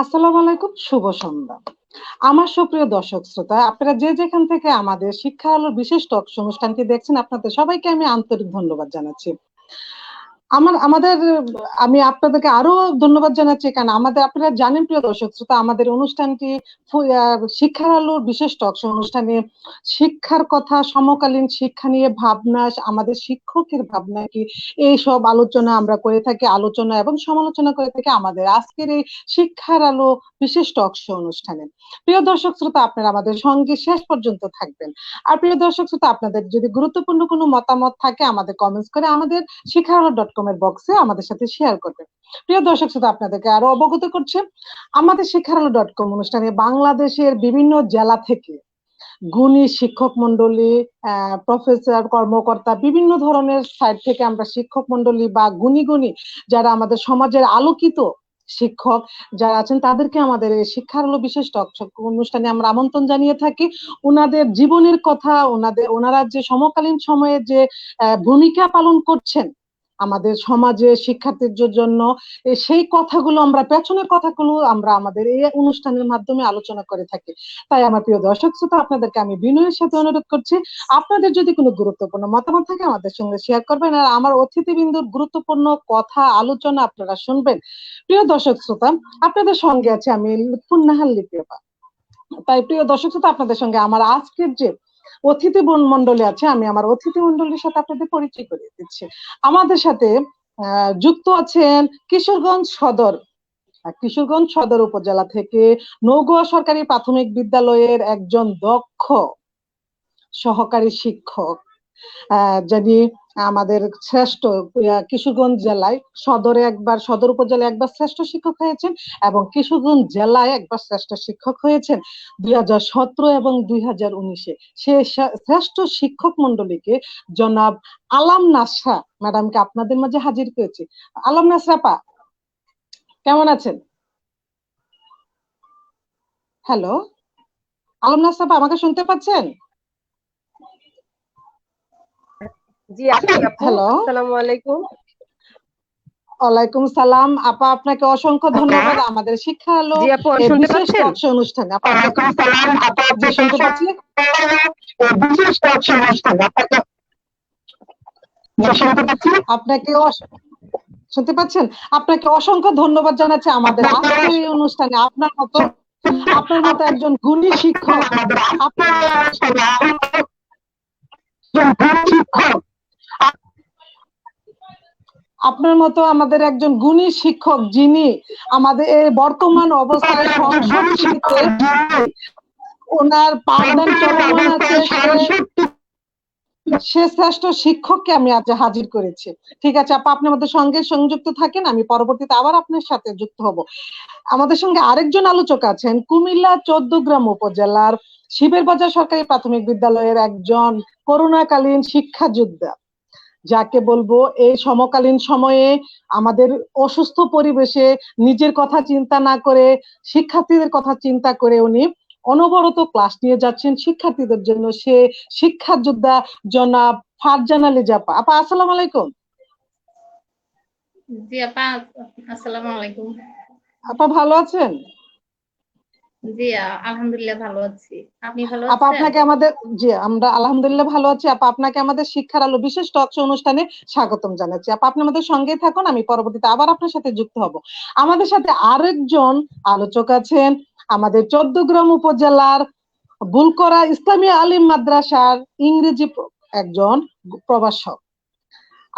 আসসালামু আলাইকুম, শুভ সন্ধ্যা। আমার সুপ্রিয় দর্শক শ্রোতা, আপনারা যে যেখান থেকে আমাদের শিক্ষা আলোর বিশেষ টক শো অনুষ্ঠানটি দেখছেন, আপনাদের সবাইকে আমি আন্তরিক ধন্যবাদ জানাচ্ছি। আমাদের আমি আপনাদেরকে আরো ধন্যবাদ জানাচ্ছি, কারণ আপনারা জানেন প্রিয় দর্শক শ্রোতা, আমাদের অনুষ্ঠানটি শিক্ষার আলোর বিশেষ টক শো অনুষ্ঠানে শিক্ষার কথা, সমকালীন শিক্ষা নিয়ে ভাবনা, আমাদের শিক্ষকের ভাবনা কি, এইসব আলোচনা আমরা করে থাকি, আলোচনা এবং সমালোচনা করে থাকি আমাদের আজকের এই শিক্ষার আলো বিশেষ টক শো অনুষ্ঠানে। প্রিয় দর্শক শ্রোতা, আপনারা আমাদের সঙ্গে শেষ পর্যন্ত থাকবেন। আর প্রিয় দর্শক শ্রোতা, আপনাদের যদি গুরুত্বপূর্ণ কোনো মতামত থাকে আমাদের কমেন্টস করে আমাদের শিক্ষাআলো.com এর বক্সে আমাদের সাথে শেয়ার করবেন। প্রিয় দর্শক শ্রোতা, আপনাদেরকে আরো অবগত করছে, আমাদের শিক্ষাআলো.com অনুষ্ঠানে বাংলাদেশের বিভিন্ন জেলা থেকে গুণী শিক্ষক মন্ডলী, প্রফেসর, কর্মকর্তা, বিভিন্ন ধরনের সাইড থেকে আমরা শিক্ষক মন্ডলী বা গুণী যারা আমাদের সমাজের আলোকিত শিক্ষক যারা আছেন, তাদেরকে আমাদের এই শিক্ষার আলো বিশেষ টক শো অনুষ্ঠানে আমরা আমন্ত্রণ জানিয়ে থাকি। ওনাদের জীবনের কথা, ওনারা যে সমকালীন সময়ে যে ভূমিকা পালন করছেন আমাদের সমাজে শিক্ষার্থীদের জন্য, সেই কথাগুলো পেছনের কথাগুলো আমরা আমাদের এই অনুষ্ঠানের মাধ্যমে আলোচনা করে থাকি। তাই আমার প্রিয় দর্শক শ্রোতা, আপনাদেরকে আমি বিনয়ের সাথে অনুরোধ করছি, আপনাদের যদি কোনো গুরুত্বপূর্ণ মতামত থাকে আমাদের সঙ্গে শেয়ার করবেন, আর আমার অতিথিবৃন্দুর গুরুত্বপূর্ণ কথা আলোচনা আপনারা শুনবেন। প্রিয় দর্শক শ্রোতা, আপনাদের সঙ্গে আছে আমি লুৎফুন্নাহার লিপি আপা। তাই প্রিয় দর্শক শ্রোতা, আপনাদের সঙ্গে আমার আজকের যে অতিথি মন্ডলী আছে, আমি আমার অতিথি মন্ডলীর সাথে আপনাদের পরিচয় করিয়ে দিচ্ছি। আমাদের সাথে যুক্ত আছেন কিশোরগঞ্জ সদর উপজেলা থেকে নওগাঁ সরকারি প্রাথমিক বিদ্যালয়ের একজন দক্ষ সহকারী শিক্ষক, যিনি আমাদের শ্রেষ্ঠ কিশোরগঞ্জ জেলায় সদর উপজেলায় একবার শ্রেষ্ঠ শিক্ষক হয়েছেন এবং কিশোরগঞ্জ জেলায় একবার শ্রেষ্ঠ শিক্ষক হয়েছেন 2017 এবং 2019-এ। সে শ্রেষ্ঠ শিক্ষক মন্ডলীকে জনাব আলাম নাসরা ম্যাডামকে আপনাদের মাঝে হাজির করেছি। আলাম নাসরা পা, কেমন আছেন? হ্যালো, আলম নাসরা পা, আমাকে শুনতে পাচ্ছেন? জি আপু, হ্যালো, আসসালামু আলাইকুম। ওয়ালাইকুম সালাম আপা, আপনাকে অসংখ্য ধন্যবাদ আমাদের শিক্ষা আলো বিশেষ টক শো অনুষ্ঠানে। শুনতে পাচ্ছি, আপনাকে শুনতে পাচ্ছেন? আপনাকে অসংখ্য ধন্যবাদ জানাচ্ছি আমাদের আজকের এই অনুষ্ঠানে আপনার মতো একজন গুণী শিক্ষক, আপনার মতো আমাদের একজন গুণী শিক্ষক, যিনি আমাদের এই বর্তমান অবস্থায় সংস্কৃতিতে ওনার পাঠদান চলমান আছে, সে শ্রেষ্ঠ শিক্ষককে আমি আজ হাজির করেছি। ঠিক আছে আপা, আপনি আমাদের সঙ্গে সংযুক্ত থাকেন, আমি পরবর্তীতে আবার আপনার সাথে যুক্ত হব। আমাদের সঙ্গে আরেকজন আলোচক আছেন কুমিল্লা 14গ্রাম উপজেলার শিবের বাজার সরকারি প্রাথমিক বিদ্যালয়ের একজন করোনাকালীন শিক্ষা যোদ্ধা, যাকে বলবো এই সমকালীন সময়ে আমাদের অসুস্থ পরিবেশে নিজের কথা চিন্তা না করে শিক্ষার্থীদের কথা চিন্তা করে উনি অনবরত ক্লাস নিয়ে যাচ্ছেন শিক্ষার্থীদের জন্য। সে শিক্ষা যোদ্ধা জনাব ফারজানা লিজা আপা। আপা আসসালামু আলাইকুম। জি আপা, আসসালামু আলাইকুম। আপা ভালো আছেন? জি আলহামদুলিল্লাহ ভালো আছি। আপনি ভালো আপা আছেন? আপনাকে আমাদের, জি আমরা আলহামদুলিল্লাহ ভালো আছি। আপা আপনাকে আমাদের শিক্ষার আলো বিশেষ টক শো অনুষ্ঠানে স্বাগতম জানাচ্ছি। আপা আপনি আমাদের সঙ্গে থাকুন, আমি পরবর্তীতে আবার আপনার সাথে যুক্ত হব। আমাদের সাথে আরেকজন আলোচক আছেন আমাদের 14গ্রাম উপজেলার বুলকরা ইসলামী আলিম মাদ্রাসার ইংরেজি একজন প্রভাষক।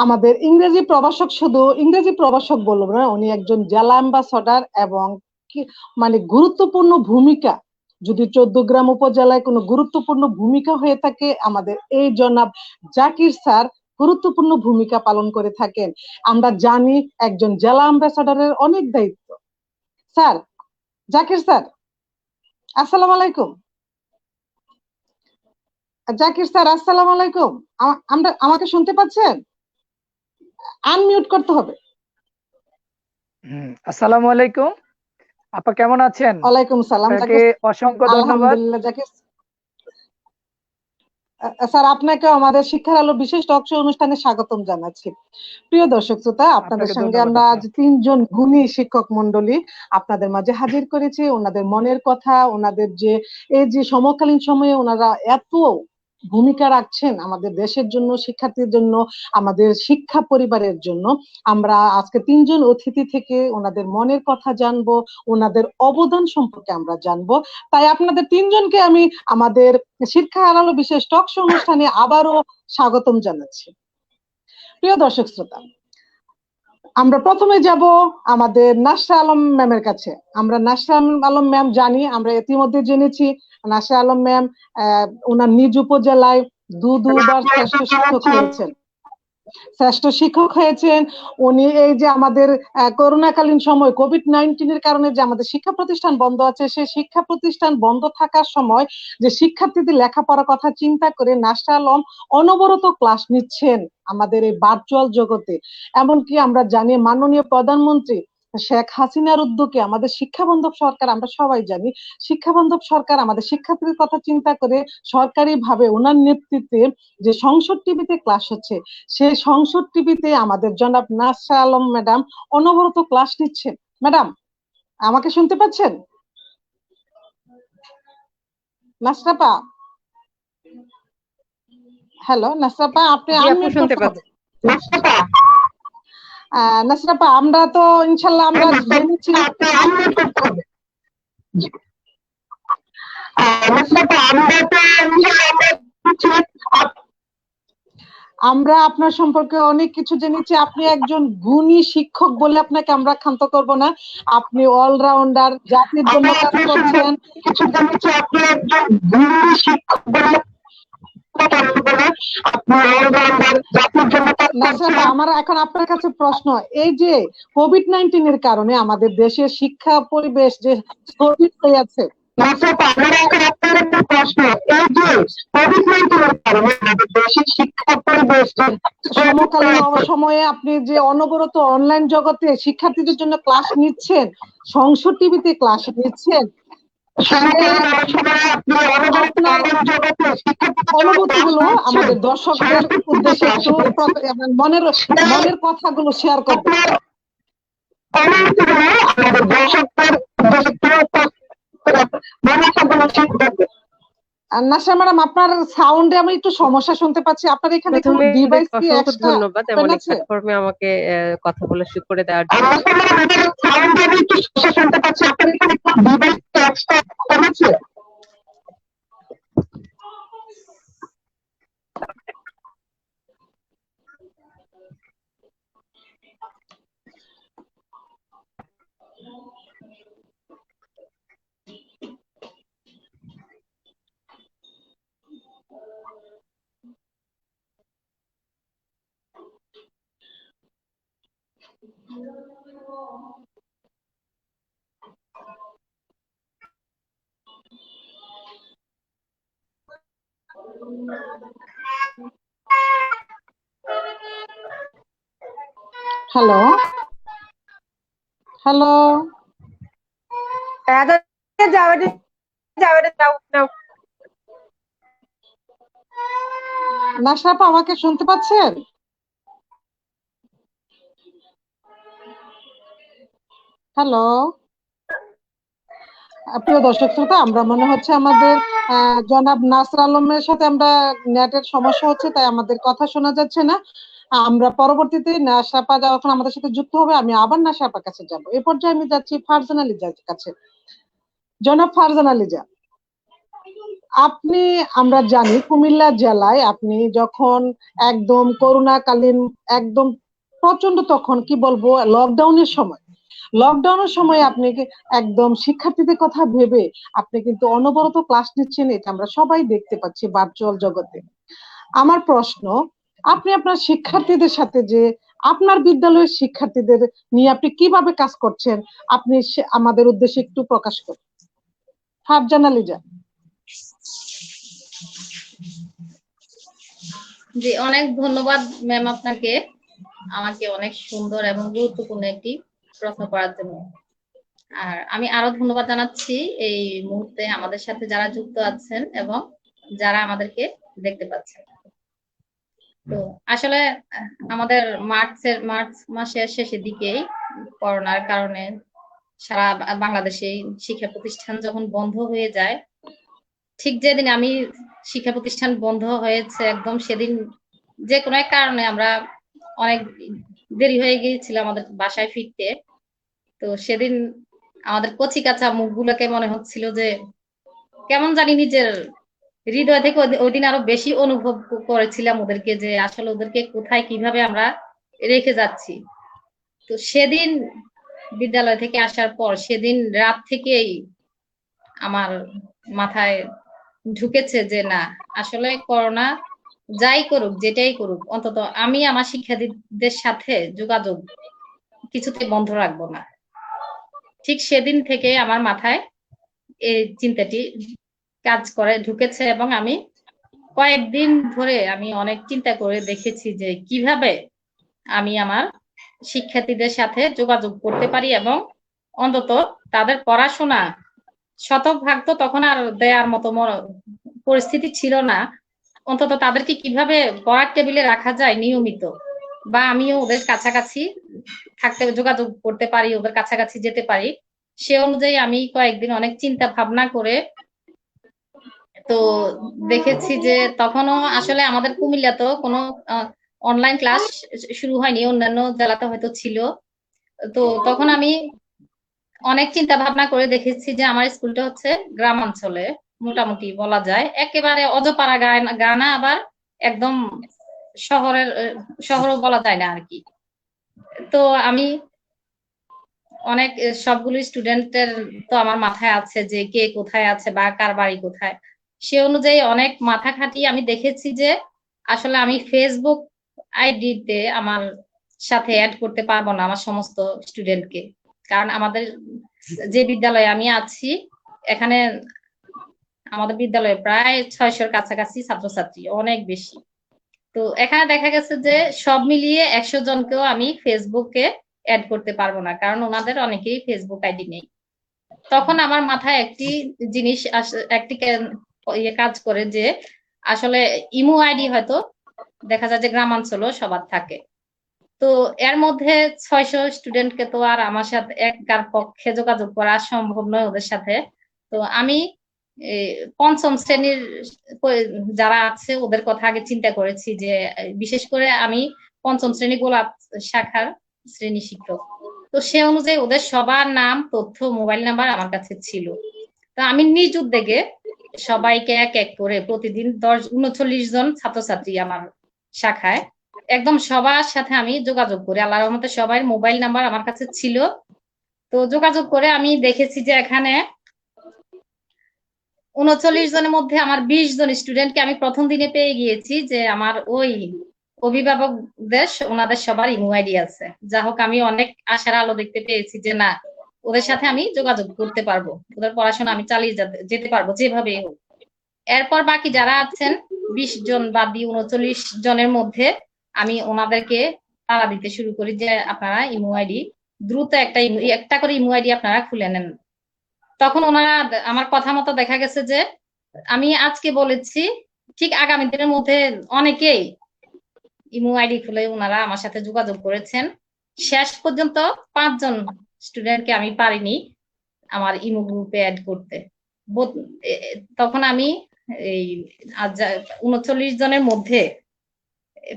আমাদের শুধু ইংরেজি প্রভাষক বলবো না, উনি একজন জেলা অ্যাম্বাসাডার এবং মানে গুরুত্বপূর্ণ ভূমিকা, যদি 14গ্রাম উপজেলায় কোনো গুরুত্বপূর্ণ ভূমিকা হয়ে থাকে, আমাদের এই জনাব জাকির স্যার গুরুত্বপূর্ণ ভূমিকা পালন করে থাকেন। আমরা জানি একজন জেলা অ্যাম্বাসাডারের অনেক দায়িত্ব। স্যার, জাকির স্যার আসসালামু আলাইকুম। জাকির স্যার আসসালামু আলাইকুম, আমাকে শুনতে পাচ্ছেন? আনমিউট করতে হবে। আসসালামু আলাইকুম আপা, কেমন আছেন? ওয়ালাইকুম সালাম। আপনাকে অসংখ্য ধন্যবাদ। আলহামদুলিল্লাহ জাকির। স্যার, আপনাকেও আমাদের শিক্ষার আলো বিশেষ টক শো অনুষ্ঠানে স্বাগতম জানাচ্ছি। প্রিয় দর্শক শ্রোতা, আপনাদের আপনাকে সঙ্গে ধন্যবাদ আমরা আপা। আজ 3 জন গুণী শিক্ষক মন্ডলী আপনাদের মাঝে হাজির করেছি। ওনাদের মনের কথা, ওনাদের যে এই যে সমকালীন সময়ে ওনারা এত ভূমিকা রাখছেন আমাদের দেশের জন্য, শিক্ষার্থীর জন্য, আমাদের শিক্ষা পরিবারের জন্য। আমরা আজকে 3 জন অতিথি থেকে ওনাদের মনের কথা জানবো, ওনাদের অবদান সম্পর্কে আমরা জানবো। তাই আপনাদের 3 জনকে আমি আমাদের শিক্ষা আলো বিশেষ টক শো অনুষ্ঠানে আবারও স্বাগতম জানাচ্ছি। প্রিয় দর্শক শ্রোতা, আমরা প্রথমে যাব আমাদের নাসরা আলম ম্যামের কাছে। আমরা নাসরা আলম ম্যাম জানি, আমরা ইতিমধ্যে জেনেছি নাসরা আলম ম্যাম ওনার নিজ উপজেলায় দুবার শ্রেষ্ঠ শিক্ষক হয়েছেন। উনি এই যে আমাদের করোনাকালীন সময় কোভিড-19 এর কারণে যে আমাদের শিক্ষা প্রতিষ্ঠান বন্ধ আছে, সেই শিক্ষা প্রতিষ্ঠান বন্ধ থাকার সময় যে শিক্ষার্থীদের লেখাপড়ার কথা চিন্তা করে নাসরা আলম অনবরত ক্লাস নিচ্ছেন আমাদের এই ভার্চুয়াল জগতে। এমনকি আমরা জানি মাননীয় প্রধানমন্ত্রী শেখ হাসিনার উদ্যোগে আমাদের শিক্ষা বান্ধব সরকার, আমরা সবাই জানি শিক্ষা বান্ধব সরকার আমাদের শিক্ষার্থীদের কথা চিন্তা করে সরকারি ভাবে ওনার নেতৃত্বে যে সংসদ টিভিতে ক্লাস হচ্ছে, সেই সংসদ টিভিতে আমাদের জনাব নাসরা আলম ম্যাডাম অনবরত ক্লাস নিচ্ছেন। ম্যাডাম, আমাকে শুনতে পাচ্ছেন? নাসরাপা, হ্যালো নাসরাপা, আপনি আনমিউট শুনতে করতে হবে। পাচ্ছি। নাসরাপা, আমরা তো ইনশাল্লাহ আমরা জেনেছি আমরা আপনার সম্পর্কে অনেক কিছু জেনেছি। আপনি একজন গুণী শিক্ষক বলে আপনাকে আমরা ক্ষান্ত করব না। আপনি অলরাউন্ডার, জাতির জন্য কাজ করছেন। আমার এখন আপনার কাছে প্রশ্ন, এই যে কোভিড-19 এর কারণে আমাদের দেশের শিক্ষা পরিবেশ যে স্থগিত হয়ে আছে, সমকালীন সময়ে আপনি যে অনবরত অনলাইন জগতে শিক্ষার্থীদের জন্য ক্লাস নিচ্ছেন, সংসদ টিভিতে ক্লাস নিচ্ছেন, অনুভূতিগুলো আমাদের দর্শকদের উদ্দেশ্যে একটু মনের কথাগুলো শেয়ার করবেন। নাসরা ম্যাডাম, আপনার সাউন্ডে আমি একটু সমস্যা শুনতে পাচ্ছি। আপনার এখানে কোনো ডিভাইস কি এক্সট্রা? ধন্যবাদ এমন এক প্ল্যাটফর্মে আমাকে কথা বলার সুযোগ করে দেওয়ার জন্য। হ্যালো হ্যালো, নাসরা আপা, আমাকে শুনতে পাচ্ছেন? হ্যালো, প্রিয় দর্শক শ্রোতা, আমরা মনে হচ্ছে আমাদের জনাব নাসরা আলমের সাথে আমরা নেটের সমস্যা হচ্ছে, তাই আমাদের কথা শোনা যাচ্ছে না। আমরা পরবর্তীতে নাসরা আপা যখন আমাদের সাথে যুক্ত হবে, আমি আবার নাসরা আপার কাছে যাব। এ পর্যায়ে আমি যাচ্ছি ফারজানা লিজার কাছে। জনাব ফারজানা লিজা, আপনি, আমরা জানি কুমিল্লা জেলায় আপনি যখন একদম করোনাকালীন একদম প্রচন্ড, তখন কি বলবো, লকডাউনের সময় আপনি একদম শিক্ষার্থীদের কথা ভেবে আপনি কিন্তু অনবরত ক্লাস নিচ্ছেন, এটা আমরা সবাই দেখতে পাচ্ছি ভার্চুয়াল জগতে। আমার প্রশ্ন, আপনি আপনার শিক্ষার্থীদের সাথে যে আপনার বিদ্যালয়ের শিক্ষার্থীদের নিয়ে আপনি কিভাবে কাজ করছেন, আপনি আমাদের উদ্দেশ্যে একটু প্রকাশ করুন। ফারজানা লিজা। জি, অনেক ধন্যবাদ ম্যাম আপনাকে আমাকে অনেক সুন্দর এবং গুরুত্বপূর্ণ একটি প্রশ্ন করার জন্য। আর আমি আরো ধন্যবাদ জানাচ্ছি এই মুহূর্তে আমাদের সাথে যারা যুক্ত আছেন এবং যারা আমাদেরকে দেখতে পাচ্ছেন। তো আসলে আমাদের মার্চ মাসের শেষের দিকেই করোনার কারণে সারা বাংলাদেশে শিক্ষা প্রতিষ্ঠান যখন বন্ধ হয়ে যায়, ঠিক যেদিন আমি শিক্ষা প্রতিষ্ঠান বন্ধ হয়েছে একদম সেদিন যে কোনো এক কারণে আমরা অনেক দেরি হয়ে গিয়েছিল আমাদের বাসায় ফিরতে। তো সেদিন আমাদের কচি কাঁচা মুখগুলোকে মনে হচ্ছিল যে কেমন জানি নিজের হৃদয় থেকে ওই দিন আরো বেশি অনুভব করেছিলাম ওদেরকে, যে আসলে ওদেরকে কোথায় কিভাবে আমরা রেখে যাচ্ছি। তো সেদিন বিদ্যালয় থেকে আসার পর সেদিন রাত থেকেই আমার মাথায় ঢুকেছে যে না, আসলে করোনা যাই করুক যেটাই করুক অন্তত আমি আমার শিক্ষার্থীদের সাথে যোগাযোগ কিছুতে বন্ধ রাখবো না। ঠিক সেদিন থেকে আমার মাথায় এই চিন্তাটি কাজ করে ঢুকেছে এবং আমি কয়েকদিন ধরে আমি অনেক চিন্তা করে দেখেছি যে কিভাবে আমি আমার শিক্ষার্থীদের সাথে যোগাযোগ করতে পারি এবং অন্তত তাদের পড়াশোনা শতভাগ তো তখন আর দেওয়ার মতো পরিস্থিতি ছিল না, অন্তত তাদেরকে কিভাবে পড়ার টেবিলে রাখা যায় নিয়মিত, বা আমিও ওদের কাছাকাছি থাকতে যোগাযোগ করতে পারি, ওদের কাছাকাছি যেতে পারি, সে অনুযায়ী আমি কয়েকদিন অনেক চিন্তা ভাবনা করে তো দেখেছি যে তখনও আসলে আমাদের কুমিল্লা তো কোনো অনলাইন ক্লাস শুরু হয়নি, অন্যান্য জেলাতে হয়তো ছিল। তো তখন আমি অনেক চিন্তা ভাবনা করে দেখেছি যে আমার স্কুলটা হচ্ছে গ্রামাঞ্চলে, মোটামুটি বলা যায় একেবারে অজপাড়া গানা, আবার একদম শহরও বলা যায় না আর কি। তো আমি অনেক সবগুলো স্টুডেন্টের তো আমার মাথায় আছে যে কে কোথায় আছে বা কার বাড়ি কোথায়, সে অনুযায়ী অনেক মাথা খাটিয়ে আমি দেখেছি যে আসলে আমি ফেসবুক আইডিতে আমার সাথে অ্যাড করতে পারবো না আমার সমস্ত স্টুডেন্টকে, কারণ আমাদের যে বিদ্যালয়ে আমি আছি এখানে আমাদের বিদ্যালয়ে প্রায় 600-র কাছাকাছি ছাত্রছাত্রী, অনেক বেশি। তো এখানে দেখা গেছে যে সব মিলিয়ে 100 জনকেও আমি ফেসবুকে অ্যাড করতে পারবো না, কারণ ওনাদের অনেকেই ফেসবুক আইডি নেই। তখন আমার মাথায় একটি জিনিস একটি কাজ করে যে আসলে ইমো আইডি হয়তো দেখা যায় যে গ্রামাঞ্চলও সবার থাকে। তো এর মধ্যে 600 স্টুডেন্টকে তো আর আমার সাথে একার পক্ষে যোগাযোগ করা সম্ভব নয় ওদের সাথে। তো আমি পঞ্চম শ্রেণীর যারা আছে ওদের কথা আগে চিন্তা করেছি, যে বিশেষ করে আমি পঞ্চম শ্রেণী গোলাপ শাখার শ্রেণী শিক্ষক, তো সে অনুযায়ী ওদের সবার নাম, তথ্য, মোবাইল নাম্বার আমার কাছে ছিল। তো আমি নিজ উদ্যোগে সবাইকে এক এক করে প্রতিদিন 39 জন ছাত্রছাত্রী আমার শাখায়, একদম সবার সাথে আমি যোগাযোগ করি। আল্লাহর রহমতে সবার মোবাইল নাম্বার আমার কাছে ছিল। তো যোগাযোগ করে আমি দেখেছি যে এখানে 39 জনের মধ্যে আমার 20 জন স্টুডেন্টকে আমি প্রথম দিনে পেয়ে গিয়েছি, যে আমার ওই অভিভাবকদের ওনাদের সবার ইমো আইডি আছে। যা হোক আমি অনেক আশার আলো দেখতে পেয়েছি যে না, ওদের সাথে আমি যোগাযোগ করতে পারবো, ওদের পড়াশোনা আমি চালিয়ে যেতে পারবো যেভাবে হোক। এরপর বাকি যারা আছেন 20 জন বাদ দিয়ে 39 জনের মধ্যে আমি ওনাদেরকে তাড়া দিতে শুরু করি যে আপনারা ইমো আইডি দ্রুত একটা করে ইমো আইডি আপনারা খুলে নেন। তখন ওনারা আমার কথা মতো দেখা গেছে যে আমি আজকে বলেছি ঠিক আগামী দিনের মধ্যে অনেকেই ইমো আইডি খুলে ওনারা আমার সাথে যোগাযোগ করেছেন। শেষ পর্যন্ত 5 জন স্টুডেন্টকে আমি পারিনি আমার ইমো গ্রুপে অ্যাড করতে। তখন আমি এই 39 জনের মধ্যে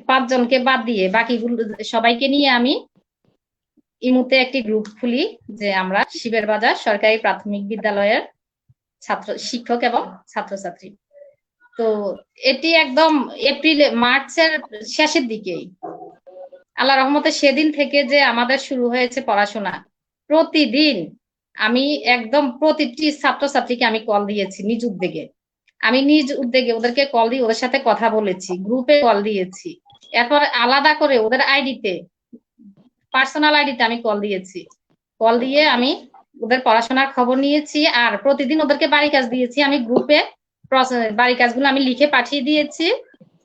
5 জনকে বাদ দিয়ে বাকিগুলো সবাইকে নিয়ে আমি ইমুতে একটি গ্রুপ খুলি, যে আমরা শিবের বাজার সরকারি প্রাথমিক বিদ্যালয়ের শিক্ষক এবং ছাত্রছাত্রী। তো এটি একদম মার্চের শেষের দিকেই আল্লাহ রহমতে সেদিন থেকে যে আমাদের শুরু হয়েছে পড়াশোনা। প্রতিদিন আমি একদম প্রতিটি ছাত্রছাত্রীকে আমি কল দিয়েছি নিজ উদ্যোগে, ওদেরকে কল দিয়ে ওদের সাথে কথা বলেছি, গ্রুপে কল দিয়েছি, এরপর আলাদা করে ওদের আইডিতে, পার্সোনাল আইডিতে আমি কল দিয়েছি। কল দিয়ে আমি ওদের পড়াশোনার খবর নিয়েছি, আর প্রতিদিন ওদেরকে বাড়ি কাজ দিয়েছি আমি গ্রুপে, বাড়ি কাজগুলো আমি লিখে পাঠিয়ে দিয়েছি।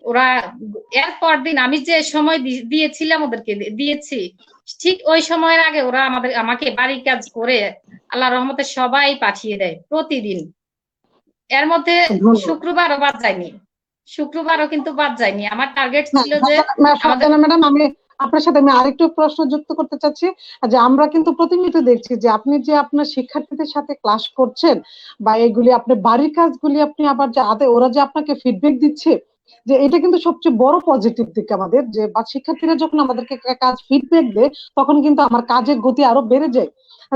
ওরা এরপর দিন আমি যে সময় দিয়েছিলাম ওদেরকে দিয়েছি, ঠিক ওই সময়ের আগে ওরা আমাকে বাড়ির কাজ করে আল্লাহ রহমতে সবাই পাঠিয়ে দেয় প্রতিদিন। এর মধ্যে শুক্রবারও বাদ যায়নি, শুক্রবারও কিন্তু বাদ যায়নি। আমার টার্গেট হ্যাঁ, ছিল যে আমাদের ফারজানা ম্যাডাম, আমি আপনার সাথে আমি আরেকটু প্রশ্ন যুক্ত করতে চাচ্ছি, যে আমরা কিন্তু প্রতিনিয়ত দেখছি যে আপনি যে আপনার শিক্ষার্থীদের সাথে ক্লাস করছেন বা এগুলি আপনি বাড়ির কাজগুলি আপনি আবার যে ওরা যে আপনাকে ফিডব্যাক দিচ্ছে, যে এটা কিন্তু সবচেয়ে বড় পজিটিভ দিক আমাদের, যে বা শিক্ষার্থীরা যখন আমাদেরকে কাজ ফিডব্যাক দেয় তখন কিন্তু আমার কাজের গতি আরো বেড়ে যায়।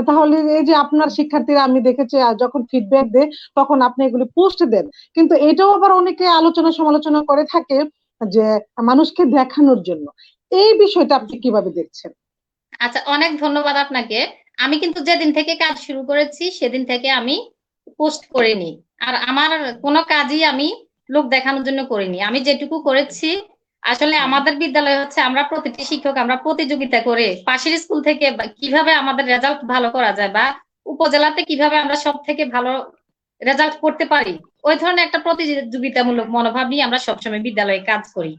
তাহলে এই যে আপনার শিক্ষার্থীরা আমি দেখেছি যখন ফিডব্যাক দেয় তখন আপনি এগুলি পোস্ট দেন, কিন্তু এটাও আবার অনেকে আলোচনা সমালোচনা করে থাকে যে মানুষকে দেখানোর জন্য। এই বিষয়টা আপনি কিভাবে দেখছেন? আচ্ছা, অনেক ধন্যবাদ আপনাকে। আমি কিন্তু যেদিন থেকে কাজ শুরু করেছি সেদিন থেকে আমি পোস্ট করিনি, আর আমার কোনো কাজই আমি লোক দেখানোর জন্য করিনি। আমি যেটুকু করেছি, আসলে আমাদের বিদ্যালয় হচ্ছে আমরা প্রতিটি শিক্ষক আমরা প্রতিযোগিতা করে পাশের স্কুল থেকে কিভাবে আমাদের রেজাল্ট ভালো করা যায় বা উপজেলাতে কিভাবে আমরা সব থেকে ভালো রেজাল্ট করতে পারি, ওই ধরনের একটা প্রতিযোগিতামূলক মনোভাব নিয়ে আমরা সবসময় বিদ্যালয়ে কাজ করি।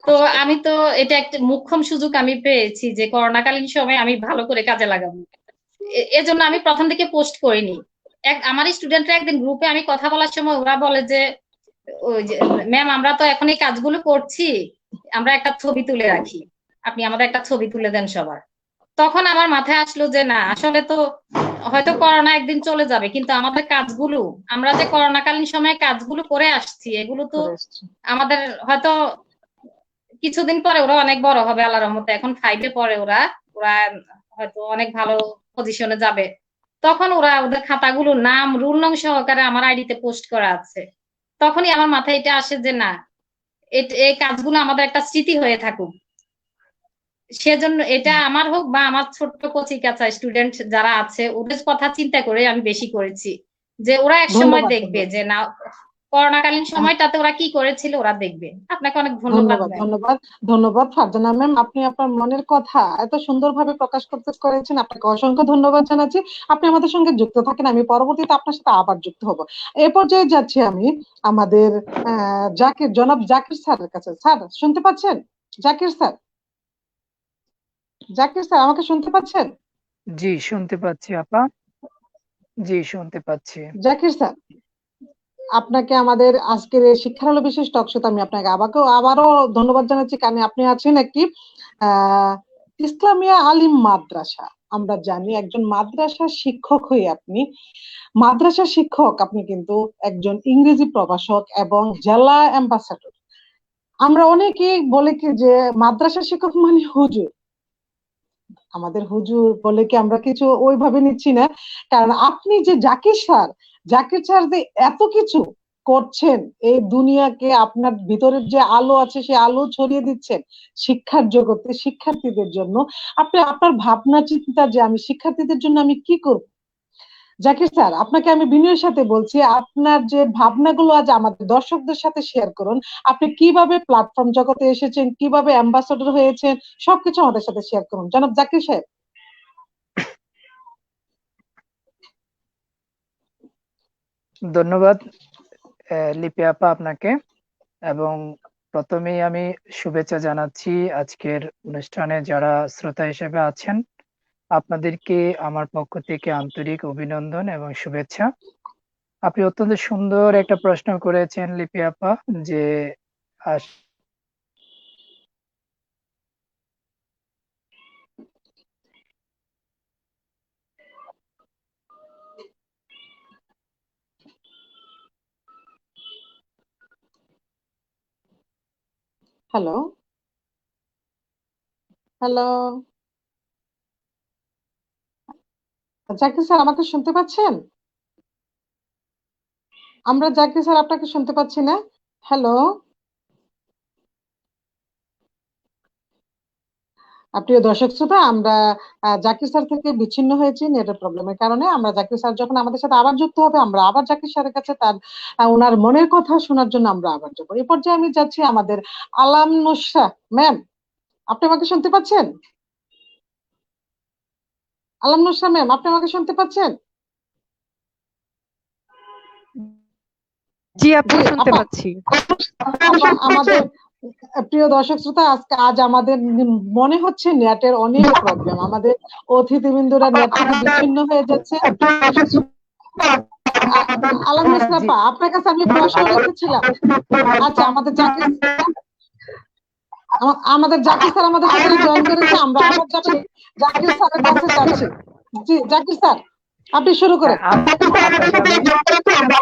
তো আমি তো এটা একটা মোক্ষম সুযোগ আমি পেয়েছি যে করোনাকালীন সময় আমি ভালো করে কাজে লাগাবো। এজন্য আমি প্রথম থেকে পোস্ট করিনি। আমার স্টুডেন্টরা একদিন গ্রুপে আমি কথা বলার সময় ওরা বলে যে ওই যে ম্যাম আমরা তো এখন এই কাজগুলো করছি, আমরা একটা ছবি তুলে রাখি, আপনি আমাদের একটা ছবি তুলে দেন সবার। তখন আমার মাথায় আসলো যে না, আসলে তো হয়তো করোনা একদিন চলে যাবে, কিন্তু আমাদের কাজগুলো, আমরা যে করোনাকালীন সময়ে কাজগুলো করে আসছি, এগুলো তো আমাদের হয়তো কিছুদিন পরে ওরা অনেক বড় হবে আল্লাহর রহমতে। এখন 5-এ পড়ে ওরা, ওরা হয়তো অনেক ভালো পজিশনে যাবে। তখন ওরা ওদের খাতাগুলো নাম রুল নং সহকারে আমার আইডিতে পোস্ট করা আছে। তখনই আমার মাথায় এটা আসে যে না, এই কাজগুলো আমাদের একটা স্মৃতি হয়ে থাকুক। সেজন্য এটা আমার হোক বা আমার ছোট্ট কচি কাঁচা স্টুডেন্ট যারা আছে ওদের কথা চিন্তা করে আমি বেশি করেছি, যে ওরা এক সময় ধন্যবাদ। দেখবে যে না, করোনাকালীন সময়টাতে ওরা কি করেছিল ওরা দেখবে। আপনাকে অনেক ধন্যবাদ ধন্যবাদ ম্যাম। ধন্যবাদ ধন্যবাদ ফারজানা ম্যাম, আপনি আপনার মনের কথা এত সুন্দরভাবে প্রকাশ করতে করেছেন, আপনাকে অসংখ্য ধন্যবাদ জানাচ্ছি। আপনি আমাদের সঙ্গে যুক্ত থাকেন, আমি পরবর্তীতে আপনার সাথে আবার যুক্ত হব। এ পর্যায়ে যাচ্ছি আমি আমাদের জনাব জাকির স্যারের কাছে। স্যার শুনতে পাচ্ছেন? জাকির স্যার, জাকির স্যার আমাকে শুনতে পাচ্ছেন? জি, শুনতে পাচ্ছি আপা। জি, শুনতে পাচ্ছি। জাকির স্যার, আপনাকে আমাদের আজকের এই শিক্ষার আলো বিশেষ টক শোতে আমি আপনাকে আবারও ধন্যবাদ জানাচ্ছি, কারণ আপনি আছেন একটি আহ ইসলামিয়া আলিম মাদ্রাসা। আমরা জানি একজন মাদ্রাসার শিক্ষক হয়ে আপনি, মাদ্রাসা শিক্ষক আপনি কিন্তু একজন ইংরেজি প্রভাষক এবং জেলা অ্যাম্বাসাডর। আমরা অনেকেই বলে কি যে মাদ্রাসা শিক্ষক মানে হুজুর, আমাদের হুজুর বলে কি আমরা কিছু ওইভাবে নিচ্ছি না, কারণ আপনি যে জাকির স্যার, জাকির স্যার যে এত কিছু করছেন এই দুনিয়াকে, আপনার ভিতরের যে আলো আছে সেই আলো ছড়িয়ে দিচ্ছেন শিক্ষার জগতে শিক্ষার্থীদের জন্য। আপনি আপনার ভাবনা চিন্তা যে আমি শিক্ষার্থীদের জন্য আমি কি করব, জাকির স্যার আপনাকে আমি বিনয়ের সাথে বলছি আপনার যে ভাবনাগুলো আজ আমাদের দর্শকদের সাথে শেয়ার করুন। আপনি কিভাবে প্ল্যাটফর্ম জগতে এসেছেন, কিভাবে অ্যাম্বাসাডর হয়েছেন, সবকিছু আমাদের সাথে শেয়ার করুন জনাব জাকির সাহেব। ধন্যবাদ লিপি আপা আপনাকে, এবং প্রথমেই আমি শুভেচ্ছা জানাচ্ছি আজকের অনুষ্ঠানে যারা শ্রোতা হিসেবে আছেন, আপনাদেরকে আমার পক্ষ থেকে আন্তরিক অভিনন্দন এবং শুভেচ্ছা। আপনি অত্যন্ত সুন্দর একটা প্রশ্ন করেছেন লিপি আপা, যে হ্যালো, হ্যালো, জাকির স্যার আমাকে শুনতে পাচ্ছেন? আমরা জাকির স্যার আপনাকে শুনতে পাচ্ছি না। হ্যালো, প্রিয় দর্শক শ্রোতা, আমরা জাকির স্যার থেকে বিচ্ছিন্ন হয়েছি নেটের প্রবলেমের কারণে। আমরা জাকির স্যার যখন আমাদের সাথে আবার যুক্ত হবে আমরা আবার জাকির স্যারের কাছে তার ওনার মনের কথা শোনার জন্য আমরা আবার যাবো। এই পর্যায়ে আমি যাচ্ছি আমাদের আলাম নুসরা ম্যাম, আপনি আমাকে শুনতে পাচ্ছেন? আলাম নুসরা ম্যাম, আপনি আমাকে শুনতে পাচ্ছেন? জি আপু, জি শুনতে আপা, পাচ্ছি। আমাদের প্রিয় দর্শক শ্রোতা, আজ আমাদের মনে হচ্ছে নেটের অনেক প্রবলেম, আমাদের অতিথিবৃন্দরা নেট থেকে বিচ্ছিন্ন হয়ে যাচ্ছে। আলম জি মুস্তাফা, আপনার কাছে আমি প্রশ্ন রেখেছিলাম। আচ্ছা, আমাদের জাকির স্যার আমাদের সাথে জয়েন করেছে, আমরা আবার জাকির স্যারের কাছে যাচ্ছি। জি জাকির স্যার, আপনি শুরু করেন। হ্যাঁ, আপনাকে আমি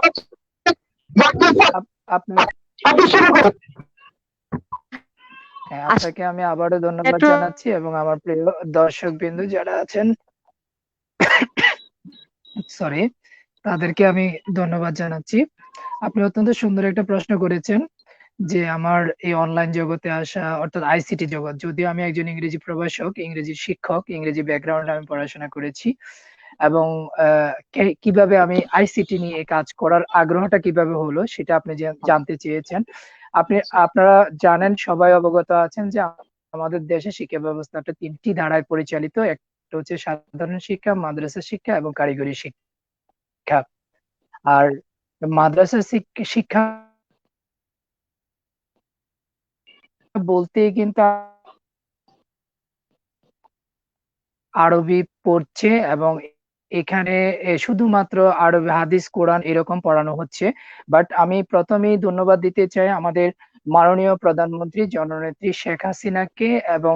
আপনাকে হ্যাঁ, আপনাকে আমি আবারও ধন্যবাদ একটু জানাচ্ছি এবং আমার প্রিয় দর্শক বিন্দু যারা আছেন, সরি, তাদেরকে আমি ধন্যবাদ জানাচ্ছি। আপনি অত্যন্ত সুন্দর একটা প্রশ্ন করেছেন যে আমার এই অনলাইন জগতে আসা, অর্থাৎ আইসিটি জগৎ। যদিও আমি একজন ইংরেজি প্রভাষক, ইংরেজি শিক্ষক, ইংরেজি ব্যাকগ্রাউন্ডে আমি পড়াশোনা করেছি, এবং কিভাবে আমি আইসিটি নিয়ে কাজ করার আগ্রহটা কিভাবে হলো সেটা আপনি জানতে চেয়েছেন। আপনারা জানেন, সবাই অবগত আছেন যে আমাদের দেশে শিক্ষা ব্যবস্থাটা 3টি ধারায় পরিচালিত। একটা হচ্ছে সাধারণ শিক্ষা, মাদ্রাসা শিক্ষা এবং কারিগরি শিক্ষা। আর মাদ্রাসা শিক্ষা বলতে কিন্তু আরবি পড়ছে, এবং এখানে শুধুমাত্র আরবি হাদিস কোরআন এরকম পড়ানো হচ্ছে। বাট আমি প্রথমেই ধন্যবাদ দিতে চাই আমাদের মাননীয় প্রধানমন্ত্রী জননেত্রী শেখ হাসিনাকে এবং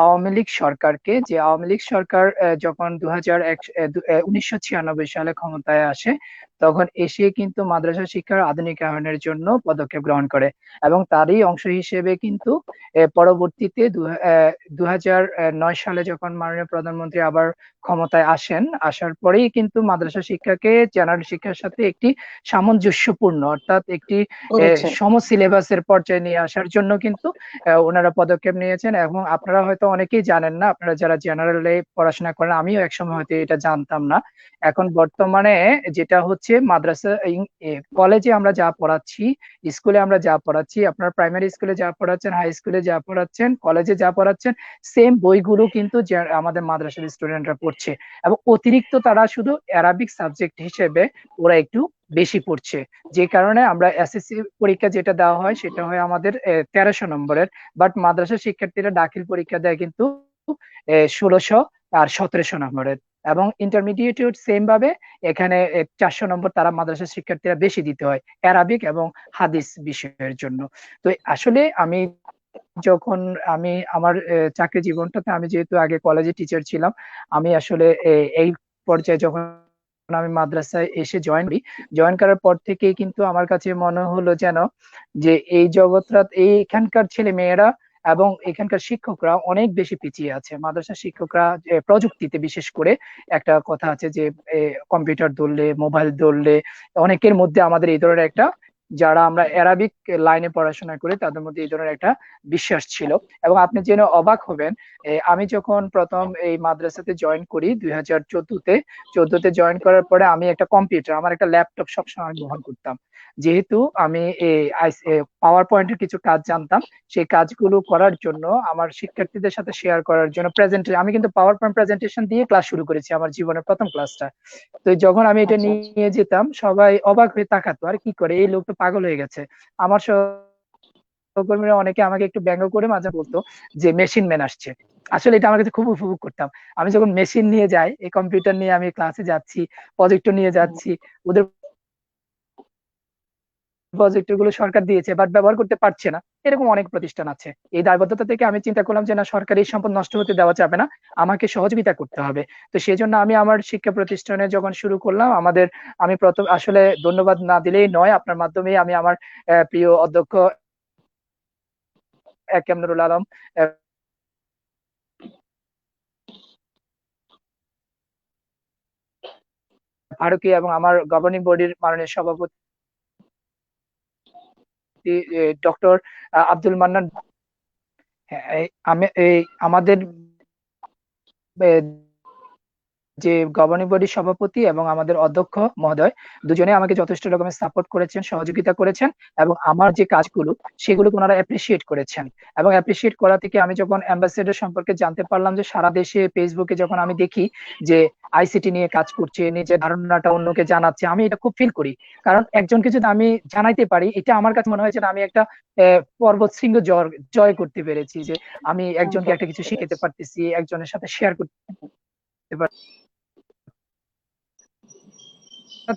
আওয়ামী লীগ সরকারকে, যে আওয়ামী লীগ সরকার যখন 1996 সালে ক্ষমতায় আসে, তখন এসে কিন্তু মাদ্রাসা শিক্ষার আধুনিকায়নের জন্য পদক্ষেপ গ্রহণ করে, এবং তারই অংশ হিসেবে কিন্তু পরবর্তীতে 2009 সালে যখন মাননীয় প্রধানমন্ত্রী আবার ক্ষমতায় আসেন, আসার পরেই কিন্তু মাদ্রাসা শিক্ষাকে জেনারেল শিক্ষার সাথে একটি সামঞ্জস্যপূর্ণ, অর্থাৎ একটি করেছেন। সম সিলেবাসের পর্যায়ে নিয়ে আসার জন্য কিন্তু ওনারা পদক্ষেপ নিয়েছেন। এবং আপনারা হয়তো অনেকেই জানেন না, আপনারা যারা জেনারেলে পড়াশোনা করেন, আমিও একসময় হয়তো এটা জানতাম না। এখন বর্তমানে যেটা হচ্ছে, মাদ্রাসা কলেজে আমরা যা পড়াচ্ছি, স্কুলে আমরা যা পড়াচ্ছি, আপনার প্রাইমারি স্কুলে যা পড়াচ্ছেন, হাই স্কুলে যা পড়াচ্ছেন, কলেজে যা পড়াচ্ছেন, সেম বইগুলো কিন্তু আমাদের মাদ্রাসার স্টুডেন্টরা পড়ছে। এবং অতিরিক্ত তারা শুধু অ্যারাবিক সাবজেক্ট হিসেবে ওরা একটু বেশি পড়ছে, যে কারণে আমরা এসএসসি পরীক্ষা যেটা দেওয়া হয় সেটা হয় আমাদের 1300 নম্বরের। বাট মাদ্রাসা শিক্ষার্থীরা দাখিল পরীক্ষা দেয় কিন্তু 1600 আর 1700 নম্বরের। এবং ইন্টারমিডিয়েটেও সেম ভাবে এখানে 400 নম্বর তারা মাদ্রাসা শিক্ষার্থীরা বেশি দিতে হয় অ্যারাবিক এবং হাদিস বিষয়ের জন্য। তো আসলে যখন আমি আমার চাকরি জীবনটাতে, আমি যেহেতু আগে কলেজে টিচার ছিলাম, আমি আসলে এই পর্যায়ে যখন আমি মাদ্রাসায় এসে জয়েন করার পর থেকেই কিন্তু আমার কাছে মনে হলো যেন যে এই জগৎটা, এখানকার ছেলে মেয়েরা এবং এখানকার শিক্ষকরা অনেক বেশি পিছিয়ে আছে। মাদ্রাসা শিক্ষকরা প্রযুক্তিতে, বিশেষ করে একটা কথা আছে যে কম্পিউটার ধরলে, মোবাইল ধরলে, অনেকের মধ্যে আমাদের এই ধরনের একটা, যারা আমরা অ্যারাবিক লাইনে পড়াশোনা করি তাদের মধ্যে এই ধরনের একটা বিশ্বাস ছিল। এবং আপনি জেনে অবাক হবেন, আমি যখন প্রথম এই মাদ্রাসাতে জয়েন করি 2014-তে জয়েন করার পরে, আমি একটা কম্পিউটার, আমার একটা ল্যাপটপ সবসময় আমি ব্যবহার করতাম। যেহেতু আমি পাওয়ার পয়েন্টের কিছু কাজ জানতাম, সেই কাজগুলো করার জন্য, আমার শিক্ষার্থীদের সাথে শেয়ার করার জন্য আমি কিন্তু পাওয়ার পয়েন্ট প্রেজেন্টেশন দিয়ে ক্লাস শুরু করেছি, আমার জীবনের প্রথম ক্লাসটা। তো যখন আমি এটা আচ্ছা আচ্ছা। নিয়ে যেতাম, সবাই অবাক হয়ে তাকাতো, আর কি করে, এই লোক তো পাগল হয়ে গেছে। আমার সহকর্মীরা অনেকে আমাকে একটু ব্যঙ্গ করে মাঝে বলতো যে মেশিন ম্যান আসছে। আসলে এটা আমার কাছে খুব উপভোগ করতাম। আমি যখন মেশিন নিয়ে যাই, এই কম্পিউটার নিয়ে আমি ক্লাসে যাচ্ছি, প্রজেক্টর নিয়ে যাচ্ছি, ওদের প্রজেক্টর গুলো সরকার দিয়েছে বাট ব্যবহার করতে পারছে না, এরকম অনেক প্রতিষ্ঠান আছে। এই দায়বদ্ধতা থেকে আমি চিন্তা করলাম যে না, সরকারি সম্পদ নষ্ট হতে দেওয়া যাবে না, আমাকে সহযোগিতা করতে হবে। তো সেই জন্য আমি আমার শিক্ষা প্রতিষ্ঠানে যখন শুরু করলাম, আমি প্রথম আসলে ধন্যবাদ না দিলেই নয়, আপনার মাধ্যমে আমি আমার প্রিয় অধ্যক্ষ একে এম নুরুল আলম ফারুকী এবং আমার গভর্নিং বডির মাননীয় সভাপতি ডক্টর আব্দুল মান্নান, হ্যাঁ, আমাদের যে গভর্নিং বডির সভাপতি এবং আমাদের অধ্যক্ষ মহোদয়, দুজনে আমাকে যথেষ্ট রকমের সাপোর্ট করেছেন, সহযোগিতা করেছেন, এবং আমার যে কাজগুলো সেগুলো ওনারা অ্যাপ্রিসিয়েট করেছেন। এবং অ্যাপ্রিসিয়েট করা থেকে আমি যখন অ্যাম্বাসেডর সম্পর্কে জানতে পারলাম, যে সারা দেশে ফেসবুকে যখন আমি দেখি যে আইসিটি নিয়ে কাজ করছে, নিজের ধারণাটা অন্যকে জানাচ্ছে, আমি এটা খুব ফিল করি। কারণ একজনকে যদি আমি জানাইতে পারি, এটা আমার কাছে মনে হয় যে আমি একটা পর্বত শৃঙ্গ জয় করতে পেরেছি, যে আমি একজনকে একটা কিছু শিখাতে পারতেছি, একজনের সাথে শেয়ার করতে পারছি।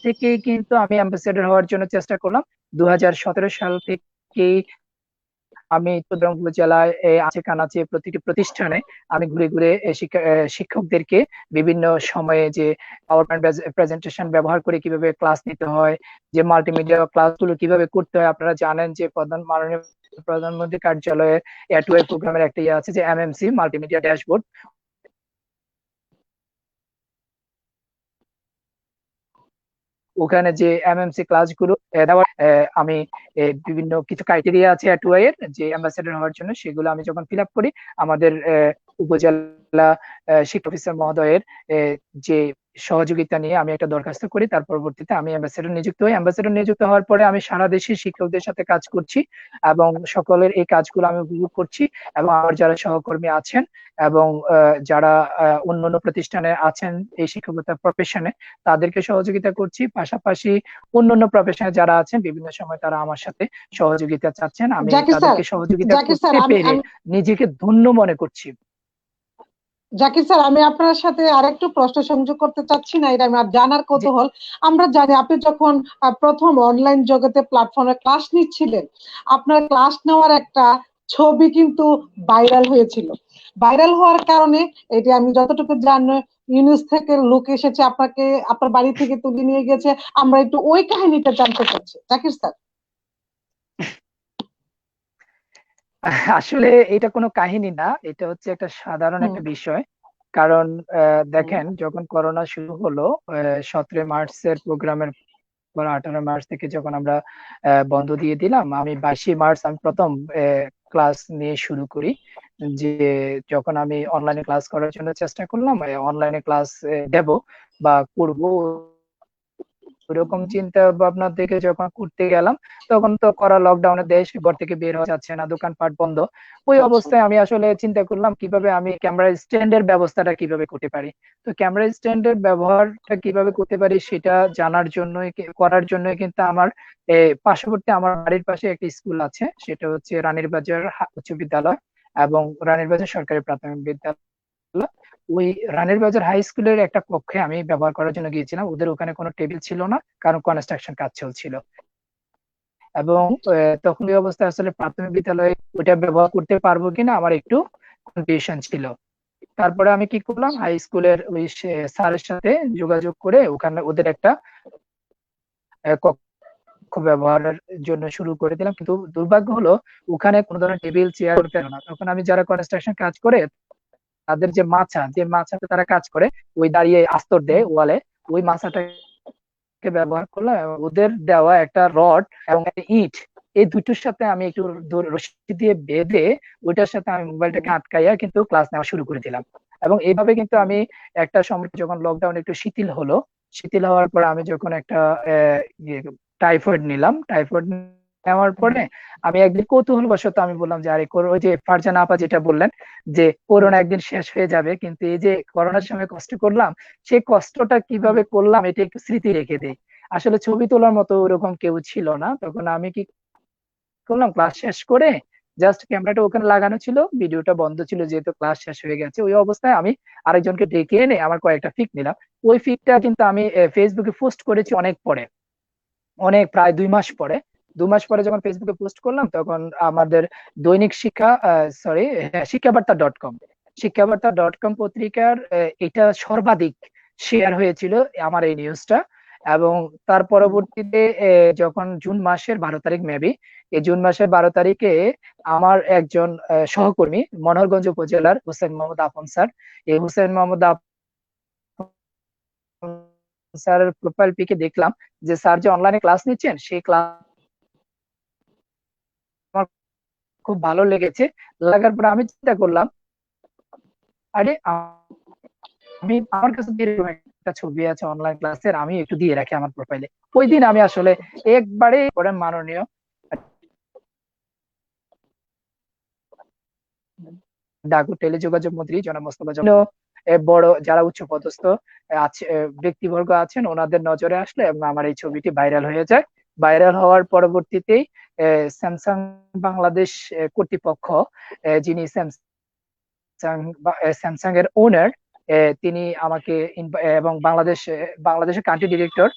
থেকেই কিন্তু আমি অ্যাম্বাসেডর হওয়ার জন্য চেষ্টা করলাম। 2017 সাল থেকেই আমি চট্টগ্রাম উপজেলায় আনাচে কানাচে প্রতিটি প্রতিষ্ঠানে আমি ঘুরে ঘুরে শিক্ষকদেরকে বিভিন্ন সময়ে যে পাওয়ার পয়েন্ট প্রেজেন্টেশন ব্যবহার করে কিভাবে ক্লাস নিতে হয়, যে মাল্টিমিডিয়া ক্লাসগুলো কিভাবে করতে হয়। আপনারা জানেন যে মাননীয় প্রধানমন্ত্রী কার্যালয়ে এটুআই প্রোগ্রামের একটা ইয়ে আছে যে এমএমসি মাল্টিমিডিয়া ড্যাশবোর্ড। ওখানে যে এমএমসি ক্লাসগুলো দেওয়ার আমি বিভিন্ন কিছু ক্রাইটেরিয়া আছে এটুআই এর যে অ্যাম্বাসেডর হওয়ার জন্য, সেগুলো আমি যখন ফিল আপ করি আমাদের উপজেলা শিক্ষা অফিসার মহোদয়ের যে সহযোগিতা নিয়ে আমি একটা দরখাস্ত করি। তার পরবর্তীতে আমি অ্যাম্বাসেডর নিযুক্ত হই। অ্যাম্বাসেডর নিযুক্ত হওয়ার পরে আমি সারা দেশের শিক্ষকদের সাথে কাজ করছি এবং সকলের এই কাজগুলো আমি উপভোগ করছি। এবং আমার যারা সহকর্মী আছেন এবং যারা অন্যান্য প্রতিষ্ঠানে আছেন এই শিক্ষকতা প্রফেশনে, তাদেরকে সহযোগিতা করছি। পাশাপাশি অন্যান্য প্রফেশনে যারা আছেন বিভিন্ন সময় তারা আমার সাথে সহযোগিতা চাচ্ছেন। আমি তাদেরকে সহযোগিতা করতে পেরে নিজেকে ধন্য মনে করছি। জাকির স্যার, আমি আপনার সাথে আরেকটু প্রশ্ন সংযোগ করতে চাচ্ছি না, এটা আমার জানার কৌতূহল। আমরা জানি আপনি যখন প্রথম অনলাইন জগতে প্ল্যাটফর্মে ক্লাস নিচ্ছিলেন, আপনার ক্লাস নেওয়ার একটা ছবি কিন্তু ভাইরাল হয়েছিল। ভাইরাল হওয়ার কারণে এটি আমি যতটুকু জানি ইউনিস থেকে লোক এসেছে আপনাকে আপনার বাড়ি থেকে তুলে নিয়ে গেছে। আমরা একটু ওই কাহিনীটা জানতে চাচ্ছি জাকির স্যার। আসলে এটা কোনো কাহিনী না, এটা হচ্ছে একটা সাধারণ একটা বিষয়। কারণ দেখেন, যখন করোনা শুরু হলো 17 মার্চের প্রোগ্রামের পর 18 মার্চ থেকে যখন আমরা বন্ধ দিয়ে দিলাম, আমি 22 মার্চ আমি প্রথম ক্লাস নিয়ে শুরু করি। যে যখন আমি অনলাইনে ক্লাস করার জন্য চেষ্টা করলাম, অনলাইনে ক্লাস দেব বা করব ওরকম চিন্তা ভাবনা থেকে যখন করতে গেলাম, তখন তো করা লকডাউনের দেশ, ঘর থেকে বের হওয়া যাচ্ছে না, দোকানপাট বন্ধ। ওই অবস্থায় আমি আসলে চিন্তা করলাম কিভাবে আমি ক্যামেরা স্ট্যান্ডের ব্যবস্থাটা কিভাবে করতে পারি। তো ক্যামেরা স্ট্যান্ডের ব্যবহারটা কিভাবে করতে পারি সেটা জানার জন্য করার জন্য কিন্তু আমার পার্শ্ববর্তী আমার বাড়ির পাশে একটা স্কুল আছে, সেটা হচ্ছে রানীর বাজার উচ্চ বিদ্যালয় এবং রানীর বাজার সরকারি প্রাথমিক বিদ্যালয়। ওই রানীর বাজার হাই স্কুলের একটা কক্ষে আমি ব্যবহার করার জন্য গিয়েছিলাম। ওদের ওখানে কোনো টেবিল ছিল না, কারণ কনস্ট্রাকশন কাজ চলছিল। এবং তখন ওই অবস্থায় আসলে প্রাথমিক বিদ্যালয়ে ওইটা ব্যবহার করতে পারবো কিনা আমার একটু কনফিউশন ছিল। তারপরে আমি কি করলাম, হাই স্কুলের ওই স্যারের সাথে যোগাযোগ করে ওখানে ওদের একটা কক্ষ ব্যবহারের জন্য শুরু করে দিলাম। কিন্তু দুর্ভাগ্য হলো ওখানে কোনো ধরনের টেবিল চেয়ার করতে না। তখন আমি যারা কনস্ট্রাকশন কাজ করে তাদের যে মাচাতে তারা কাজ করে, ওই দাঁড়িয়ে আস্তর দেয় ওয়ালে, ওই মাচাটাকে ব্যবহার করলাম। ওদের দেওয়া একটা রড এবং একটা ইট, এই দুটোর সাথে আমি একটু রশি দিয়ে বেঁধে ওইটার সাথে আমি মোবাইলটাকে আটকাইয়া কিন্তু ক্লাস নেওয়া শুরু করে দিলাম। এবং এইভাবে কিন্তু আমি একটা সময় যখন লকডাউন একটু শিথিল হওয়ার পর আমি যখন একটা টাইফয়েড নিলাম, টাইফয়েড নেওয়ার পরে আমি একদিন কৌতূহলবশত আমি বললাম যে আরে ওই যে ফারজানা আপা যেটা বললেন যে করোনা একদিন শেষ হয়ে যাবে, কিন্তু এই যে করোনার সময় কষ্ট করলাম সেই কষ্টটা কিভাবে করলাম এটা একটু স্মৃতি রেখে দেই। আসলে ছবি তোলার মতো ওরকম কেউ ছিল না। তখন আমি কি করলাম, ক্লাস শেষ করে জাস্ট ক্যামেরাটা ওখানে লাগানো ছিল, ভিডিওটা বন্ধ ছিল যেহেতু ক্লাস শেষ হয়ে গেছে। ওই অবস্থায় আমি আরেকজনকে ডেকে এনে আমার কয়েকটা পিক নিলাম। ওই পিকটা কিন্তু আমি ফেসবুকে পোস্ট করেছি অনেক পরে, প্রায় 2 মাস পরে। 2 মাস পরে যখন ফেসবুকে পোস্ট করলাম, তখন আমাদের দৈনিক শিক্ষাবার্তা.com পত্রিকার এটা সর্বাধিক শেয়ার হয়েছিল আমার এই নিউজটা। এবং তার পরবর্তীতে যখন জুন মাসের 12 তারিখ মেবি, এই জুন মাসের 12 তারিখে আমার একজন সহকর্মী মনোহরগঞ্জ উপজেলার হুসেন মোহাম্মদ আপন স্যার, এই হুসেন মোহাম্মদ স্যারের প্রোফাইল পিকে দেখলাম যে স্যার যে অনলাইনে ক্লাস নিচ্ছেন, সেই ক্লাস আমার খুব ভালো লেগেছে। লাগার পরে আমি চিন্তা করলাম আরে আমি আমার কাছে এরকম একটা ছবি আছে অনলাইন ক্লাসের, আমি একটু দিয়ে রাখি আমার প্রোফাইলে। ওই দিন আমি আসলে একবারে পরে মাননীয় ডাকু টেলিযোগাযোগ মন্ত্রী জনাব মোস্তফা জামান বড় যারা উচ্চ পদস্থ আছে ব্যক্তিবর্গ আছেন ওনাদের নজরে আসলে এবং আমার এই ছবিটি ভাইরাল হয়ে যায়। ভাইরাল হওয়ার পরবর্তীতেই স্যামসাং বাংলাদেশ কর্তৃপক্ষ, যিনি স্যামসাং এর ওনার, তিনি আমাকে এবং বাংলাদেশের কান্ট্রি ডিরেক্টর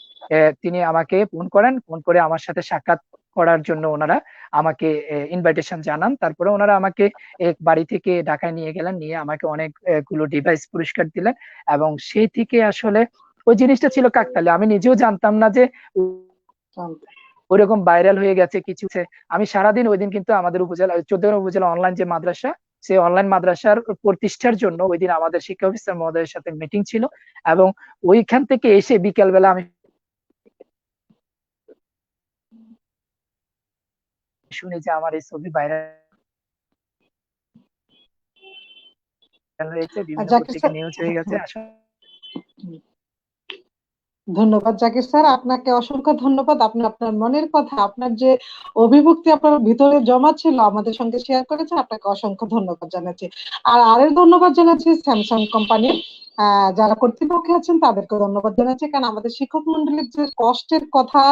তিনি আমাকে ফোন করেন, ফোন করে আমার সাথে সাক্ষাৎ করার জন্য ওনারা আমাকে ইনভাইটেশন জানান। তারপরে ওনারা আমাকে এক বাড়ি থেকে ঢাকায় নিয়ে গেলেন, নিয়ে আমাকে অনেকগুলো ডিভাইস পুরস্কার দিলেন। এবং সেই থেকে আসলে ওই জিনিসটা ছিল কাকতালীয়, আমি নিজেও জানতাম না যে ওইরকম ভাইরাল হয়ে গেছে কিছু। আমি সারাদিন ওই দিন কিন্তু আমাদের উপজেলা 14 উপজেলা অনলাইন যে মাদ্রাসা, সেই অনলাইন মাদ্রাসার প্রতিষ্ঠার জন্য ওই দিন আমাদের শিক্ষা অফিসার মহোদয়ের সাথে মিটিং ছিল, এবং ওইখান থেকে এসে বিকেল বেলা আমি শুনি যে আমার এই ছবি ভাইরাল হয়েছে, বিভিন্ন জাকির পত্রিকা স্যার, নিউজ হয়ে গেছে। আসলে ধন্যবাদ জাকির স্যার, আপনাকে অসংখ্য ধন্যবাদ। আপনি আপনার মনের কথা, আপনার যে অভিব্যক্তি আপনার ভিতরে জমা ছিল আমাদের সঙ্গে শেয়ার করেছেন, আপনাকে অসংখ্য ধন্যবাদ জানাচ্ছি। আর আরেক ধন্যবাদ জানাচ্ছি স্যামসাং কোম্পানি যারা কর্তৃপক্ষে আছেন তাদেরকে ধন্যবাদ জানাচ্ছি, কারণ আমাদের শিক্ষক মন্ডলীর যে কষ্টের কথা,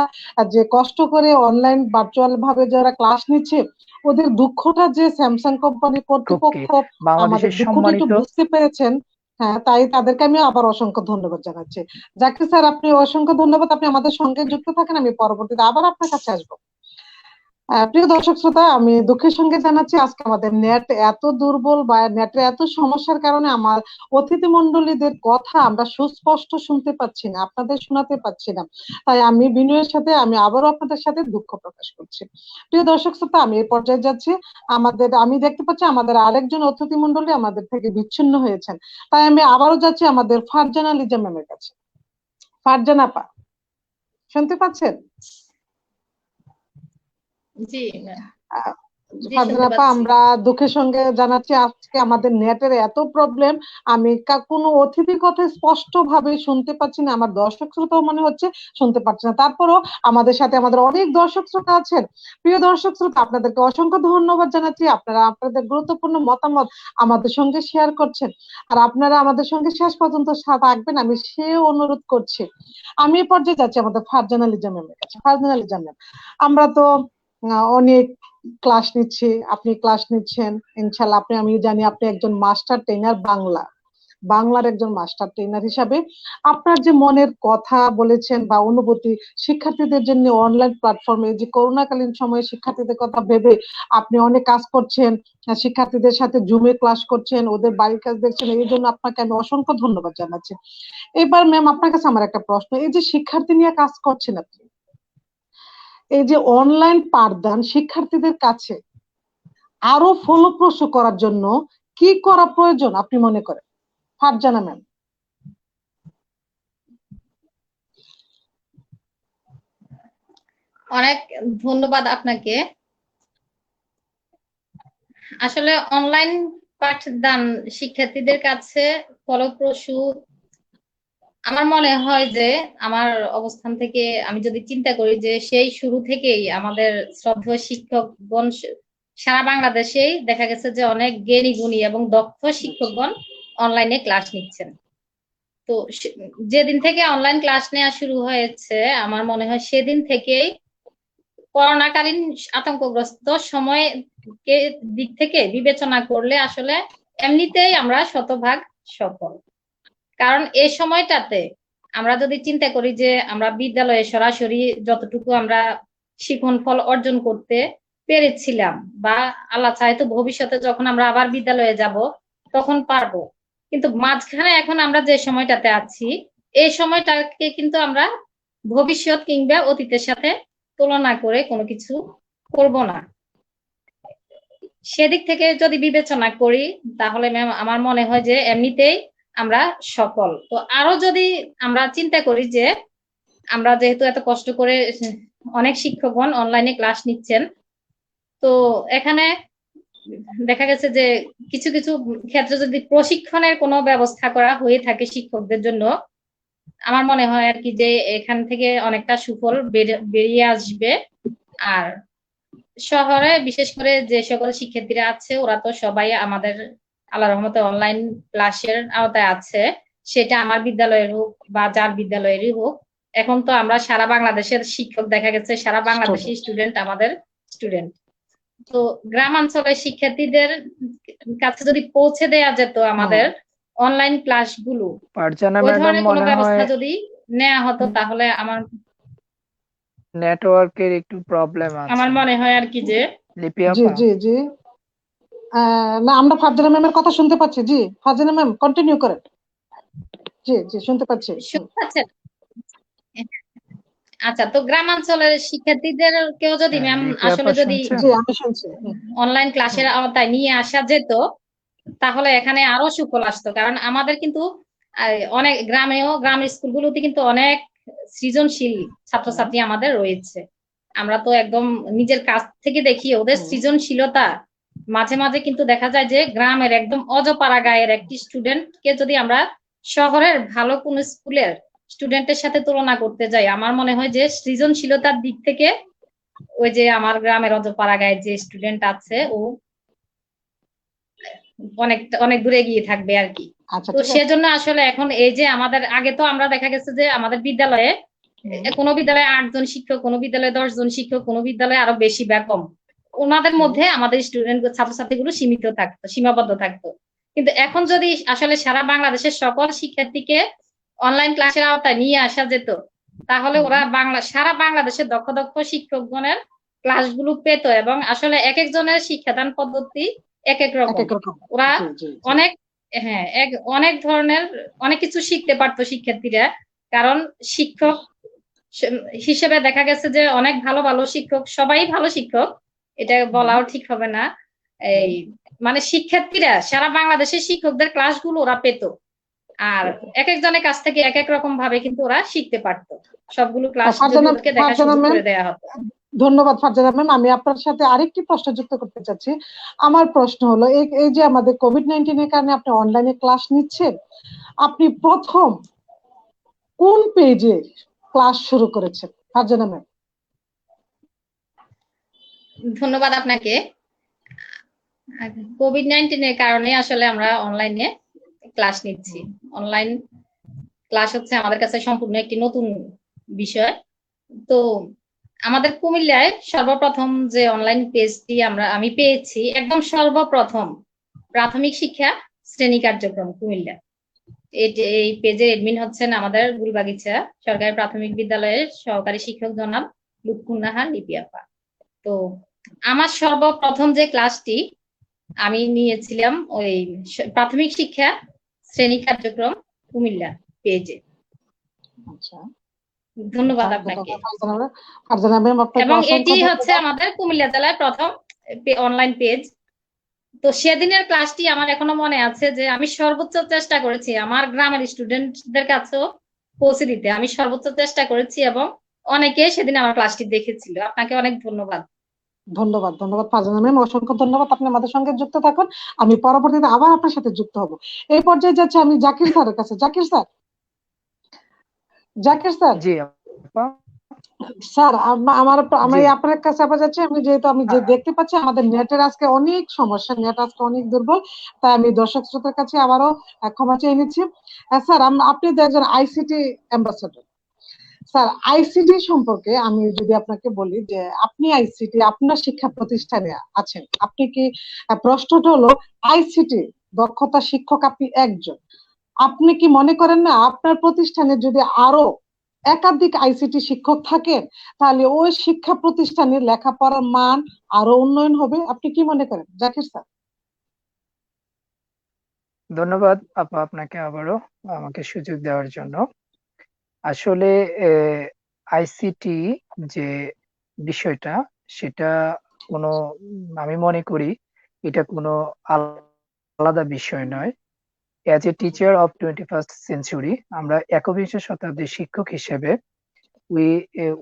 যে কষ্ট করে অনলাইন ভার্চুয়াল ভাবে যারা ক্লাস নিচ্ছে, ওদের দুঃখটা যে স্যামসাং কোম্পানির কর্তৃপক্ষ আমাদের বাংলাদেশের দুঃখটা একটু সম্মানিত বুঝতে পেরেছেন। হ্যাঁ, তাই তাদেরকে আমি আবার অসংখ্য ধন্যবাদ জানাচ্ছি। জাকির স্যার, আপনি অসংখ্য ধন্যবাদ, আপনি আমাদের সঙ্গে যুক্ত থাকেন, আমি পরবর্তীতে আবার আপনার কাছে আসবো। প্রিয় দর্শক শ্রোতা, আমি দুঃখের সঙ্গে জানাচ্ছি আজকে আমাদের নেট এত দুর্বল বা নেটের এত সমস্যার কারণে আমার অতিথি মণ্ডলীদের কথা আমরা সুস্পষ্ট শুনতে পাচ্ছি না, আপনাদের শোনাতে পাচ্ছি না। তাই আমি বিনয়ের সাথে আমি আবারও আপনাদের সাথে দুঃখ প্রকাশ করছি। প্রিয় দর্শক শ্রোতা, আমি এই পর্যায়ে যাচ্ছি। আমি দেখতে পাচ্ছি আমাদের আরেকজন অতিথি মণ্ডলী আমাদের থেকে বিচ্ছিন্ন হয়েছেন, তাই আমি আবারও যাচ্ছি আমাদের ফারজানা লিজা ম্যামের কাছে। ফারজানা আপা, শুনতে পাচ্ছেন? জি ম্যাম, জি ফারজানা শুনতে আপা, পাচ্ছি। আমরা দুঃখের সঙ্গে জানাচ্ছি আজকে আমাদের নেটের এত প্রবলেম, আমি কোনো অতিথির কথা স্পষ্ট ভাবে শুনতে পাচ্ছি না, আমার দর্শক শ্রোতাও মনে হচ্ছে শুনতে পাচ্ছি না। তারপরও আমাদের সাথে আমাদের অনেক দর্শক শ্রোতা আছেন। প্রিয় দর্শক শ্রোতা, আপনাদেরকে অসংখ্য ধন্যবাদ জানাচ্ছি, আপনারা আপনাদের গুরুত্বপূর্ণ মতামত আমাদের সঙ্গে শেয়ার করছেন, আর আপনারা আমাদের সঙ্গে শেষ পর্যন্ত থাকবেন আমি সে অনুরোধ করছি। আমি এই পর্যায়ে যাচ্ছি আমাদের ফারজানা লিজা ম্যামের কাছে। ফারজানা লিজা ম্যাম, আমরা তো অনেক ক্লাস নিচ্ছি, আপনি ক্লাস নিচ্ছেন, ইনশাল্লাহ আমি জানি আপনি একজন মাস্টার ট্রেনার, বাংলার একজন মাস্টার ট্রেনার হিসাবে আপনার যে মনের কথা বলেছেন বা অনুভূতি, শিক্ষার্থীদের জন্য অনলাইন প্ল্যাটফর্মে যে করোনাকালীন সময়ে শিক্ষার্থীদের কথা ভেবে আপনি অনেক কাজ করছেন, শিক্ষার্থীদের সাথে জুমে ক্লাস করছেন, ওদের বাড়ির কাজ দেখছেন, এই জন্য আপনাকে আমি অসংখ্য ধন্যবাদ জানাচ্ছি। এবার ম্যাম, আপনার কাছে আমার একটা প্রশ্ন, এই যে শিক্ষার্থী নিয়ে কাজ করছেন আপনি, এই যে অনলাইন পাঠদান শিক্ষার্থীদের কাছে আরো ফলপ্রসূ করার জন্য কি করা প্রয়োজন আপনি মনে করেন? ফারজানা ম্যাম। অনেক ধন্যবাদ আপনাকে। আসলে অনলাইন পাঠদান শিক্ষার্থীদের কাছে ফলপ্রসূ আমার মনে হয় যে, আমার অবস্থান থেকে আমি যদি চিন্তা করি যে সেই শুরু থেকেই আমাদের শ্রদ্ধেয় শিক্ষকগণ সারা বাংলাদেশেই দেখা গেছে যে অনেক জ্ঞানী গুণী এবং দক্ষ শিক্ষকগণ অনলাইনে ক্লাস নিচ্ছেন। তো যেদিন থেকে অনলাইন ক্লাস নেওয়া শুরু হয়েছে, আমার মনে হয় সেদিন থেকেই করোনাকালীন আতঙ্কগ্রস্ত সময় দিক থেকে বিবেচনা করলে আসলে এমনিতেই আমরা শতভাগ সফল। কারণ এই সময়টাতে আমরা যদি চিন্তা করি যে আমরা বিদ্যালয়ে সরাসরি যতটুকু আমরা শিখন ফল অর্জন করতে পেরেছিলাম, বা আল্লাহ চায় তো ভবিষ্যতে যখন আমরা আবার বিদ্যালয়ে যাব তখন পারবো, কিন্তু মাঝখানে এখন আমরা যে সময়টাতে আছি, এই সময়টাকে কিন্তু আমরা ভবিষ্যৎ কিংবা অতীতের সাথে তুলনা করে কোনো কিছু করব না। সেদিক থেকে যদি বিবেচনা করি তাহলে ম্যাম আমার মনে হয় যে এমনিতেই আমরা সফল। তো আরো যদি আমরা চিন্তা করি যে আমরা যেহেতু এত কষ্ট করে অনেক শিক্ষকগণ অনলাইনে ক্লাস নিচ্ছেন, তো এখানে দেখা গেছে যে কিছু কিছু ক্ষেত্রে যদি প্রশিক্ষণের কোনো ব্যবস্থা করা হয়ে থাকে শিক্ষকদের জন্য, আমার মনে হয় আর কি যে এখান থেকে অনেকটা সুফল বেরিয়ে আসবে। আর শহরে বিশেষ করে যে সকল শিক্ষার্থীরা আছে ওরা তো সবাই আমাদের আল্লাহর রহমতে অনলাইন ক্লাসের আওতায় আছে, সেটা আমার বিদ্যালয়ের হোক বা যার বিদ্যালয়েরই হোক। এখন তো আমরা সারা বাংলাদেশের শিক্ষক, দেখা গেছে সারা বাংলাদেশের স্টুডেন্ট আমাদের স্টুডেন্ট। তো গ্রামাঞ্চলের শিক্ষার্থীদের কাছে যদি পৌঁছে দেওয়া যেত আমাদের অনলাইন ক্লাসগুলো ফারজানা ওই ম্যাডাম ধরনের কোনো মনে হয় ব্যবস্থা যদি নেওয়া হতো তাহলে আমার নেটওয়ার্কের একটু প্রবলেম আমার আছে। মনে হয় আর কি যে লিপি জি আপা, জি জি না, আমরা ফারজানা ম্যামের কথা শুনতে পাচ্ছি। জি, ফারজানা ম্যাম কন্টিনিউ করেন। জি জি, শুনতে পাচ্ছি। শুনতে পাচ্ছেন? আচ্ছা, তো গ্রামাঞ্চলের শিক্ষার্থীদের কেউ যদি হ্যাঁ ম্যাম লিপি আপা আসলে যদি শুনছেন? জি, আমি শুনছি। অনলাইন ক্লাসের আওতায় নিয়ে আসা যেত তাহলে এখানে আরো সুফল আসতো, কারণ আমাদের কিন্তু অনেক গ্রামের স্কুলগুলোতে কিন্তু অনেক সৃজনশীল ছাত্রছাত্রী আমাদের রয়েছে। আমরা তো একদম নিজের কাছ থেকে দেখি ওদের সৃজনশীলতা। মাঝে মাঝে কিন্তু দেখা যায় যে গ্রামের একদম অজপাড়া গায়ের একটি স্টুডেন্টকে যদি আমরা শহরের ভালো কোন স্কুলের স্টুডেন্টের সাথে তুলনা করতে যাই, আমার মনে হয় যে সৃজনশীলতার দিক থেকে ওই যে আমার গ্রামের অজপাড়া গায়ের যে স্টুডেন্ট আছে ও অনেক অনেক দূরে গিয়ে থাকবে আর কি। আচ্ছা, তো ঠিক আছে। সেজন্য আসলে এখন এই যে আমাদের আগে তো আমরা দেখা গেছে যে আমাদের বিদ্যালয়ে কোনো বিদ্যালয়ে 8 জন শিক্ষক, কোনো বিদ্যালয়ে 10 জন শিক্ষক, কোনো বিদ্যালয়ে আরো বেশি বা কম, ওনাদের মধ্যে আমাদের স্টুডেন্ট ছাত্রছাত্রীগুলো সীমিত থাকতো, সীমাবদ্ধ থাকতো। কিন্তু এখন যদি আসলে সারা বাংলাদেশের সকল শিক্ষার্থীকে অনলাইন ক্লাসের আওতায় নিয়ে আসা যেত তাহলে ওরা সারা বাংলাদেশের দক্ষ দক্ষ শিক্ষকগণের ক্লাসগুলো পেত, এবং আসলে এক একজনের শিক্ষাদান পদ্ধতি এক এক এক রকম। এক রকম। ওরা জি জি জি। অনেক হ্যাঁ অনেক ধরনের অনেক কিছু শিখতে পারতো শিক্ষার্থীরা, কারণ শিক্ষক হিসেবে দেখা গেছে যে অনেক ভালো ভালো শিক্ষক, সবাই ভালো শিক্ষক এটা বলাও ঠিক হবে না। এই মানে শিক্ষার্থীরা সারা বাংলাদেশের শিক্ষকদের ক্লাসগুলো ওরা পেত, আর এক একজনের কাছ থেকে এক এক রকম ভাবে কিন্তু ওরা শিখতে পারতো। সবগুলো ক্লাস যদি ওদেরকে দেখার ফারজানা সুযোগ ম্যাম, করে দেওয়া হতো। ধন্যবাদ ফারজানা ম্যাম। আমি আপনার সাথে আরেকটি প্রশ্ন যুক্ত করতে চাচ্ছি। আমার প্রশ্ন হলো, এই যে আমাদের কোভিড-19 এর কারণে আপনি অনলাইনে ক্লাস নিচ্ছেন, আপনি প্রথম কোন পেজে ক্লাস শুরু করেছেন ফারজানা ম্যাম? ধন্যবাদ আপনাকে। কোভিড-19 এর কারণে আসলে আমরা অনলাইনে ক্লাস নিচ্ছি। অনলাইন ক্লাস হচ্ছে আমাদের কাছে সম্পূর্ণ একটি নতুন বিষয়। তো আমাদের কুমিল্লায় সর্বপ্রথম যে অনলাইন পেজটি আমি পেয়েছি, একদম সর্বপ্রথম প্রাথমিক শিক্ষা শ্রেণী কার্যক্রম কুমিল্লা, এই পেজের এডমিন হচ্ছেন আমাদের গুলবাগিচা সরকারি প্রাথমিক বিদ্যালয়ের সহকারী শিক্ষক জনাব লুৎফুন্নাহার লিপি আপা। তো আমার সর্বপ্রথম যে ক্লাসটি আমি নিয়েছিলাম ওই প্রাথমিক শিক্ষা শ্রেণী কার্যক্রম কুমিল্লা পেজে। আচ্ছা, ধন্যবাদ আপনাকে। ফারজানা ম্যাম, আপনাকে এবং অসংখ্য এটি হচ্ছে ধন্যবাদ। আমাদের কুমিল্লা জেলায় প্রথম অনলাইন পেজ। তো সেদিনের ক্লাসটি আমার এখনো মনে আছে যে আমি সর্বোচ্চ চেষ্টা করেছি আমার গ্রামের স্টুডেন্টদের কাছেও পৌঁছে দিতে, আমি সর্বোচ্চ চেষ্টা করেছি এবং অনেকে সেদিন আমার ক্লাসটি দেখেছিল। আপনাকে অনেক ধন্যবাদ। ধন্যবাদ ধন্যবাদ ফারজানা ম্যাম, অসংখ্য ধন্যবাদ। আপনি আমাদের সঙ্গে যুক্ত থাকুন, আমি পরবর্তীতে আবার আপনার সাথে যুক্ত হব। এই পর্যায়ে যাচ্ছি আমি জাকির স্যারের কাছে। জাকির স্যার, জাকির স্যার, জি আপা। স্যার আমি জি আপনার কাছে আবার যাচ্ছি। আমি যে দেখতে পাচ্ছি আমাদের নেটের আজকে অনেক সমস্যা, নেট আজকে অনেক দুর্বল, তাই আমি দর্শক শ্রোতার কাছে আবারও ক্ষমা চেয়ে নিচ্ছি। স্যার, আপনি তো একজন আইসিটি অ্যাম্বাসাডর। স্যার, আইসিটি সম্পর্কে আমি যদি আপনাকে বলি যে আপনি আইসিটি আপনার শিক্ষা প্রতিষ্ঠানে আছেন, আপনি কি, প্রশ্নটা হলো আইসিটি দক্ষতা শিক্ষক আপনি একজন, আপনি কি মনে করেন না আপনার প্রতিষ্ঠানে যদি আরো একাধিক আইসিটি শিক্ষক থাকেন তাহলে ওই শিক্ষা প্রতিষ্ঠানের লেখাপড়ার মান আরো উন্নয়ন হবে? আপনি কি মনে করেন জাকির স্যার? ধন্যবাদ আপা আপনাকে আবারও আমাকে সুযোগ দেওয়ার জন্য। আসলে আইসিটি যে বিষয়টা সেটা কোনো আমি মনে করি এটা কোনো আলাদা বিষয় নয়। As a teacher of 21st century, আমরা একবিংশ শতাব্দীর শিক্ষক হিসেবে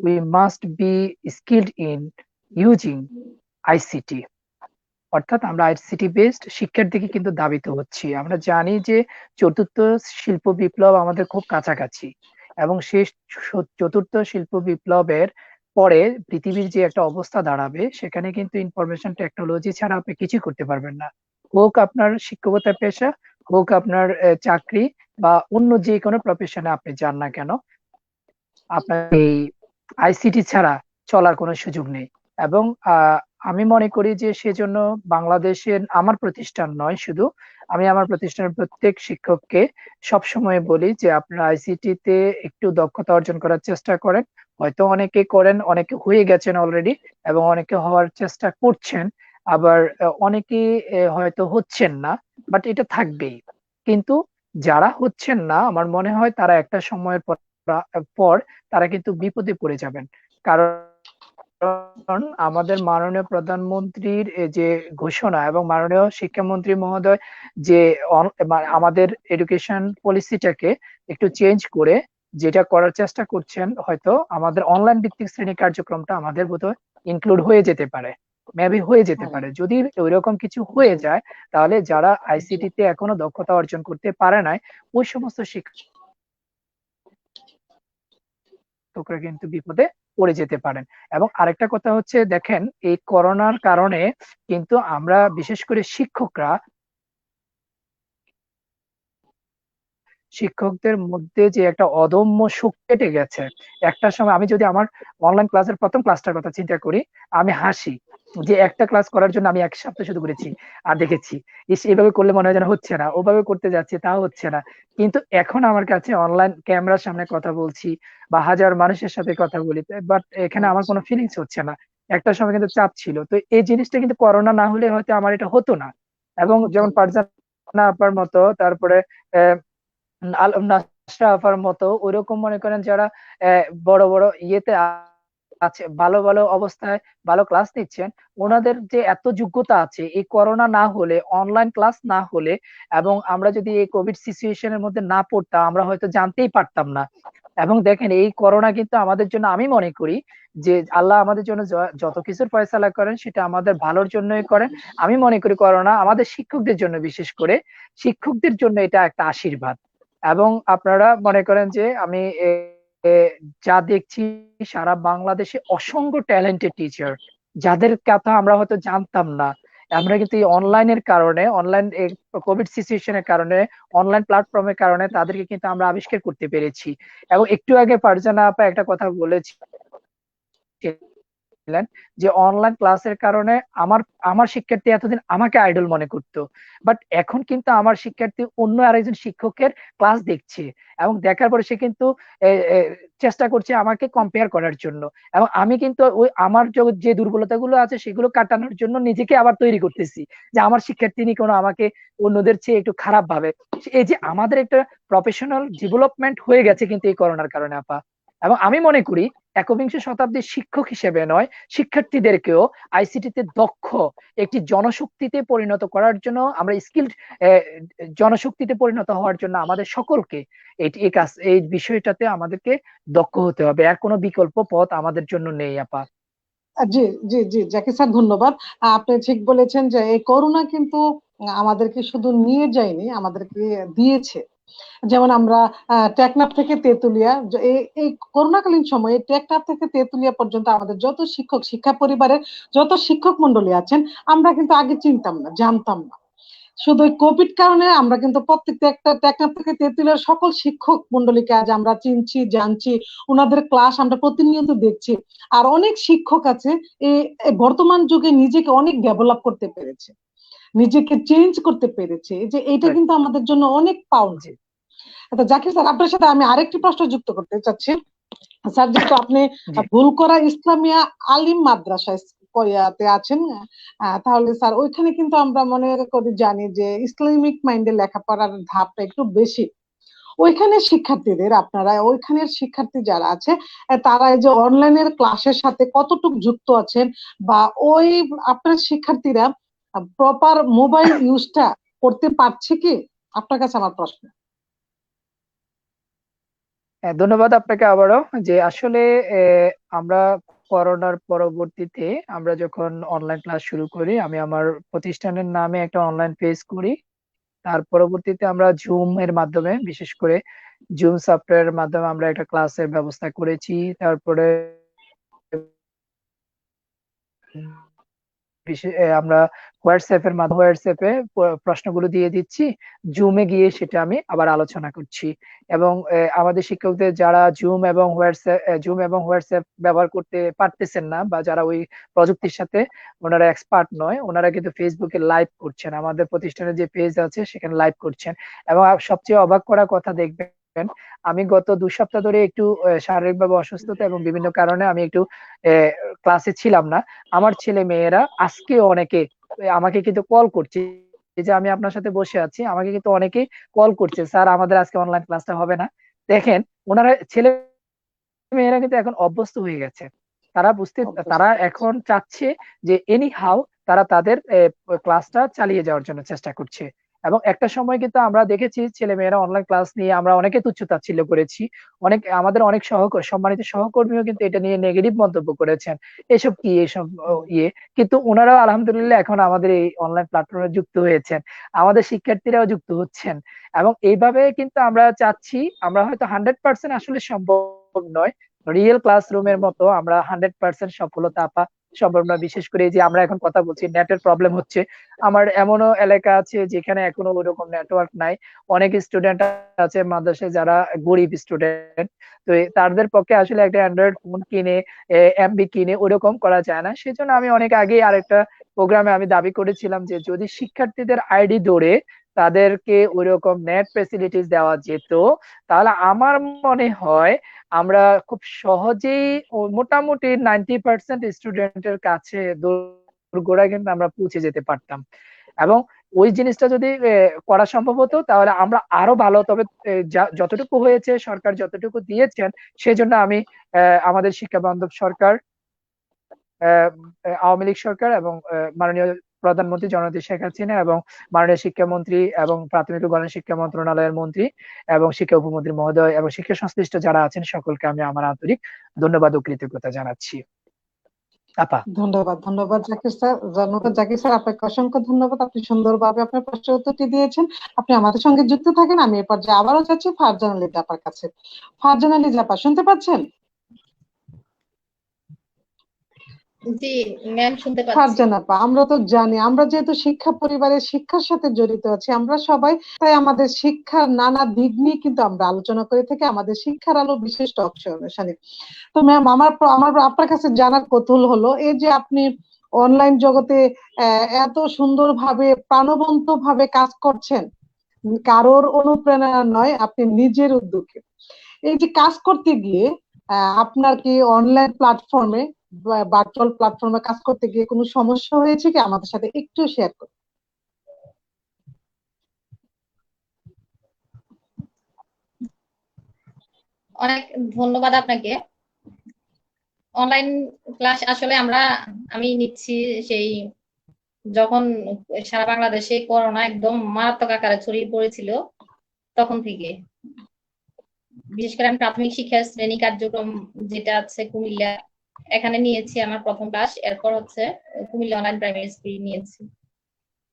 we must be skilled in using ICT. অর্থাৎ আমরা আইসিটি বেসড শিক্ষার দিকে কিন্তু ধাবিত হচ্ছি। আমরা জানি যে চতুর্থ শিল্প বিপ্লব আমাদের খুব কাছাকাছি, এবং সেই চতুর্থ শিল্প বিপ্লবের পরে পৃথিবীর যে একটা অবস্থা দাঁড়াবে সেখানে কিন্তু ইনফরমেশন টেকনোলজি ছাড়া আপনি কিছুই করতে পারবেন না। হোক আপনার শিক্ষকতা পেশা, হোক আপনার চাকরি, বা অন্য যে কোনো প্রফেশনে আপনি যান না কেন, আপনার এই আইসিটি ছাড়া চলার কোনো সুযোগ নেই। এবং আমি মনে করি যে সেজন্য বাংলাদেশের আমার প্রতিষ্ঠান নয় শুধু, আমি আমার প্রতিষ্ঠানের প্রত্যেক শিক্ষককে সবসময় বলি যে আপনারা আইসিটি তে একটু দক্ষতা অর্জন করার চেষ্টা করেন। হয়তো অনেকে করেন, অনেকে হয়ে গেছেন অলরেডি, এবং অনেকে হওয়ার চেষ্টা করছেন। আবার অনেকে হয়তো হচ্ছেন না, বাট এটা থাকবেই। কিন্তু যারা হচ্ছেন না, আমার মনে হয় তারা একটা সময়ের পর তারা কিন্তু বিপদে পড়ে যাবেন। কারণ আমাদের মাননীয় প্রধানমন্ত্রীর যে ঘোষণা এবং মাননীয় শিক্ষামন্ত্রী মহোদয় যে আমাদের এডুকেশন পলিসিটাকে একটু চেঞ্জ করে যেটা করার চেষ্টা করছেন, হয়তো আমাদের অনলাইন ভিত্তিক শ্রেণী কার্যক্রমটা আমাদের বোধহয় ইনক্লুড হয়ে যেতে পারে, মেবি হয়ে যেতে হ্যাঁ, পারে। যদি ওইরকম কিছু হয়ে যায়, তাহলে যারা আইসিটি তে এখনো দক্ষতা অর্জন করতে পারে নাই, ওই সমস্ত শিক্ষকরা কিন্তু বিপদে পড়ে যেতে পারেন। এবং আরেকটা কথা হচ্ছে, দেখেন এই করোনার কারণে কিন্তু আমরা বিশেষ করে শিক্ষকদের মধ্যে যে একটা অদম্য সুখ কেটে গেছে। একটা সময় আমি যদি আমার অনলাইন ক্লাসের প্রথম ক্লাসটার কথা চিন্তা করি, আমি হাসি যে একটা ক্লাস করার জন্য আমি 1 সপ্তাহ শুধু করেছি আর দেখেছি, এভাবে করলে মনে হয় যেন হচ্ছে না, ওভাবে করতে যাচ্ছি তাও হচ্ছে না। কিন্তু এখন আমার কাছে অনলাইন ক্যামেরার সামনে কথা বলছি বা হাজার মানুষের সাথে কথা বলি, বাট এখানে আমার আচ্ছা, কোনো ফিলিংস হচ্ছে না। একটা সময় কিন্তু চাপ ছিল। তো এই জিনিসটা কিন্তু করোনা না হলে হয়তো আমার এটা হতো না। এবং হতো যেমন না। ফারজানা আপার মতো, তারপরে আহ নাসরা আপার মতো, ওইরকম মনে করেন যারা বড় বড় ইয়েতে আছে, ভালো ভালো অবস্থায় ভালো ক্লাস নিচ্ছেন, ওনাদের যে এত যোগ্যতা আছে, এই করোনা না হলে, অনলাইন ক্লাস না হলে, এবং আমরা যদি এই কোভিড সিচুয়েশনের মধ্যে না পড়তাম, আমরা হয়তো জানতেই পারতাম না। এবং দেখেন এই করোনা কিন্তু আমাদের জন্য, আমি মনে করি যে আল্লাহ আমাদের জন্য যত কিছুর ফয়সালা করেন সেটা আমাদের ভালোর জন্যই করেন। আমি মনে করি করোনা আমাদের শিক্ষকদের জন্য, বিশেষ করে শিক্ষকদের জন্য এটা একটা আশীর্বাদ। এবং আপনারা মনে করেন যে আমি এ, যা দেখছি, সারা বাংলাদেশে অসংখ্য ট্যালেন্টেড টিচার যাদের কথা আমরা হয়তো জানতাম না, আমরা কিন্তু এই অনলাইনের কারণে, অনলাইন কোভিড সিচুয়েশনের কারণে, অনলাইন প্ল্যাটফর্মের কারণে তাদেরকে কিন্তু আমরা আবিষ্কার করতে পেরেছি। এবং একটু আগে ফারজানা আপা একটা কথা বলেছি যে অনলাইন ক্লাসের কারণে আমার আমার শিক্ষার্থী এতদিন আমাকে আইডল মনে করতো, বাট এখন কিন্তু আমার শিক্ষার্থী অন্য আরেকজন শিক্ষকের ক্লাস দেখছে, এবং দেখার পরে সে কিন্তু এ, এ, চেষ্টা করছে আমাকে কম্পেয়ার করার জন্য। এবং আমি কিন্তু ওই আমার যে দুর্বলতাগুলো আছে সেগুলো কাটানোর জন্য নিজেকে আবার তৈরি করতেছি, যে আমার শিক্ষার্থী নি কোনো আমাকে অন্যদের চেয়ে একটু খারাপ ভাবে। এই যে আমাদের একটা প্রফেশনাল ডেভেলপমেন্ট হয়ে গেছে কিন্তু এই করোনার কারণে আপা। এবং আমি মনে করি একবিংশ শতাব্দীর শিক্ষক হিসেবে নয়, শিক্ষার্থীদেরকেও আইসিটিতে দক্ষ একটি জনশক্তিতে পরিণত করার জন্য, আমরা স্কিলড জনশক্তিতে পরিণত হওয়ার জন্য আমাদের সকলকে এই বিষয়টাতে আমাদেরকে দক্ষ হতে হবে। আর কোনো বিকল্প পথ আমাদের জন্য নেই আপা। জি, জি, জি, জাকির স্যার, ধন্যবাদ। আপনি ঠিক বলেছেন যে এই করোনা কিন্তু আমাদেরকে শুধু নিয়ে যায়নি, আমাদেরকে দিয়েছে। যেমন আমরা টেকনাফ থেকে তেতুলিয়া, এই করোনাকালীন সময়ে টেকনাফ থেকে তেতুলিয়া পর্যন্ত আমাদের যত শিক্ষক, শিক্ষা পরিবারের যত শিক্ষক মন্ডলী আছেন, আমরা কিন্তু আগে চিনতাম না, জানতাম না। শুধু কোভিড কারণে আমরা কিন্তু প্রত্যেকটা একটা টেকনাফ থেকে তেতুলিয়ার সকল শিক্ষক মন্ডলীকে আজ আমরা চিনছি, জানছি, ওনাদের ক্লাস আমরা প্রতিনিয়ত দেখছি। আর অনেক শিক্ষক আছে এই বর্তমান যুগে নিজেকে অনেক ডেভেলপ করতে পেরেছে, নিজেকে চেঞ্জ করতে পেরেছে, যে এটা Right. কিন্তু আমাদের জন্য অনেক পাওনা। জি, আচ্ছা জাকির স্যার, আপনার সাথে আমি আরেকটি প্রশ্ন যুক্ত করতে চাচ্ছি। স্যার, যেহেতু আপনি জি। ভুলকরা ইসলামিয়া আলিম মাদ্রাসায় কোরিয়াতে আছেন, তাহলে স্যার ওইখানে কিন্তু আমরা মনে করি, জানি যে ইসলামিক মাইন্ডে লেখাপড়ার ধাপটা একটু বেশি। ওইখানে শিক্ষার্থীদের, আপনারা ওইখানের শিক্ষার্থী যারা আছে, তারা এই যে অনলাইনের ক্লাসের সাথে কতটুকু যুক্ত আছেন, বা ওই আপনার শিক্ষার্থীরা প্রপার মোবাইল ইউজটা করতে পারছে কি? আপনার কাছে আমার প্রশ্ন। হ্যাঁ, ধন্যবাদ আপনাকে আবারও। যে আসলে আমরা করোনার পরবর্তীতে আমরা যখন অনলাইন ক্লাস শুরু করি, আমি আমার প্রতিষ্ঠানের নামে একটা অনলাইন পেজ করি। তার পরবর্তীতে আমরা জুম এর মাধ্যমে, বিশেষ করে জুম সফটওয়্যারের মাধ্যমে আমরা একটা ক্লাসের ব্যবস্থা করেছি। তারপরে আমরা হোয়াটসঅ্যাপে প্রশ্নগুলো দিয়ে দিচ্ছি, জুমে গিয়ে সেটা আমি আবার আলোচনা করছি। এবং আমাদের শিক্ষকদের যারা জুম এবং হোয়াটসঅ্যাপ ব্যবহার করতে পারতেছেন না, বা যারা ওই প্রযুক্তির সাথে ওনারা এক্সপার্ট নয়, ওনারা কিন্তু ফেসবুকে লাইভ করছেন, আমাদের প্রতিষ্ঠানের যে পেজ আছে সেখানে লাইভ করছেন। এবং সবচেয়ে অবাক করা কথা দেখবেন, আমি গত 2 সপ্তাহ ধরে একটু শারীরিকভাবে অসুস্থতা এবং বিভিন্ন কারণে আমি একটু ক্লাসে ছিলাম না। আমার ছেলে মেয়েরা আজকে অনেকে আমাকে কিন্তু কল করছে, এই যে আমি আপনার সাথে বসে আছি, আমাকে কিন্তু অনেকেই কল করছে, স্যার আমাদের আজকে অনলাইন ক্লাসটা হবে না। দেখেন, ওনারা ছেলে মেয়েরা কিন্তু এখন অভ্যস্ত হয়ে গেছে। তারা অবশ্যই। এখন চাচ্ছে যে এনি হাউ তারা তাদের ক্লাসটা চালিয়ে যাওয়ার জন্য চেষ্টা করছে। এবং একটা সময় কিন্তু আমরা দেখেছি ছেলে মেয়েরা অনলাইন ক্লাস নিয়ে আমরা অনেকে তুচ্ছ-তাচ্ছিল্য করেছি। আমাদের অনেক সম্মানিত সহকর্মীও কিন্তু এটা নিয়ে নেগেটিভ মন্তব্য করেছেন। এসব কি এসব ইয়ে, কিন্তু ওনারাও আলহামদুলিল্লাহ এখন আমাদের এই অনলাইন প্ল্যাটফর্মে যুক্ত হয়েছেন। আমাদের শিক্ষার্থীরাও যুক্ত হচ্ছেন। এবং এইভাবে কিন্তু আমরা চাচ্ছি, আমরা হয়তো 100% আসলে সম্ভব নয়, রিয়েল ক্লাসরুমের মতো আমরা 100% সফলতা সম্ভব নয়। বিশেষ করে এই যে আমরা এখন কথা বলছি, নেটের প্রবলেম হচ্ছে। আমার এমনও এলাকা আছে যেখানে এখনো ওইরকম নেটওয়ার্ক নাই। অনেক স্টুডেন্ট আছে মাদ্রাসায় যারা গরিব স্টুডেন্ট, তো তাদের পক্ষে আসলে একটা অ্যান্ড্রয়েড ফোন কিনে এমবি কিনে ওইরকম করা যায় না। সেজন্য আমি অনেক আগেই আরেকটা প্রোগ্রামে আমি দাবি করেছিলাম যে যদি শিক্ষার্থীদের আইডি ধরে তাদেরকে ওইরকম নেট ফেসিলিটিস দেওয়া যেত, তাহলে আমার মনে হয় আমরা খুব সহজেই মোটামুটি 90% স্টুডেন্টের কাছে দোরগোড়ায় কিন্তু আমরা পৌঁছে যেতে পারতাম। এবং ওই জিনিসটা যদি করা সম্ভব হতো তাহলে আমরা আরো ভালো, তবে যতটুকু হয়েছে সরকার যতটুকু দিয়েছেন সেজন্য আমি আমাদের শিক্ষা বান্ধব সরকার, আওয়ামী লীগ সরকার এবং মাননীয় প্রধানমন্ত্রী জননেত্রী শেখ হাসিনা এবং মাননীয় শিক্ষামন্ত্রী এবং প্রাথমিক ও গণশিক্ষা মন্ত্রণালয়ের মন্ত্রী এবং শিক্ষা উপমন্ত্রী মহোদয় এবং শিক্ষা সংশ্লিষ্ট যারা আছেন সকলকে আমি আমার আন্তরিক ধন্যবাদ ও কৃতজ্ঞতা জানাচ্ছি। আপা, ধন্যবাদ জাকির স্যার, আপনাকে অসংখ্য ধন্যবাদ। আপনি সুন্দরভাবে আপনার প্রশ্নের উত্তরটি দিয়েছেন। আপনি আমাদের সঙ্গে যুক্ত থাকেন। আমি এ পর্যায়ে আবারও যাচ্ছি ফারজানা লিজা আপার কাছে। ফারজানা লিজা আপা, শুনতে পাচ্ছেন? জি ম্যাম, শুনতে পাচ্ছি। ফারজানা আপা, আমরা তো জানি, আমরা যেহেতু শিক্ষা পরিবারের শিক্ষার সাথে জড়িত আছি, আমরা সবাই তাই আমাদের শিক্ষার নানা দিক নিয়ে কিন্তু আমরা আলোচনা করে থাকি আমাদের শিক্ষার আলো বিশেষ টক শো অনুষ্ঠানে। তো ম্যাম, আমার আপনার কাছে জানার কৌতূহল হলো, এই যে আপনি অনলাইন জগতে এত সুন্দরভাবে প্রাণবন্ত ভাবে কাজ করছেন, কারোর অনুপ্রেরণা নয়, আপনি নিজের উদ্যোগে এই যে কাজ করতে গিয়ে আপনার কি অনলাইন প্ল্যাটফর্মে ভার্চুয়াল প্ল্যাটফর্মে কাজ করতে গিয়ে কোনো সমস্যা হয়েছে কি? আমাদের সাথে একটু শেয়ার করুন। অনেক ধন্যবাদ আপনাকে। অনলাইন ক্লাস আসলে আমি নিচ্ছি সেই যখন সারা বাংলাদেশে করোনা একদম মারাত্মক আকারে ছড়িয়ে পড়েছিল তখন থেকে। বিশেষ করে আমি প্রাথমিক শিক্ষা শ্রেণী কার্যক্রম যেটা আছে কুমিল্লা, এখানে নিয়েছি আমার প্রথম ক্লাস। এরপর হচ্ছে কুমিল্লা অনলাইন প্রাইমারি স্কুল নিয়েছি।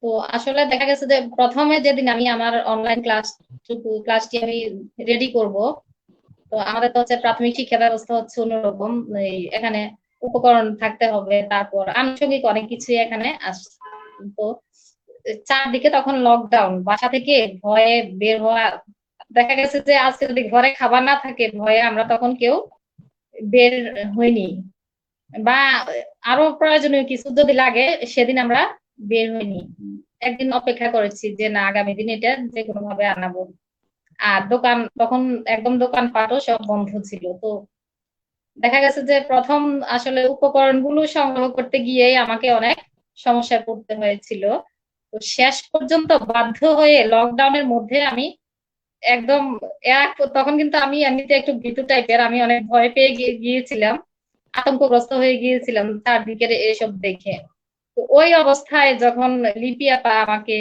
তো আসলে দেখা গেছে যে প্রথমে যেদিন আমি আমার অনলাইন ক্লাসটি আমি রেডি করব, তো আমাদের তো হচ্ছে প্রাথমিক শিক্ষা ব্যবস্থা হচ্ছে অন্যরকম, এখানে উপকরণ থাকতে হবে, তারপর আনুষঙ্গিক অনেক কিছু এখানে আসছে। তো চারদিকে তখন লকডাউন, বাসা থেকে ভয়ে বের হওয়া, দেখা গেছে যে আজকে যদি ঘরে খাবার না থাকে ভয়ে আমরা তখন কেউ বের হইনি, বা আরো প্রয়োজনীয় কিছু যদি লাগে সেদিন আমরা বের হইনি। একদিন অপেক্ষা করেছি যে না, আগামী দিন এটা যে কোনো ভাবে আনাবো। আর দোকান তখন একদম দোকানপাটও সব বন্ধ ছিল। তো দেখা গেছে যে প্রথম আসলে উপকরণগুলো সংগ্রহ করতে গিয়েই আমাকে অনেক সমস্যায় পড়তে হয়েছিল। তো শেষ পর্যন্ত বাধ্য হয়ে লকডাউনের মধ্যে আমি একদম তখন কিন্তু আমি এমনিতে একটু ভীতু টাইপের, আমি অনেক ভয় পেয়ে গিয়েছিলাম, আতঙ্কগ্রস্ত হয়ে গিয়েছিলাম চারদিকের এসব দেখে। তো ওই অবস্থায় যখন লিপি আপা আমাকে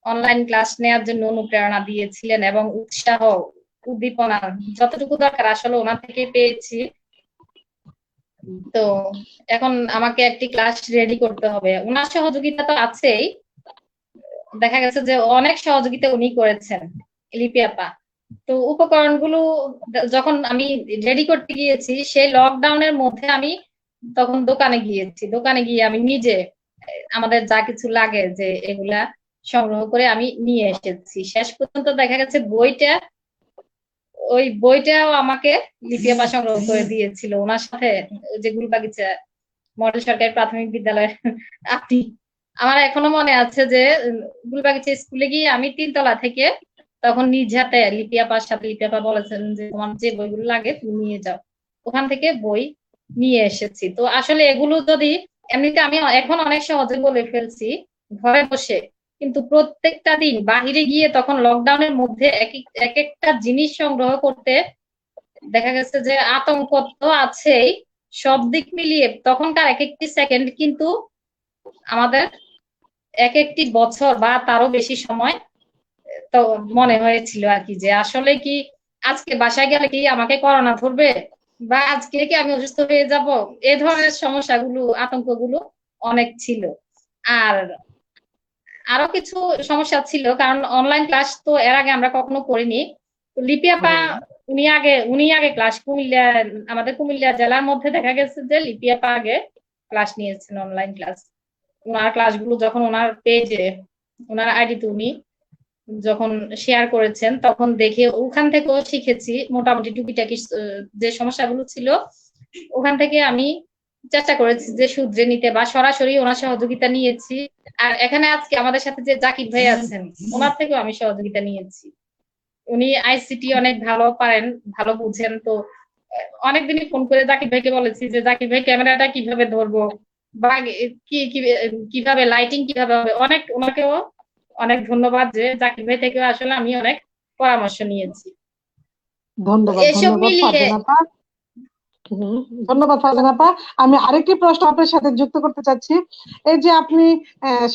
অনলাইন ক্লাস নেওয়ার জন্য অনুপ্রেরণা দিয়েছিলেন এবং উৎসাহ উদ্দীপনা যতটুকু দরকার আসলে ওনার থেকে পেয়েছি। তো এখন আমাকে একটি ক্লাস রেডি করতে হবে, ওনার সহযোগিতা তো আছেই, দেখা গেছে যে অনেক সহযোগিতা উনি করেছেন লিপি আপা। তো উপকরণগুলো যখন আমি রেডি করতে গিয়েছি সেই লকডাউনের মধ্যে আমি তখন দোকানে গিয়ে আমি নিজে আমাদের যা কিছু লাগে যে এগুলা সংগ্রহ করে আমি নিয়ে এসেছি। শেষ পর্যন্ত দেখা গেছে ওই বইটাও আমাকে লিপিয়া আপা সংগ্রহ করে দিয়েছিল ওনার সাথে, ওই যে গুলবাগিচা মডেল সরকারি প্রাথমিক বিদ্যালয়। আপনি, আমার এখনো মনে আছে যে গুলবাগিচা স্কুলে গিয়ে আমি 3 তলা থেকে তখন নিজ হাতে লিপিয়া আপার সাথে, লিপিয়া আপা বলেছেন যে তোমার যে বইগুলো লাগে তুমি নিয়ে যাও, ওখান থেকে বই নিয়ে এসেছি। তো আসলে এগুলো যদি এমনিতে আমি এখন অনেক সহজে বলে ফেলছি ঘরে বসে, কিন্তু প্রত্যেকটা দিন বাহিরে গিয়ে তখন লকডাউনের মধ্যে এক একটা জিনিস সংগ্রহ করতে দেখা গেছে যে আতঙ্ক তো আছেই, সব দিক মিলিয়ে তখনকার এক একটি সেকেন্ড কিন্তু আমাদের এক একটি বছর বা তারও বেশি সময় তো মনে হয়েছিল আর কি, যে আসলে কি আজকে বাসায় গেলে কি আমাকে করোনা ধরবে, বা আজকে কি আমি অসুস্থ হয়ে যাব, এ ধরনের সমস্যাগুলো আতঙ্কগুলো অনেক ছিল। আর আরো কিছু সমস্যা ছিল, কারণ অনলাইন ক্লাস তো এর আগে আমরা কখনো করিনি। তো লিপি আপা উনি আগে ক্লাস আমাদের কুমিল্লা জেলার মধ্যে দেখা গেছে যে লিপি আপা আগে ক্লাস নিয়েছেন, অনলাইন ক্লাস। ওনার ক্লাসগুলো যখন ওনার পেজে, ওনার আইডিতে উনি যখন শেয়ার করেছেন তখন দেখে ওখান থেকেও শিখেছি মোটামুটি টুকিটাকি যে সমস্যাগুলো ছিল ওখান থেকে আমি চেষ্টা করেছি যে শুধরে নিতে, বা সরাসরি ওনার সহযোগিতা নিয়েছি। আর এখানে আজকে আমাদের সাথে যে জাকির ভাই আছেন ওনার থেকেও আমি সহযোগিতা নিয়েছি। উনি আইসিটি অনেক ভালো পারেন, ভালো বুঝেন। তো অনেকদিনই ফোন করে জাকির ভাইকে বলেছি যে জাকির ভাই ক্যামেরাটা কিভাবে ধরবো, বা কিভাবে লাইটিং কিভাবে হবে, অনেক ওনাকেও অনেক ধন্যবাদ যে জাকির ভাই থেকে আসলে আমি অনেক পরামর্শ নিয়েছি। ধন্যবাদ এসব ধন্যবাদ মিলিয়ে ফারজানা আপা। ধন্যবাদ ফারজানা আপা। আমি আরেকটি প্রশ্ন আপনার সাথে যুক্ত করতে চাচ্ছি। এই যে আপনি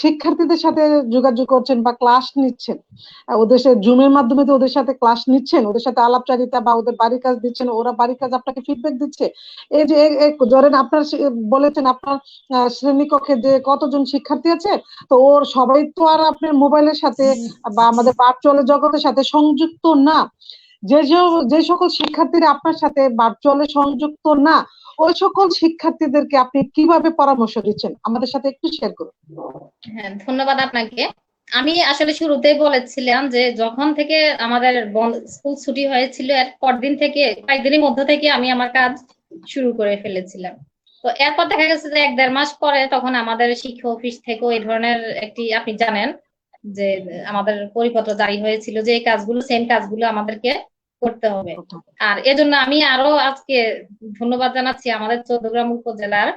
শিক্ষার্থীদের সাথে যোগাযোগ করছেন বা ক্লাস নিচ্ছেন, ওদের সাথে জুমের মাধ্যমে তো ওদের সাথে ক্লাস নিচ্ছেন, ওদের সাথে আলাপচারিতা বা ওদের বাড়ির কাজ দিচ্ছেন, ওরা বাড়ির কাজ আপনাকে ফিডব্যাক দিচ্ছে। এই যে ধরেন আপনার বলেছেন আপনার শ্রেণীকক্ষে যে কতজন শিক্ষার্থী আছে, তো ওর সবাই তো আর আপনার মোবাইলের সাথে বা আমাদের ভার্চুয়াল জগতের সাথে সংযুক্ত না। যে সকল শিক্ষার্থীরা আপনার সাথে ভার্চুয়ালি সংযুক্ত না, ওই সকল শিক্ষার্থীদেরকে আপনি কিভাবে পরামর্শ দিচ্ছেন আমাদের সাথে একটু শেয়ার করুন। হ্যাঁ, ধন্যবাদ আপনাকে। আমি আসলে শুরুতেই বলেছিলাম যে যখন থেকে আমাদের স্কুল ছুটি হয়েছিল এর পরদিন থেকে কয়েকদিনের মধ্যে থেকে আমি আমার কাজ শুরু করে ফেলেছিলাম। তো এরপর দেখা গেছে যে 1-1.5 মাস পরে তখন আমাদের শিক্ষা অফিস থেকেও এই ধরনের একটি, আপনি জানেন যে আমাদের পরিপত্র জারি হয়েছিল যে এই কাজগুলো, সেম কাজগুলো আমাদেরকে করতে হবে। আর এজন্য আমি আরো আজকে ধন্যবাদ জানাচ্ছি আমাদের চৌদ্দগ্রাম উপজেলার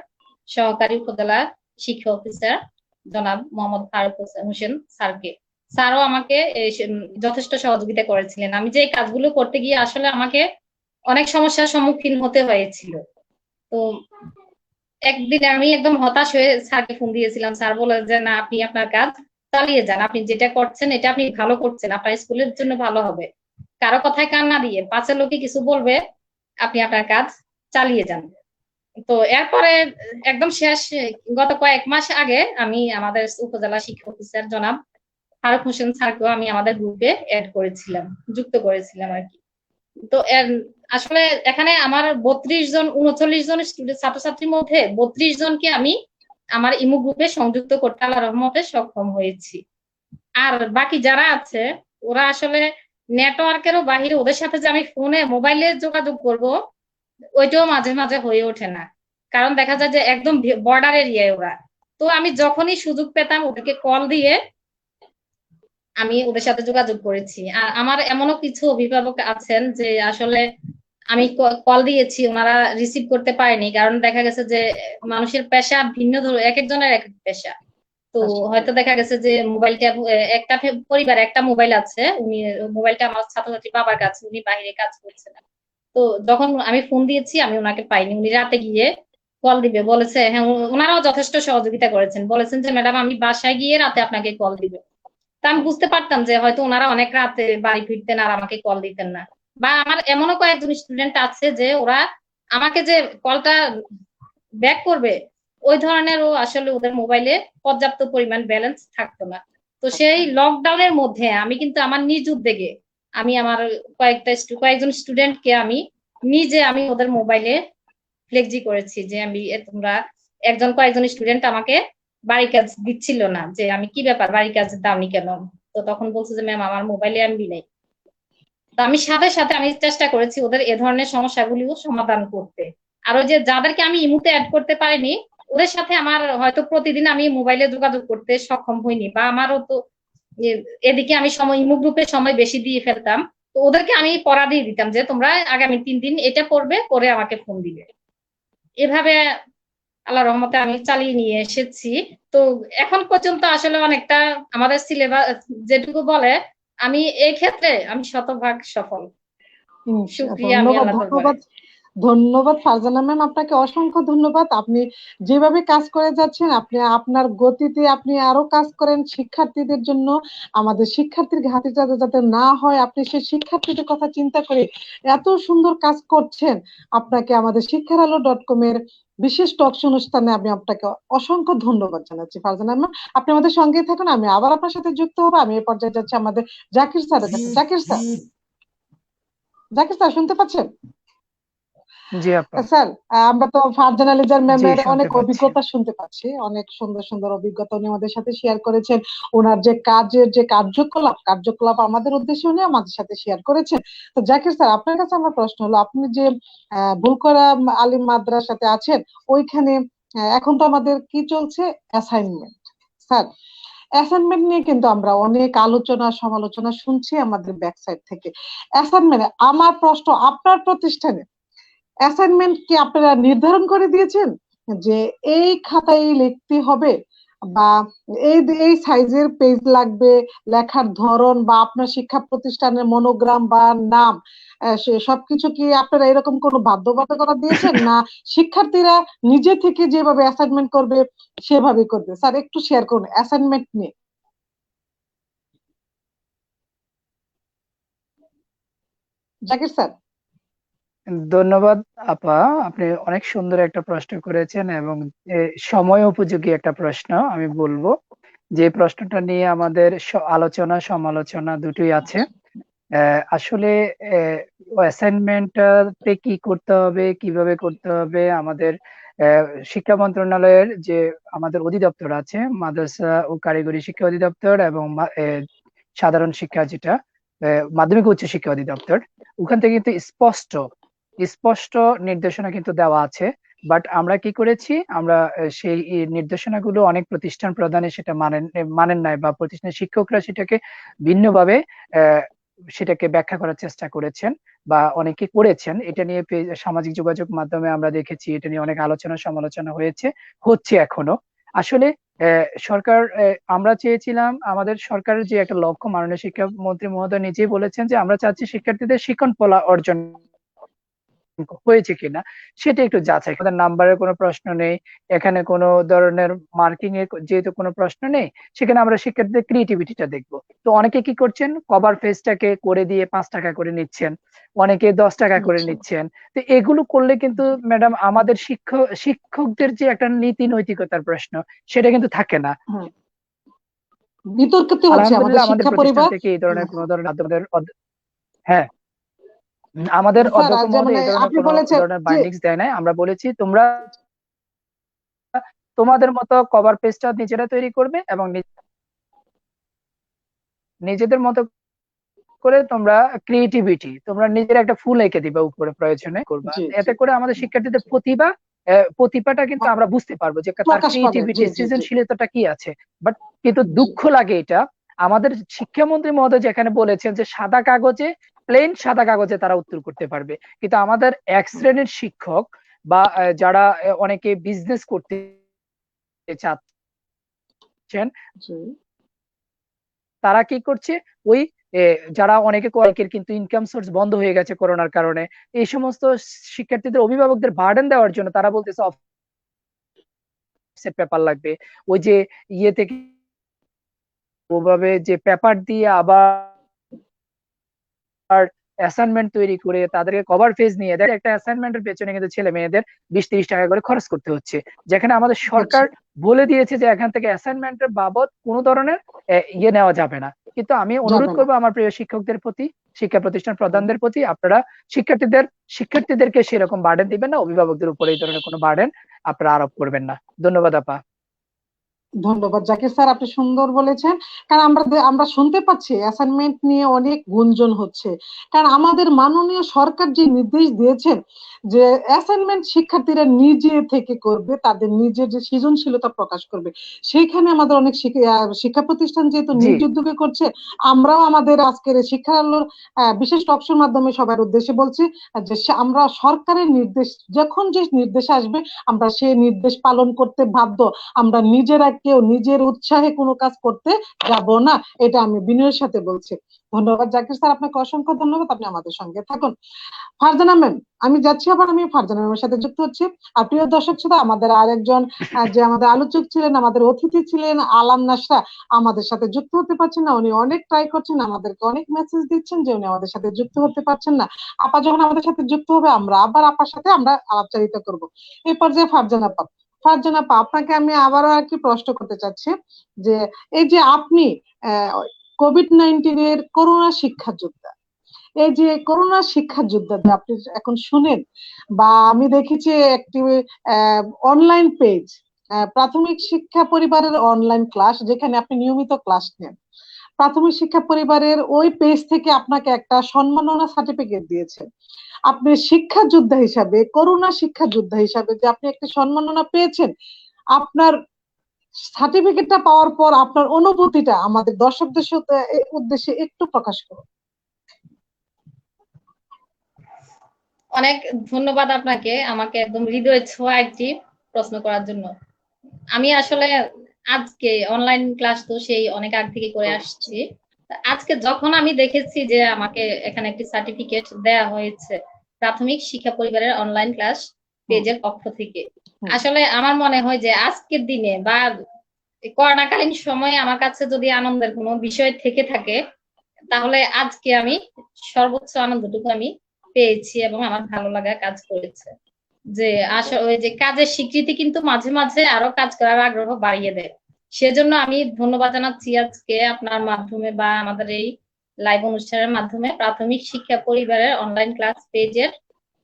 সহকারী উপজেলা শিক্ষা অফিসার জনাব মোহাম্মদ ফারুক হোসেন স্যারকে। স্যারও আমাকে যথেষ্ট সহযোগিতা করেছিলেন। আমি যে কাজগুলো করতে গিয়ে আসলে আমাকে অনেক সমস্যার সম্মুখীন হতে হয়েছিল। তো একদিন আমি একদম হতাশ হয়ে স্যারকে ফোন দিয়েছিলাম। স্যার বলে যে না, আপনি আপনার কাজ চালিয়ে যান, আপনি যেটা করছেন এটা আপনি ভালো করছেন, আপনার স্কুলের জন্য ভালো হবে, কারো কথায় কান না দিয়ে পাঁচের লোকে কিছু বলবে, আপনি আপনার কাজ চালিয়ে যান। তো এরপরে একদম শেষ গত কয়েক মাস আগে আমি আমাদের উপজেলা শিক্ষা অফিসার জনাব ফারুক হোসেন স্যারকেও আমি আমাদের গ্রুপে এড করেছিলাম, যুক্ত করেছিলাম আর কি। তো আসলে এখানে আমার 39 জন স্টুডেন্ট ছাত্রছাত্রীর মধ্যে 32 জনকে আমি আমার ইমো গ্রুপে সংযুক্ত করতে আল্লাহর রহমতে সক্ষম হয়েছি। আর বাকি যারা আছে ওরা আসলে নেটওয়ার্কেরও বাহিরে, ওদের সাথে যে আমি ফোনে মোবাইলে যোগাযোগ করব ওইটাও মাঝে মাঝে হয়ে ওঠে না, কারণ দেখা যায় যে একদম বর্ডার এরিয়ায় ওরা। তো আমি যখনই সুযোগ পেতাম ওদেরকে কল দিয়ে আমি ওদের সাথে যোগাযোগ করেছি। আর আমার এমনও কিছু অভিভাবক আছেন যে আসলে আমি কল দিয়েছি, ওনারা রিসিভ করতে পারেনি, কারণ দেখা গেছে যে মানুষের পেশা ভিন্ন, এক একজনের এক এক পেশা। তো হয়তো দেখা গেছে যে মোবাইলটা একটা পরিবারে একটা মোবাইল আছে, উনি মোবাইলটা আমার ছাত্রছাত্রী বাবার কাছে, উনি বাইরে কাজ করছেন। তো যখন আমি ফোন দিয়েছি আমি ওনাকে পাইনি, উনি রাতে গিয়ে কল দিবে বলেছে। হ্যাঁ, ওনারাও যথেষ্ট সহযোগিতা করেছেন, বলেছেন যে ম্যাডাম আমি বাসায় গিয়ে রাতে আপনাকে কল দিব। তা আমি বুঝতে পারতাম যে হয়তো ওনারা অনেক রাতে বাড়ি ফিরতেন আর আমাকে কল দিতেন না। বা আমার এমনও কয়েকজন স্টুডেন্ট আছে যে ওরা আমাকে যে কলটা ব্যাক করবে ওই ধরনেরও আসলে ওদের মোবাইলে পর্যাপ্ত পরিমাণ ব্যালেন্স থাকতো না। তো সেই লকডাউনের মধ্যে আমি কিন্তু আমার নিজ উদ্যোগে আমি আমার কয়েকজন স্টুডেন্টকে আমি নিজে আমি ওদের মোবাইলে ফ্লেক্সি করেছি যে আমি তোমরা কয়েকজন স্টুডেন্ট আমাকে বাড়ির কাজ দিচ্ছিল না, যে আমি কি ব্যাপার বাড়ির কাজ দাওনি কেন। তো তখন বলছে যে ম্যাম আমার মোবাইলে এমবি নেই। তো আমি সাথে সাথে আমি চেষ্টা করেছি ওদের এ ধরনের সমস্যাগুলিও সমাধান করতে। আর ওই যে যাদেরকে আমি ইমুতে অ্যাড করতে পারিনি, ওদের সাথে আমার হয়তো প্রতিদিন আমি মোবাইলে যোগাযোগ করতে সক্ষম হইনি, বা আমারও তো এদিকে আমি সময় ইমু গ্রুপে সময় বেশি দিয়ে ফেলতাম। তো ওদেরকে আমি পড়া দিয়ে দিতাম যে তোমরা আগামী 3 দিন এটা পড়বে, করে আমাকে ফোন দিবে। এভাবে আল্লাহ রহমতে আমি চালিয়ে নিয়ে এসেছি। তো এখন পর্যন্ত আসলে অনেকটা আমাদের সিলেবাস যেটুকু বলে, আমি এই ক্ষেত্রে আমি শতভাগ সফল। শুক্রিয়া, আমি ধন্যবাদ, আল্লাহ দরবারে। ধন্যবাদ, ধন্যবাদ ফারজানা ম্যাম, আপনাকে অসংখ্য ধন্যবাদ। আপনি যেভাবে কাজ করে যাচ্ছেন, আপনি আপনার গতিতে আপনি আরো কাজ করেন শিক্ষার্থীদের জন্য। আমাদের শিক্ষার্থীর ঘাটতি যাতে যাতে না হয়, আপনি সেই শিক্ষার্থীদের কথা চিন্তা করে এত সুন্দর কাজ করছেন। আপনাকে আমাদের শিক্ষার.com এর বিশেষ টক শো অনুষ্ঠানে আমি আপনাকে অসংখ্য ধন্যবাদ জানাচ্ছি ফারজানা ম্যাম। আপনি আমাদের সঙ্গেই থাকুন, আমি আবার আপনার সাথে যুক্ত হবো। আমি এই পর্যায়ে যাচ্ছি আমাদের জাকির স্যারের কাছে। জাকির স্যার, জাকির স্যার শুনতে পাচ্ছেন? জি আপা। স্যার, আমরা তো ফারজানা লিজার জি, ম্যামের শুনতে অনেক পাচ্ছি। অভিজ্ঞতা শুনতে পাচ্ছি, অনেক সুন্দর সুন্দর অভিজ্ঞতা উনি আমাদের সাথে শেয়ার করেছেন। ওনার যে কাজের যে কার্যকলাপ আমাদের উদ্দেশ্যে উনি আমাদের সাথে শেয়ার করেছেন। তো জাকির স্যার, আপনার কাছে আমার প্রশ্ন হলো, আপনি যে বুলকরা আলিম মাদ্রাসাতে আছেন, ওইখানে এখন তো আমাদের কি চলছে, অ্যাসাইনমেন্ট। স্যার, অ্যাসাইনমেন্ট নিয়ে কিন্তু আমরা অনেক আলোচনা সমালোচনা শুনছি আমাদের ব্যাকসাইড থেকে। অ্যাসাইনমেন্ট, আমার প্রশ্ন, আপনার প্রতিষ্ঠানে অ্যাসাইনমেন্ট কি আপনারা নির্ধারণ করে দিয়েছেন যে এই খাতায় লিখতে হবে, বা এই এই সাইজের পেজ লাগবে, লেখার ধরন বা আপনার শিক্ষা প্রতিষ্ঠানের মনোগ্রাম বা নাম, সে সবকিছু কি আপনারা এরকম কোনো বাধ্যবাধকতা দিয়েছেন, না শিক্ষার্থীরা নিজে থেকে যেভাবে অ্যাসাইনমেন্ট করবে সেভাবে করবে? স্যার, একটু শেয়ার করুন অ্যাসাইনমেন্ট নিয়ে। জাকির স্যার। ধন্যবাদ আপা, আপনি অনেক সুন্দর একটা প্রশ্ন করেছেন এবং সময় উপযোগী একটা প্রশ্ন আমি বলবো। যে প্রশ্নটা নিয়ে আমাদের আলোচনা সমালোচনা দুটোই আছে। আসলে অ্যাসাইনমেন্টে কি করতে হবে, কিভাবে করতে হবে, আমাদের শিক্ষা মন্ত্রণালয়ের যে আমাদের অধিদপ্তর আছে, মাদ্রাসা ও কারিগরি শিক্ষা অধিদপ্তর এবং সাধারণ শিক্ষা যেটা মাধ্যমিক উচ্চ শিক্ষা অধিদপ্তর, ওখান থেকে কিন্তু স্পষ্ট স্পষ্ট নির্দেশনা কিন্তু দেওয়া আছে। বাট আমরা কি করেছি, আমরা সেই নির্দেশনাগুলো অনেক প্রতিষ্ঠান প্রদানে সেটা মানেন নাই, বা প্রতিষ্ঠানের শিক্ষকরা সেটাকে ভিন্নভাবে সেটাকে ব্যাখ্যা করার চেষ্টা করেছেন বা অনেকে করেছেন। এটা নিয়ে সামাজিক যোগাযোগ মাধ্যমে আমরা দেখেছি, এটা নিয়ে অনেক আলোচনা সমালোচনা হচ্ছে এখনো। আসলে সরকার, আমরা চেয়েছিলাম, আমাদের সরকারের যে একটা লক্ষ্য, মাননীয় শিক্ষামন্ত্রী মহোদয় নিজেই বলেছেন যে আমরা চাচ্ছি শিক্ষার্থীদের শিক্ষণফল অর্জন হয়েছে কিনা সেটা একটু যাচাই। আমাদের নাম্বারের কোনো প্রশ্ন নেই, এখানে কোনো ধরনের মার্কিং এর যেহেতু কোনো প্রশ্ন নেই, সেখানে আমরা শিক্ষার্থীদের ক্রিয়েটিভিটিটা দেখবো। তো অনেকে কি করছেন, কভার পেজটাকে করে দিয়ে 5 টাকা করে নিচ্ছেন, অনেকে 10 টাকা করে নিচ্ছেন। তো এগুলো করলে কিন্তু ম্যাডাম আমাদের শিক্ষকদের যে একটা নীতি নৈতিকতার প্রশ্ন, সেটা কিন্তু থাকে না। বিতর্কিত হচ্ছে আমাদের আলহামদুলিল্লাহ আমাদের শিক্ষা প্রতিষ্ঠান পরিবার। থেকে এই ধরনের কোনো ধরনের হ্যাঁ, আমাদের স্যার, অধ্যক্ষ যে মহোদয় মানে এই ধরনের আপনি কোনো বলেছেন ধরনের যে বাইন্ডিংস দেয় নাই। আমরা বলেছি তোমরা তোমাদের মতো কভার পেজটা নিজেরা তৈরি করবে এবং নিজেদের মতো করে তোমরা তোমরা নিজের একটা ফুল এঁকে দিবে উপরে, প্রয়োজনে করবা। জি জি এতে করে আমাদের শিক্ষার্থীদের প্রতিভাটা কিন্তু আমরা বুঝতে পারবো যে তার প্রকাশ পাবে। ক্রিয়েটিভিটি, জি জি জি সৃজনশীলতাটা কি আছে। বাট কিন্তু জি দুঃখ লাগে এটা, আমাদের শিক্ষামন্ত্রী মহোদয় যেখানে বলেছেন যে সাদা কাগজে তারা উত্তর করতে পারবে, কিন্তু আমাদের এক শ্রেণীর শিক্ষক বা যারা অনেকে বিজনেস করতে চাচ্ছেন, জি তারা কি করছে, ওই যারা অনেকের কিন্তু ইনকাম সোর্স বন্ধ হয়ে গেছে করোনার কারণে, এই সমস্ত শিক্ষার্থীদের অভিভাবকদের বার্ডেন দেওয়ার জন্য তারা বলতেছে অফসেট পেপার লাগবে, ওই যে ইয়ে থেকে ওভাবে যে পেপার দিয়ে আবার অ্যাসাইনমেন্ট তৈরি করে তাদেরকে কভার পেজ নিয়ে দেয়, একটা অ্যাসাইনমেন্টের পেছনে কিন্তু ছেলে মেয়েদের 20-30 টাকা করে খরচ করতে হচ্ছে, যেখানে আমাদের সরকার বলে দিয়েছে যে এখান থেকে অ্যাসাইনমেন্টের বাবদ কোনো ধরনের ইয়ে নেওয়া যাবে না। কিন্তু আমি অনুরোধ যাবে না। করবো আমার প্রিয় শিক্ষকদের প্রতি, শিক্ষা প্রতিষ্ঠান প্রধানদের প্রতি, আপনারা শিক্ষার্থীদেরকে সেরকম বার্ডেন দিবেন না, অভিভাবকদের উপরে এই ধরনের কোনো বার্ডেন আপনারা আরোপ করবেন না। ধন্যবাদ আপা। ধন্যবাদ জাকির স্যার, আপনি সুন্দর বলেছেন। কারণ আমরা শুনতে পাচ্ছি অ্যাসাইনমেন্ট নিয়ে অনেক গুঞ্জন হচ্ছে। কারণ আমাদের মাননীয় সরকার যে নির্দেশ দিয়েছেন যে অ্যাসাইনমেন্ট শিক্ষার্থীরা নিজে থেকে করবে, তাদের নিজের যে সৃজনশীলতা প্রকাশ করবে, সেইখানে আমাদের অনেক শিক্ষা প্রতিষ্ঠান যেহেতু জি, নিজ উদ্যোগে করছে, আমরাও আমাদের আজকের এই শিক্ষা আলোর বিশেষ টকশোর মাধ্যমে সবার উদ্দেশ্যে বলছি যে আমরা সরকারের নির্দেশ, যখন যে নির্দেশ আসবে আমরা সেই নির্দেশ পালন করতে বাধ্য। আমরা নিজেরা কেউ নিজের উৎসাহে কোনো কাজ করতে যাব না, এটা আমি বিনয়ের সাথে বলছি। ধন্যবাদ জাকির স্যার, আপনাকে অসংখ্য ধন্যবাদ, আপনি আমাদের সঙ্গে থাকুন। ফারজানা ম্যাম, আমি যাচ্ছি, আবার আমি ফারজানা ম্যামের সাথে যুক্ত হচ্ছি। আর প্রিয় দর্শক শ্রোতা, আমাদের আরেকজন যে আমাদের আলোচক ছিলেন, আমাদের অতিথি ছিলেন আলাম নাসরা, আমাদের সাথে যুক্ত হতে পারছেন না। উনি অনেক ট্রাই করছেন, আমাদেরকে অনেক মেসেজ দিচ্ছেন যে উনি আমাদের সাথে যুক্ত হতে পারছেন না। আপা যখন আমাদের সাথে যুক্ত হবে, আমরা আবার আপার সাথে আমরা আলাপচারিতা করব। এই পর্যায়ে ফারজানা আপা, ফারজানা আপা, আপনাকে আমি আবারও আর কি প্রশ্ন করতে চাচ্ছি যে এই যে আপনি কোভিড-19 এর করোনা শিক্ষা যোদ্ধা, এই যে করোনা শিক্ষা যোদ্ধা যে আপনি এখন শুনেন, বা আমি দেখেছি একটি অনলাইন পেজ, প্রাথমিক শিক্ষা পরিবারের অনলাইন ক্লাস, যেখানে আপনি নিয়মিত ক্লাস নেন। প্রাথমিক শিক্ষা পরিবারের ওই পেজ থেকে আপনাকে একটা সম্মাননা সার্টিফিকেট দিয়েছে। আপনি শিক্ষা যোদ্ধা হিসাবে, করোনা শিক্ষা যোদ্ধা হিসাবে যে আপনি একটা সম্মাননা পেয়েছেন, আপনার সার্টিফিকেটটা পাওয়ার পর আপনার অনুভূতিটা আমাদের দর্শকদের উদ্দেশ্যে একটু প্রকাশ করুন। অনেক ধন্যবাদ আপনাকে, আমাকে একদম হৃদয় ছোঁয়া একটি প্রশ্ন করার জন্য। আমি আসলে আজকে অনলাইন ক্লাস তো সেই অনেক আগ থেকে করে আসছি। আজকে যখন আমি দেখেছি যে আমাকে এখানে একটি সার্টিফিকেট দেয়া হয়েছে প্রাথমিক শিক্ষা পরিবারের অনলাইন ক্লাস পেজের পক্ষ থেকে, আসলে আমার মনে হয় যে আজকের দিনে বা করোনাকালীন সময়ে আমার কাছে যদি আনন্দের কোনো বিষয় থেকে থাকে, তাহলে আজকে আমি সর্বোচ্চ আনন্দটুকু আমি পেয়েছি এবং আমার ভালো লাগা কাজ করেছে। যে আসলে ওই যে কাজের স্বীকৃতি কিন্তু মাঝে মাঝে আরো কাজ করার আগ্রহ বাড়িয়ে দেয়। সেজন্য আমি ধন্যবাদ জানাচ্ছি আজকে আপনার মাধ্যমে বা আমাদের এই লাইভ অনুষ্ঠানের মাধ্যমে প্রাথমিক শিক্ষা পরিবারের অনলাইন ক্লাস পেজের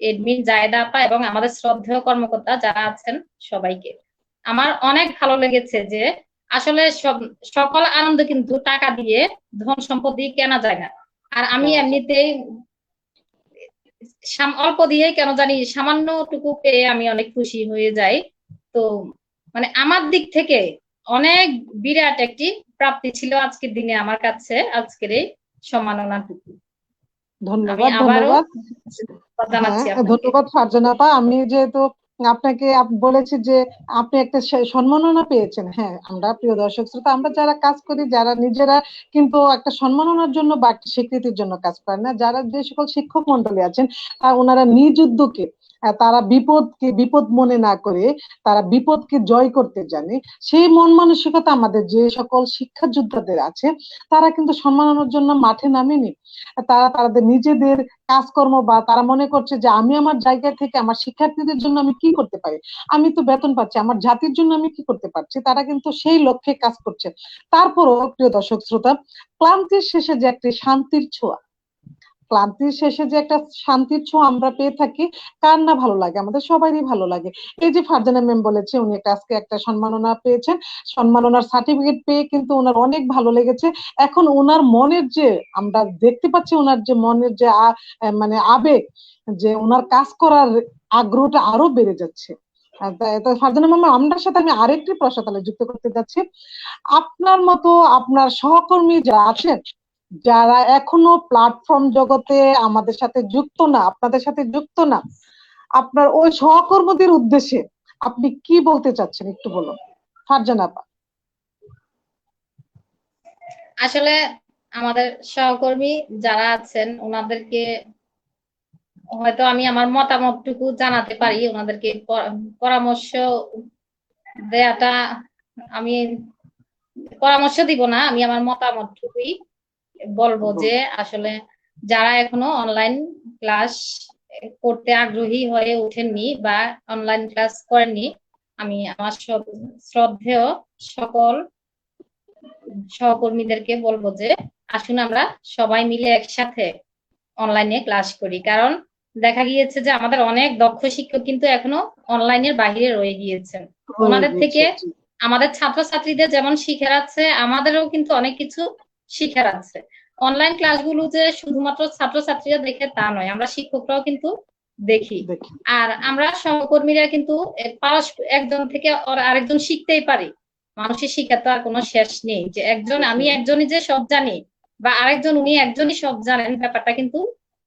এডমিন জায়েদা আপা এবং আমাদের শ্রদ্ধেয় কর্মকর্তা যারা আছেন সবাইকে। আমার অনেক ভালো লেগেছে যে আসলে সকল আনন্দ কিন্তু টাকা দিয়ে, ধন সম্পদ দিয়ে কেনা যায় না। আর আমি এমনিতেই অল্প দিয়ে কেন জানি সামান্যটুকু পেয়ে আমি অনেক খুশি হয়ে যাই। তো মানে আমার দিক থেকে অনেক বিরাট একটি প্রাপ্তি ছিল আজকের দিনে আমার কাছে, আজকের এই সম্মাননাটুকু। আমি ধন্যবাদ, আবারও ধন্যবাদ। জানাচ্ছি হ্যাঁ, আপনাকে। ধন্যবাদ ফারজানা আপা। আমি যেহেতু আপনাকে বলেছি যে আপনি একটা সম্মাননা পেয়েছেন, হ্যাঁ, আমরা প্রিয় দর্শক শ্রোতা, আমরা যারা কাজ করি, যারা নিজেরা কিন্তু একটা সম্মাননার জন্য বা একটা স্বীকৃতির জন্য কাজ করেন না, যারা যে সকল শিক্ষক মন্ডলী আছেন ওনারা নিজ উদ্যোগে তারা বিপদকে বিপদ মনে না করে তারা বিপদকে জয় করতে জানে, সেই মন মানসিকতা আমাদের যে সকল শিক্ষা যোদ্ধাদের আছে, তারা কিন্তু সম্মাননার জন্য মাঠে নামেনি। তারা তাদের নিজেদের কাজকর্ম, বা তারা মনে করছে যে আমি আমার জায়গা থেকে আমার শিক্ষার্থীদের জন্য আমি কি করতে পারি, আমি তো বেতন পাচ্ছি, আমার জাতির জন্য আমি কি করতে পারছি, তারা কিন্তু সেই লক্ষ্যে কাজ করছে। তারপরও প্রিয় দর্শক শ্রোতা, ক্লান্তির শেষে যে একটি শান্তির ছোঁয়া, ক্লান্তির শেষে যে একটা শান্তির ছোঁয়া আমরা পেয়ে থাকি, কার না ভালো লাগে, আমাদের সবারই ভালো লাগে। এই যে ফারজানা ম্যাম বলেছে উনি আজকে একটা সম্মাননা পেয়েছেন, সম্মাননার সার্টিফিকেট পেয়ে কিন্তু ওনার অনেক ভালো লেগেছে। এখন ওনার মনের যে, আমরা দেখতে পাচ্ছি ওনার যে মনের যে মানে আবেগ, যে ওনার কাজ করার আগ্রহটা আরো বেড়ে যাচ্ছে। ফারজানা ম্যাম, আপনার সাথে আমি আরেকটি প্রশ্ন তাহলে যুক্ত করতে যাচ্ছি। আপনার মতো আপনার সহকর্মী যারা আছেন, যারা এখনো প্ল্যাটফর্ম জগতে আমাদের সাথে যুক্ত না, আপনাদের সাথে যুক্ত না, আপনার ওই সহকর্মীদের উদ্দেশ্যে আপনি কি বলতে চাচ্ছেন একটু বলুন, ফারজানা আপা। আসলে আমাদের সহকর্মী যারা আছেন ওনাদেরকে হয়তো আমি আমার মতামতটুকু জানাতে পারি, ওনাদেরকে পরামর্শ দেয়াটা, আমি পরামর্শ দিব না, আমি আমার মতামতটুকুই বলবো যে আসলে যারা এখনো অনলাইন ক্লাস করতে আগ্রহী হয়ে ওঠেননি বা অনলাইন ক্লাস করেননি, আমি আমার শ্রদ্ধেয় সকল সহকর্মীদেরকে বলবো যে আসুন আমরা সবাই মিলে একসাথে অনলাইনে ক্লাস করি। কারণ দেখা গিয়েছে যে আমাদের অনেক দক্ষ শিক্ষক কিন্তু এখনো অনলাইনের বাইরে রয়ে গিয়েছেন। ওনাদের থেকে আমাদের ছাত্রছাত্রীদের যেমন শিখার আছে, আমাদেরও কিন্তু অনেক কিছু শিখার আছে। অনলাইন ক্লাসগুলো যে শুধুমাত্র ছাত্রছাত্রীরা দেখে তা নয়, আমরা শিক্ষকরাও কিন্তু দেখি। দেখি। আর আমরা সহকর্মীরা কিন্তু একজন থেকে আরেকজন শিখতেই পারি। মানুষের শিক্ষার তো আর কোনো শেষ নেই, যে আমি একজনই যে সব জানি বা আরেকজন উনি একজনই সব জানেন, ব্যাপারটা কিন্তু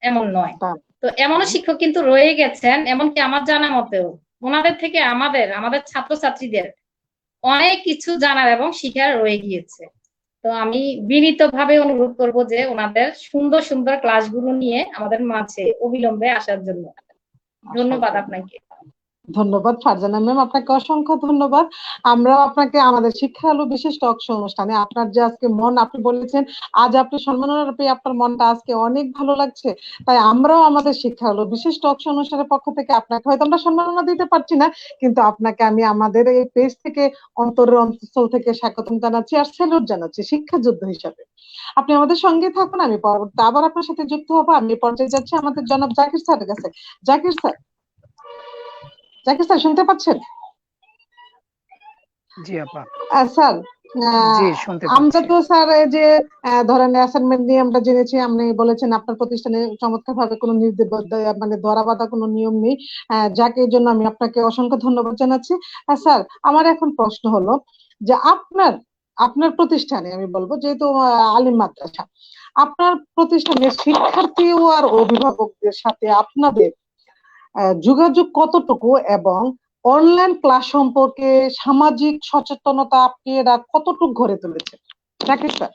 এমন নয়। তো এমনও শিক্ষক কিন্তু রয়ে গেছেন, এমনকি আমার জানা মতেও ওনাদের থেকে আমাদের ছাত্রছাত্রীদের অনেক কিছু জানার এবং শিখার রয়ে গিয়েছে। তো আমি বিনীতভাবে অনুরোধ করব যে ওনাদের সুন্দর সুন্দর ক্লাসগুলো নিয়ে আমাদের মাঝে অবিলম্বে আসার জন্য। ধন্যবাদ আপনাকে। ধন্যবাদ ফারজানা ম্যাম, আপনাকে অসংখ্য ধন্যবাদ। আমরাও আপনাকে আমাদের শিক্ষা আলো বিশেষ টক শো অনুষ্ঠানে আপনার যে আজকে মন, আপনি বলেছেন আজ আপনি সম্মাননা পেয়ে আপনার মনটা আজকে অনেক ভালো লাগছে, তাই আমরাও আমাদের শিক্ষা আলো বিশেষ টক শো অনুষ্ঠানের পক্ষ থেকে আপনাকে হয়তো আমরা সম্মাননা দিতে পারছি না, কিন্তু আপনাকে আমি আমাদের এই পেজ থেকে অন্তরের অন্তঃস্থল থেকে স্বাগতম জানাচ্ছি আর স্যালুট জানাচ্ছি শিক্ষা যোদ্ধা হিসাবে। আপনি আমাদের সঙ্গে থাকুন, আমি পরবর্তী আবার আপনার সাথে যুক্ত হবো। আমি পর্যায়ে যাচ্ছি আমাদের জনাব জাকির স্যারের কাছে। জাকির স্যার, জাকির স্যার শুনতে পাচ্ছেন? জি আপা। স্যার, জি শুনতে আমরা পাচ্ছি। তো স্যার এই যে ধরেন অ্যাসাইনমেন্ট নিয়ে আমরা জেনেছি, আপনি বলেছেন আপনার প্রতিষ্ঠানে চমৎকার ভাবে কোনো নির্দেশ মানে ধরা বাঁধা কোনো নিয়ম নেই, যাকে এই জন্য আমি আপনাকে অসংখ্য ধন্যবাদ জানাচ্ছি। স্যার, আমার এখন প্রশ্ন হলো যে আপনার আপনার প্রতিষ্ঠানে আমি বলবো, যেহেতু আলিম মাদ্রাসা, আপনার প্রতিষ্ঠানের শিক্ষার্থী ও আর অভিভাবকদের সাথে আপনাদের যোগাযোগ কতটুকু, এবং অনলাইন ক্লাস সম্পর্কে সামাজিক সচেতনতা আপনারা কতটুকু গড়ে তুলেছেন? জাকির স্যার।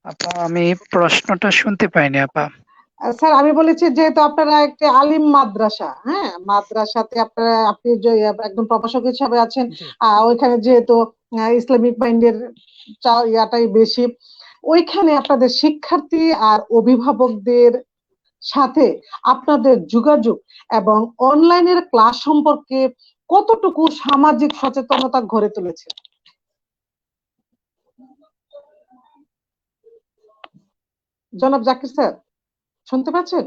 আপা আমি প্রশ্নটা শুনতে পাইনি আপা। স্যার, আমি বলেছি যেহেতু আপনারা একটি আলিম মাদ্রাসা, হ্যাঁ, মাদ্রাসাতে আপনারা আপনি যে একজন প্রভাষক হিসাবে আছেন, জি ওইখানে যেহেতু ইসলামিক মাইন্ডের ইয়াটাই বেশি, ওইখানে আপনাদের শিক্ষার্থী আর অভিভাবকদের সাথে আপনাদের যোগাযোগ এবং অনলাইনের ক্লাস সম্পর্কে কতটুকু সামাজিক সচেতনতা গড়ে তুলেছে? জনাব জাকির স্যার, শুনতে পাচ্ছেন?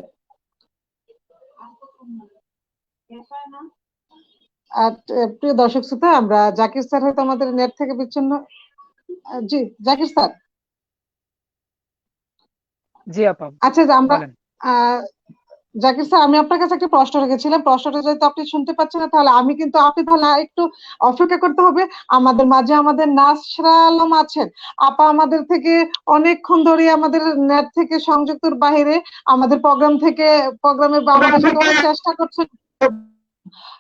আর প্রিয় দর্শক শ্রোতা, আমরা জাকির স্যার হয়তো আমাদের নেট থেকে বিচ্ছিন্ন। জি জাকির স্যার। জি আপা আচ্ছা, যে আমরা বলেন। আহ, জাকির স্যার, আমি আপনার কাছে একটা প্রশ্ন রেখেছিলাম, প্রশ্নটা যেহেতু আপনি শুনতে পাচ্ছেন না, তাহলে আমি কিন্তু আপনি তাহলে একটু অপেক্ষা করতে হবে। আমাদের মাঝে আমাদের নাসরা আলম আছেন, আপা আমাদের থেকে অনেকক্ষণ ধরে আমাদের নেট থেকে সংযুক্তর বাইরে আমাদের প্রোগ্রামে আমাদের সাথে অনেক চেষ্টা করছেন,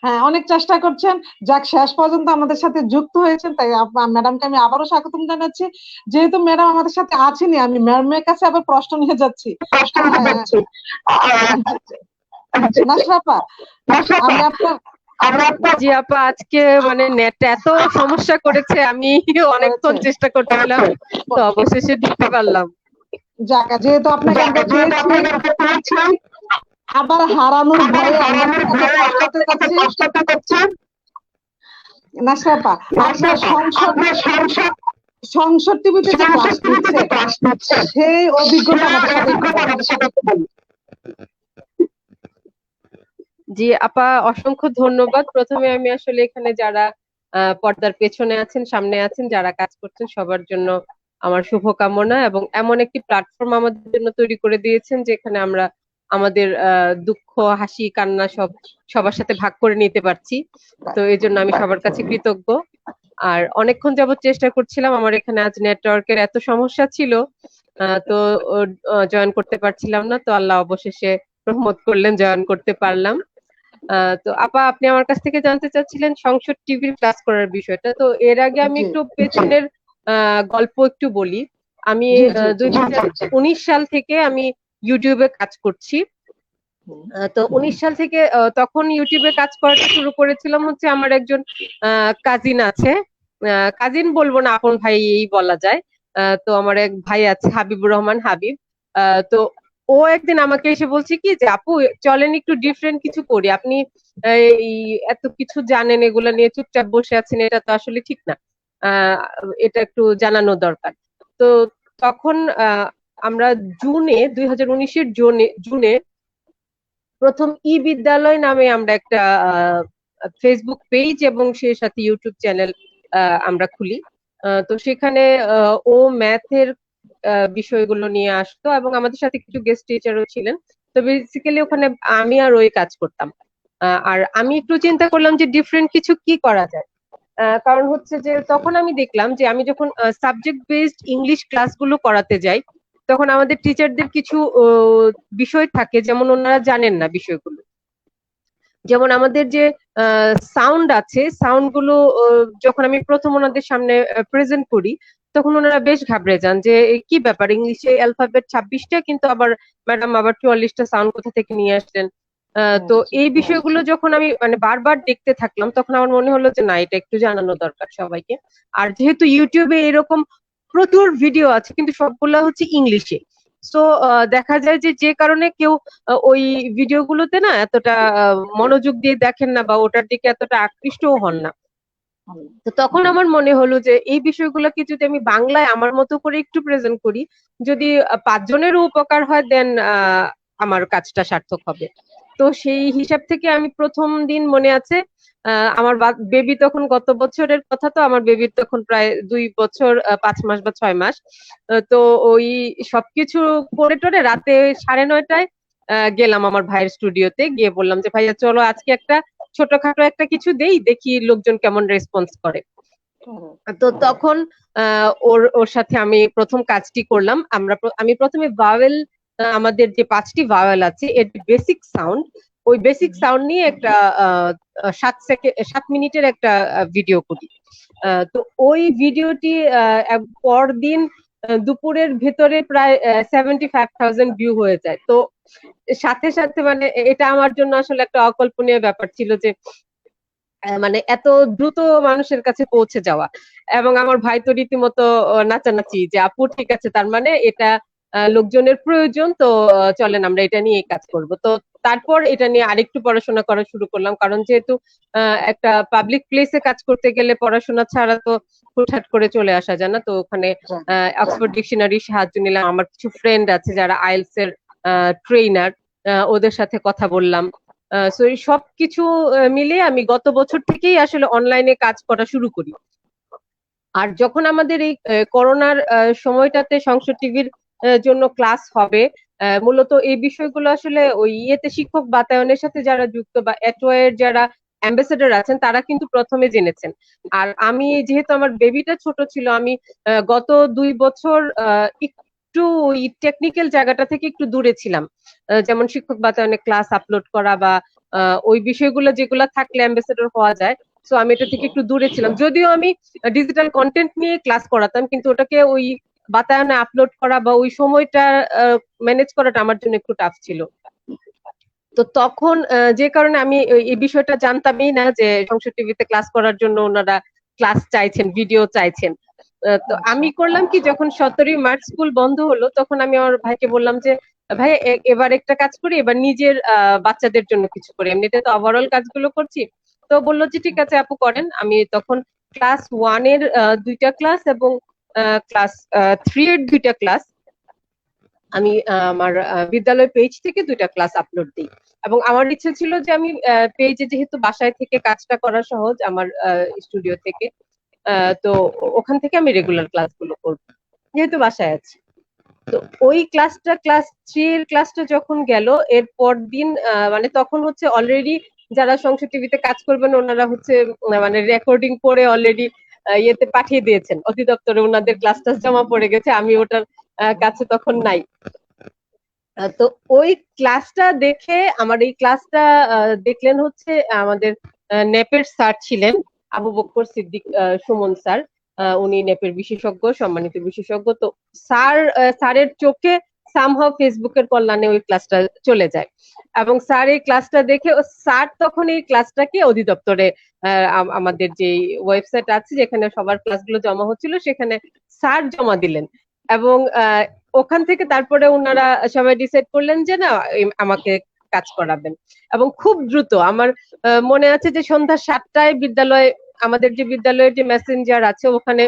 হ্যাঁ অনেক চেষ্টা করছেন, যাক শেষ পর্যন্ত আমাদের সাথে যুক্ত হয়েছেন, তাই ম্যাডামকে আমি আবারও স্বাগতম জানাচ্ছি। যেহেতু ম্যাডাম আমাদের সাথে আছেনই, আমি ম্যাডামের কাছে আবার প্রশ্ন নিয়ে যাচ্ছি। নাসরা আপা, আমি আপনার জি আপা, আজকে মানে নেট এত সমস্যা করেছে, আমি অনেকক্ষণ চেষ্টা করছিলাম, তো অবশেষে ঢুকতে পারলাম। যাক, যেহেতু আপনাকে আমরা পেয়েছি, আবার হারানোর ভয়ে অনেক কষ্ট করছি। নাসরা আপা, আপনার সংসদ টিভিতে যে ক্লাস নিচ্ছে, সেই অভিজ্ঞতা আমাদের সাথে একটু বলুন। জি আপা, অসংখ্য ধন্যবাদ। প্রথমে আমি আসলে এখানে যারা পর্দার পেছনে আছেন, সামনে আছেন, যারা কাজ করছেন, সবার জন্য আমার শুভকামনা, এবং এমন একটি প্ল্যাটফর্ম আমাদের জন্য তৈরি করে দিয়েছেন যেখানে আমরা আমাদের দুঃখ, হাসি, কান্না সবার সাথে ভাগ করে নিতে পারছি। তো এই জন্য আমি সবার কাছে কৃতজ্ঞ। আর অনেকক্ষণ যাবত চেষ্টা করছিলাম, আমার এখানে আজ নেটওয়ার্কের এত সমস্যা ছিল, তো জয়েন করতে পারছিলাম না, তো আল্লাহ অবশেষে রহমত করলেন, জয়েন করতে পারলাম। তো আপা, আপনি আমার কাছ থেকে জানতে চাচ্ছিলেন সংসদ টিভির ক্লাস করার বিষয়টা। তো এর আগে আমি একটু পেছনের গল্প একটু বলি। আমি 2019 সাল থেকে আমি ইউটিউবে কাজ করছি। তো 19 সাল থেকে তখন ইউটিউবে কাজ করাটা শুরু করেছিলাম হচ্ছে, আমার একজন কাজিন আছে, কাজিন বলবো না, আপন ভাই এই বলা যায়। তো আমার এক ভাই আছে, হাবিবুর রহমান হাবিব। তো ও একদিন আমাকে এসে বলছে কি যে, আপু চলেন একটু ডিফারেন্ট কিছু করি, আপনি এই এত কিছু জানেন, এগুলা নিয়ে চুপচাপ বসে আছেন, এটা তো আসলে ঠিক না, আহ এটা একটু জানানো দরকার। তো তখন আমরা জুনে 2019-এর জুনে প্রথম ই বিদ্যালয় নামে আমরা একটা ফেসবুক পেজ এবং সেই সাথে ইউটিউব চ্যানেল আমরা খুলি। তো সেখানে ও ম্যাথের বিষয়গুলো নিয়ে আসতো এবং আমাদের সাথে কিছু গেস্ট টিচারও ছিলেন। তো বেসিক্যালি ওখানে আমি আর ওই কাজ করতাম। আর আমি একটু চিন্তা করলাম যে ডিফারেন্ট কিছু কি করা যায়। কারণ হচ্ছে যে তখন আমি দেখলাম যে আমি যখন সাবজেক্ট বেসড ইংলিশ ক্লাসগুলো করাতে যাই, তখন আমাদের টিচারদের কিছু বিষয় থাকে যেমন ওনারা জানেন না বিষয়গুলো। যেমন আমাদের যে সাউন্ড আছে, সাউন্ড গুলো যখন আমি প্রথম ওনাদের সামনে প্রেজেন্ট করি, তখন ওনারা বেশ ঘাবড়ে যান যে কি ব্যাপার, ইংলিশে অ্যালফাবেট 26টা কিন্তু আবার ম্যাডাম আবার 44টা সাউন্ড কোথা থেকে নিয়ে আসলেন। তো এই বিষয়গুলো যখন আমি মানে বারবার দেখতে থাকলাম, তখন আমার মনে হলো যে না, এটা একটু জানানো দরকার সবাইকে। আর যেহেতু ইউটিউবে এরকম প্রচুর ভিডিও আছে কিন্তু সবগুলা হচ্ছে ইংলিশে, তো দেখা যায় যে যে কারণে কেউ ওই ভিডিওগুলোতে না এতটা মনোযোগ দিয়ে দেখেন না বা ওটার দিকে এতটা আকৃষ্টও হন না। তো তখন আমার মনে হলো যে এই বিষয়গুলোকে যদি আমি বাংলায় আমার মতো করে একটু প্রেজেন্ট করি, যদি 5 জনেরও উপকার হয়, দেন আমার কাজটা সার্থক হবে। তো সেই হিসাব থেকে আমি প্রথম দিন মনে আছে, আমার বেবি তখন গত বছরের কথা, তো আমার বেবির তখন প্রায় 2 বছর 5 মাস বা 6 মাস। তো ওই সবকিছু করে টোরে রাতে 9:30টায় গেলাম আমার ভাইয়ের স্টুডিওতে, গিয়ে বললাম যে ভাইয়া চলো আজকে একটা ছোটখাটো একটা কিছু দেই, দেখি লোকজন কেমন রেসপন্স করে। তো তখন ওর ওর সাথে আমি প্রথম কাজটি করলাম। আমি প্রথমে ভাওয়েল, আমাদের যে 5টি ভাওয়েল আছে এর বেসিক সাউন্ড, ওই বেসিক সাউন্ড নিয়ে একটা 7 মিনিটের একটা ভিডিও করি। তো ওই ভিডিওটি পরদিন দুপুরের ভেতরে প্রায় 75,000 ভিউ হয়ে যায়। তো সাথে সাথে মানে এটা আমার জন্য আসলে একটা অকল্পনীয় ব্যাপার ছিল যে মানে এত দ্রুত মানুষের কাছে পৌঁছে যাওয়া। এবং আমার ভাই তো রীতিমতো নাচানাচি যে আপু ঠিক আছে, তার মানে এটা লোকজনের প্রয়োজন, তো চলেন আমরা এটা নিয়ে কাজ করব। তো তারপর এটা নিয়ে আরেকটু পড়াশোনা করা শুরু করলাম, কারণ যেহেতু একটা পাবলিক প্লেসে কাজ করতে গেলে পড়াশোনা ছাড়া তো হুটহাট করে চলে আসা যায় না। তো ওখানে অক্সফোর্ড ডিকশনারির সাহায্য নিলাম। আমার কিছু ফ্রেন্ড আছে যারা আইএলটিএস এর ট্রেনার, ওদের সাথে কথা বললাম। সো এই সবকিছু মিলে আমি গত বছর থেকেই আসলে অনলাইনে কাজ করা শুরু করি। আর যখন আমাদের এই করোনার সময়টাতে সংসদ টিভির জন্য ক্লাস হবে, মূলত এই বিষয়গুলো আসলে ওই ইয়েতে শিক্ষক বাতায়নের সাথে যারা যুক্ত বা এটওয়ের যারা অ্যাম্বাসেডর আছেন তারা কিন্তু প্রথমে জেনেছেন। আর আমি যেহেতু আমার বেবিটা ছোট ছিল, আমি গত 2 বছর একটু ওই টেকনিক্যাল জায়গাটা থেকে একটু দূরে ছিলাম। যেমন শিক্ষক বাতায়নে ক্লাস আপলোড করা বা ওই বিষয়গুলো যেগুলো থাকলে অ্যাম্বাসেডর হওয়া যায়, সো আমি এটা থেকে একটু দূরে ছিলাম। যদিও আমি ডিজিটাল কন্টেন্ট নিয়ে ক্লাস করাতাম, কিন্তু ওটাকে ওই বাতায়নে আপলোড করা বা ওই সময়টা ম্যানেজ করাটা আমার জন্য একটু টাফ ছিল। তো তখন যে কারণে আমি এই বিষয়টা জানতামই না যে সংসদ টিভিতে ক্লাস করার জন্য ওনারা ক্লাস চাইছেন, ভিডিও চাইছেন। তো আমি করলাম কি, যখন 17ই মার্চ স্কুল বন্ধ হলো, তখন আমি আমার ভাইকে বললাম যে ভাই এবার একটা কাজ করি, এবার নিজের বাচ্চাদের জন্য কিছু করি, এমনিতে তো ওভারঅল কাজগুলো করছি। তো বললো যে ঠিক আছে আপু করেন। আমি তখন ক্লাস 1-এর 2টা ক্লাস এবং ক্লাস 3-এর 2টা ক্লাস আমি আমার বিদ্যালয় পেজ থেকে 2টা ক্লাস আপলোড দিই। এবং আমার ইচ্ছে ছিল যে আমি পেজে, যেহেতু বাসায় থেকে কাজটা করা সহজ আমার স্টুডিও থেকে, তো ওখান থেকে আমি রেগুলার ক্লাসগুলো করব যেহেতু বাসায় আছি। তো ওই ক্লাসটা, ক্লাস 3 এর ক্লাসটা যখন গেল, এর পর দিন মানে তখন হচ্ছে অলরেডি যারা সংসদ টিভিতে কাজ করবেন ওনারা হচ্ছে মানে রেকর্ডিং করে অলরেডি ইয়েতে পাঠিয়ে দিয়েছেন অধিদপ্তরে, ওনাদের ক্লাসটা জমা পড়ে গেছে, আমি ওটার কাছে তখন নাই। তো ওই ক্লাসটা দেখে, আমার এই ক্লাসটা দেখলেন হচ্ছে আমাদের নেপের স্যার ছিলেন আবু বকর সিদ্দিক সুমন স্যার। উনি নেপের বিশেষজ্ঞ, সম্মানিত বিশেষজ্ঞ। তো স্যারের চোখে সামহাও ফেসবুকের কল্যাণে ওই ক্লাসটা চলে যায় এবং স্যার এই ক্লাসটা দেখে, স্যার তখন এই ক্লাসটাকে অধিদপ্তরে আমাদের যে ওয়েবসাইট আছে যেখানে সবার ক্লাসগুলো জমা হচ্ছিল সেখানে স্যার জমা দিলেন। এবং ওখান থেকে তারপরে ওনারা সবাই ডিসাইড করলেন যে না, আমাকে কাজ করাবেন। এবং খুব দ্রুত, আমার মনে আছে যে সন্ধ্যা 7টায় বিদ্যালয়, আমাদের যে বিদ্যালয়ের যে মেসেঞ্জার আছে ওখানে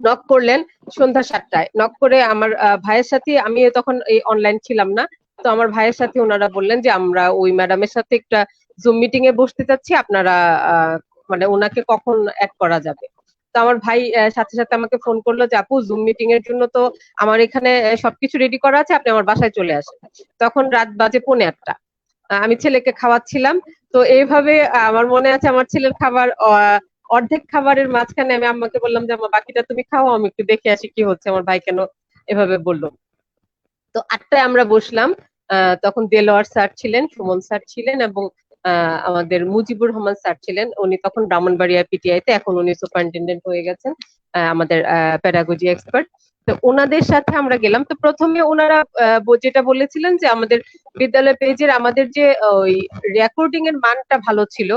নক করলেন। সন্ধ্যা 7টায় নক করে আমার ভাইয়ের সাথে, আমি তখন এই অনলাইন ছিলাম না, তো তো আমার ভাইয়ের সাথে ওনারা বললেন যে আমরা ওই ম্যাডামের সাথে একটা জুম মিটিং এ বসতে চাচ্ছি, আপনারা মানে ওনাকে কখন অ্যাড করা যাবে। তো আমার ভাই সাথে সাথে আমাকে ফোন করলো যে আপু জুম মিটিং এর জন্য তো আমার এখানে সবকিছু রেডি করা আছে, আপনি আমার বাসায় চলে আসেন। তখন রাত বাজে 8:45। আমি ছেলেকে খাওয়াচ্ছিলাম। তো এইভাবে আমার মনে আছে আমার ছেলের খাবার অর্ধেক খাবারের মাঝখানে আমি আম্মাকে বললাম যে আম্মা বাকিটা তুমি খাও, আমি একটু দেখে আসি কি হচ্ছে, আমার ভাই কেন এভাবে বললো। তো 8টায় আমরা বসলাম। তখন দেলোয়ার স্যার ছিলেন, সুমন স্যার ছিলেন এবং আমাদের মুজিবুর রহমান স্যার ছিলেন। উনি তখন ব্রাহ্মণবাড়িয়া পিটিআইতে, এখন উনি সুপারিনটেন্ডেন্ট হয়ে গেছেন, আমাদের প্যাডাগজি এক্সপার্ট। তো ওনাদের সাথে আমরা গেলাম। তো প্রথমে ওনারা যেটা বলেছিলেন যে আমাদের বিদ্যালয় পেজের আমাদের যে ওই রেকর্ডিং এর মানটা ভালো ছিল।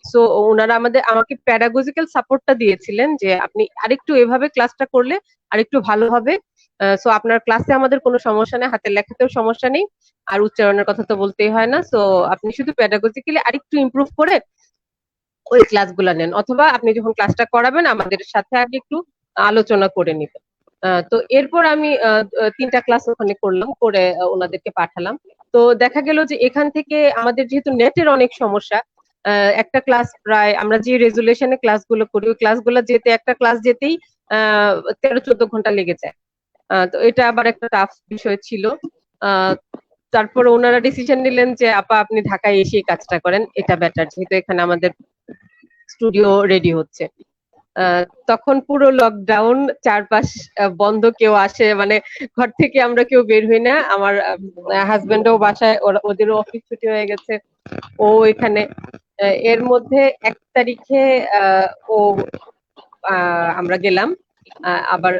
সো ওনারা আমাকে প্যাডাগজিক্যাল সাপোর্টটা দিয়েছিলেন যে আপনি আরেকটু এভাবে ক্লাসটা করলে আরেকটু ভালো হবে। সো আপনার ক্লাসে আমাদের কোনো সমস্যা নেই, হাতের লেখাতেও সমস্যা নেই, আর উচ্চারণের কথা তো বলতেই হয় না। সো আপনি শুধু প্যাডাগজিক্যালি আরেকটু ইমপ্রুভ করে ওই ক্লাসগুলো নেন, অথবা আপনি যখন ক্লাসটা করাবেন আমাদের সাথে আগে একটু আলোচনা করে নিবেন। তো এরপর আমি 3টা ক্লাস ওখানে করলাম, করে ওনাদেরকে পাঠালাম। তো দেখা গেল যে এখান থেকে আমাদের যেহেতু নেটের অনেক সমস্যা, একটা ক্লাস প্রায় আমরা যে রেজুলেশনে ক্লাসগুলো করি ওই ক্লাসগুলো একটা ক্লাস যেতেই 13-14 ঘন্টা লেগে যায়। তো এটা আবার একটা টাফ বিষয় ছিল। তারপর ওনারা ডিসিশন নিলেন যে আপা আপনি ঢাকায় এসে কাজটা করেন, এটা বেটার, যেহেতু এখানে আমাদের স্টুডিও রেডি হচ্ছে। তখন পুরো লকডাউন, চারপাশ বন্ধ, কেউ আসে মানে ঘর থেকে আমরা কেউ বের হই না। আমার হাজবেন্ডও বাসায়, ওদেরও অফিস ছুটি হয়ে গেছে, ও এখানে। এর মধ্যে 1 তারিখে ও আমরা গেলাম। আবার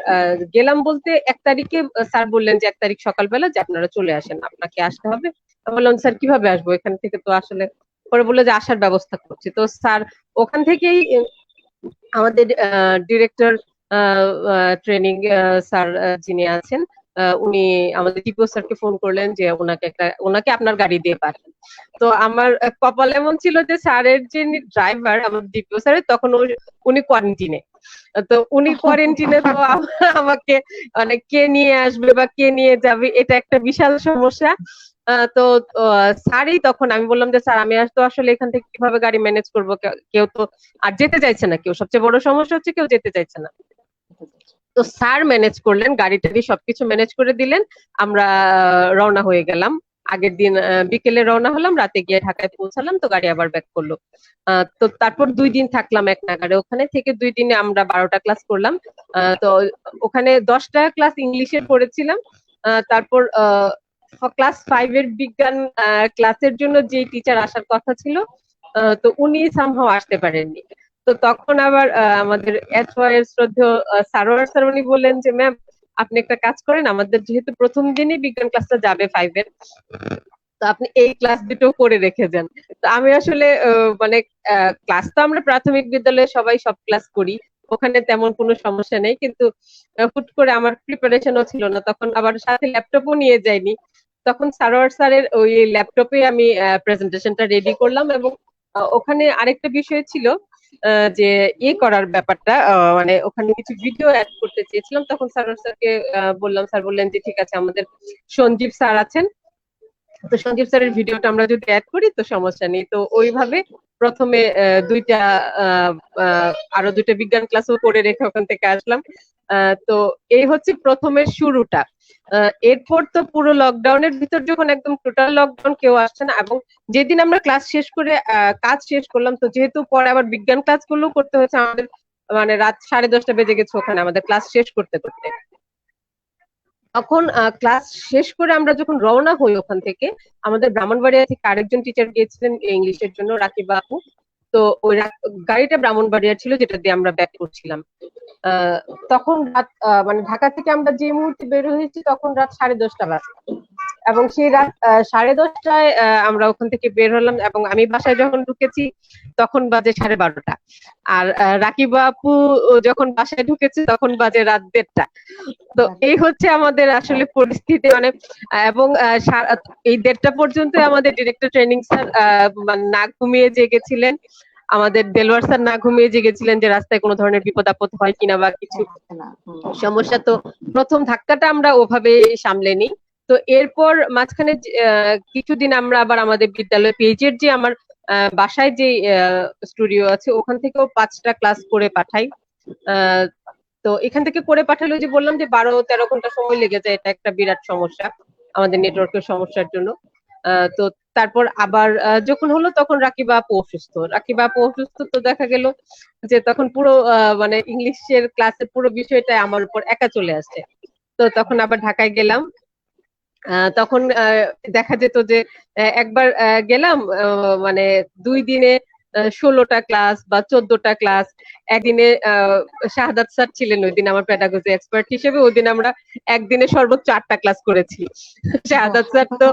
গেলাম বলতে 1 তারিখে স্যার বললেন যে 1 তারিখ সকালবেলা যে আপনারা চলে আসেন, আপনাকে আসতে হবে। আমি বললাম স্যার কিভাবে আসবো, এখান থেকে তো আসলে। পরে বললো যে আসার ব্যবস্থা করছি। তো স্যার ওখান থেকেই আমাদের ডিরেক্টর ট্রেনিং স্যার যিনি আছেন, উনি আমাদের টিপিও স্যারকে ফোন করলেন যে ওনাকে আপনার গাড়ি দিয়ে পাঠান। তো আমার কপাল এমন ছিল যে স্যারের যিনি ড্রাইভার আমার টিপিও স্যারের, তখন উনি কোয়ারেন্টিনে। তো উনি কোয়ারেন্টিনে, তো আমাকে মানে কে নিয়ে আসবে বা কে নিয়ে যাবে এটা একটা বিশাল সমস্যা। তো স্যারই তখন, আমি বললাম যে স্যার আমি তো আসলে এখান থেকে কিভাবে গাড়ি ম্যানেজ করবো, কেউ তো আর যেতে চাইছে না, কেউ, সবচেয়ে বড় সমস্যা হচ্ছে কেউ যেতে চাইছে না। তো স্যার ম্যানেজ করলেন, গাড়ি টাড়ি সবকিছু ম্যানেজ করে দিলেন। আমরা রওনা হয়ে গেলাম। আগের দিন বিকেলে রওনা হলাম, রাতে গিয়ে ঢাকায় পৌঁছালাম, তো গাড়ি আবার ব্যাক করলো। তো তারপর 2 দিন থাকলাম এক নাগাড়ে ওখানে থেকে। 2 দিনে আমরা 12টা ক্লাস করলাম। তো ওখানে 10টা ক্লাস ইংলিশের করেছিলাম। তারপর ক্লাস 5 এর বিজ্ঞান ক্লাসের জন্য যে টিচার আসার কথা ছিল, তো উনি সামহাও আসতে পারেননি। তো তখন আবার আমাদের এর শ্রদ্ধেয় সারোয়ার স্যার উনি বললেন যে ম্যাম আপনি একটা কাজ করেন, আমাদের যেহেতু প্রথম দিনই বিজ্ঞান ক্লাসটা যাবে 5 এর, তো আপনি এই ক্লাস দুটো করে রেখে যান। তো আমি আসলে মানে ক্লাস তো আমরা প্রাথমিক বিদ্যালয়ে সবাই সব ক্লাস করি, ওখানে তেমন কোনো সমস্যা নেই, কিন্তু হুট করে আমার প্রিপারেশনও ছিল না, তখন আবার সাথে ল্যাপটপও নিয়ে যাইনি। তখন সারোয়ার স্যারের ওই ল্যাপটপে আমি প্রেজেন্টেশনটা রেডি করলাম। এবং ওখানে আরেকটা বিষয় ছিল যে করার ব্যাপারটা, মানে ওখানে কিছু ভিডিও অ্যাড করতে চেয়েছিলাম। তখন সারোয়ার স্যারকে বললাম, স্যার বললেন যে ঠিক আছে, আমাদের সঞ্জীব স্যার আছেন, তো সঞ্জীব স্যারের ভিডিওটা আমরা যদি অ্যাড করি তো সমস্যা নেই। তো ওইভাবে প্রথমে আরো 2টা বিজ্ঞান ক্লাসও করে রেখে ওখান থেকে আসলাম। তো এই হচ্ছে প্রথমের শুরুটা। এরপর তো পুরো লকডাউনের ভিতর যখন একদম টোটাল লকডাউন, কেউ আসছে না, এবং যেদিন আমরা ক্লাস শেষ করে কাজ শেষ করলাম, তো যেহেতু পরে আবার বিজ্ঞান ক্লাসগুলো করতে হয়েছে আমাদের, মানে রাত 10:30 বেজে গেছে ওখানে আমাদের ক্লাস শেষ করতে করতে। তখন ক্লাস শেষ করে আমরা যখন রওনা হই ওখান থেকে, আমাদের ব্রাহ্মণবাড়িয়া থেকে আরেকজন টিচার গিয়েছিলেন ইংলিশের জন্য, রাকিব আপু। তো ওই গাড়িটা ব্রাহ্মণবাড়িয়া ছিল, যেটা দিয়ে আমরা ব্যাক করছিলাম। তখন রাত মানে ঢাকা থেকে আমরা যে মুহূর্তে বের হয়েছি তখন রাত 10:30 বাজে, এবং সেই রাত 10:30টায় আমরা ওখান থেকে বের হলাম, এবং আমি বাসায় যখন ঢুকেছি তখন বাজে 12:30। আর রাকিব আপু যখন বাসায় ঢুকেছে তখন বাজে রাত 1:30। তো এই হচ্ছে আমাদের আসলে পরিস্থিতি, মানে এবং এই 1:30 পর্যন্ত আমাদের ডিরেক্টর ট্রেনিং স্যার না ঘুমিয়ে জেগেছিলেন, আমাদের দেলোয়ার স্যার না ঘুমিয়ে জেগেছিলেন যে রাস্তায় কোনো ধরনের বিপদ আপদ হয় কিনা বা কিছু সমস্যা। তো প্রথম ধাক্কাটা আমরা ওভাবে সামলে নিই। তো এরপর মাঝখানে কিছুদিন আমরা আবার আমাদের বিদ্যালয় পেজের যে আমার বাসায় যে স্টুডিও আছে ওখান থেকেও 5টা ক্লাস করে পাঠাই। তো এখান থেকে করে পাঠালে যে বললাম যে 12-13 ঘন্টা সময় লেগে যায়, এটা একটা বিরাট সমস্যা আমাদের নেটওয়ার্কের সমস্যার জন্য। তো তারপর আবার যখন হলো তখন রাকিবা আপু অসুস্থ, তো দেখা গেল যে তখন পুরো মানে ইংলিশের ক্লাসের পুরো বিষয়টা আমার উপর একা চলে আসছে। তো তখন আবার ঢাকায় গেলাম। তখন দেখা যেত যে একবার গেলাম মানে 2 দিনে 16টা ক্লাস বা 14টা ক্লাস একদিনে। শাহাদাত স্যার ছিলেন ওই দিন আমার পেডাগজি এক্সপার্ট হিসেবে, ওই দিন আমরা একদিনে সর্বোচ্চ 8টা ক্লাস করেছি। শাহাদাত স্যার তো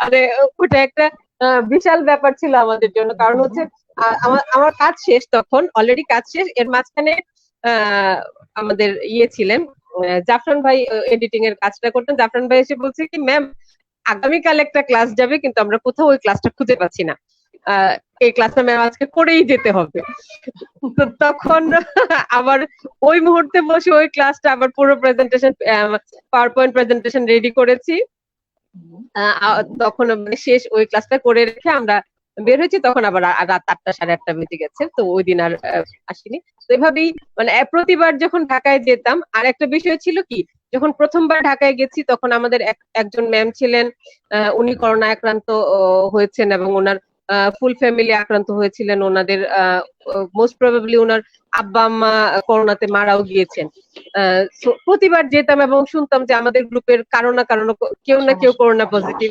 মানে ওটা একটা বিশাল ব্যাপার ছিল আমাদের জন্য, কারণ হচ্ছে আমার কাজ শেষ, তখন অলরেডি কাজ শেষ, এর মাঝখানে আমাদের ছিলেন জাফরান ভাই, এডিটিং এর কাজটা করতেন। জাফরান ভাই এসে বলছে কি, ম্যাম আগামীকাল একটা ক্লাস যাবে কিন্তু আমরা কোথাও ওই ক্লাসটা খুঁজে পাচ্ছি না, এই ক্লাসটা ম্যাম আজকে করেই যেতে হবে। তো তখন আবার ওই মুহূর্তে বসে ওই ক্লাসটা আবার পুরো presentation, power point presentation ready করেছি। তখন মানে শেষ ওই ক্লাসটা করে রেখে আমরা বের হয়েছি, তখন আবার রাত 8টা 8:30 বেজে গেছে। তো ওই দিন আর আসিনি। তো এভাবেই মানে প্রতিবার যখন ঢাকায় যেতাম, আর একটা বিষয় ছিল কি, যখন প্রথমবার ঢাকায় গেছি তখন আমাদের একজন ম্যাম ছিলেন, উনি করোনা আক্রান্ত হয়েছেন এবং ওনার ফুল ফ্যামিলি আক্রান্ত হয়েছিলেন। ওনাদের মোস্ট প্রবাবলি ওনার আব্বা আম্মা করোনাতে মারাও গিয়েছেন। প্রতিবার যেতাম এবং শুনতাম যে আমাদের গ্রুপের কারো না কেউ করোনা পজিটিভ।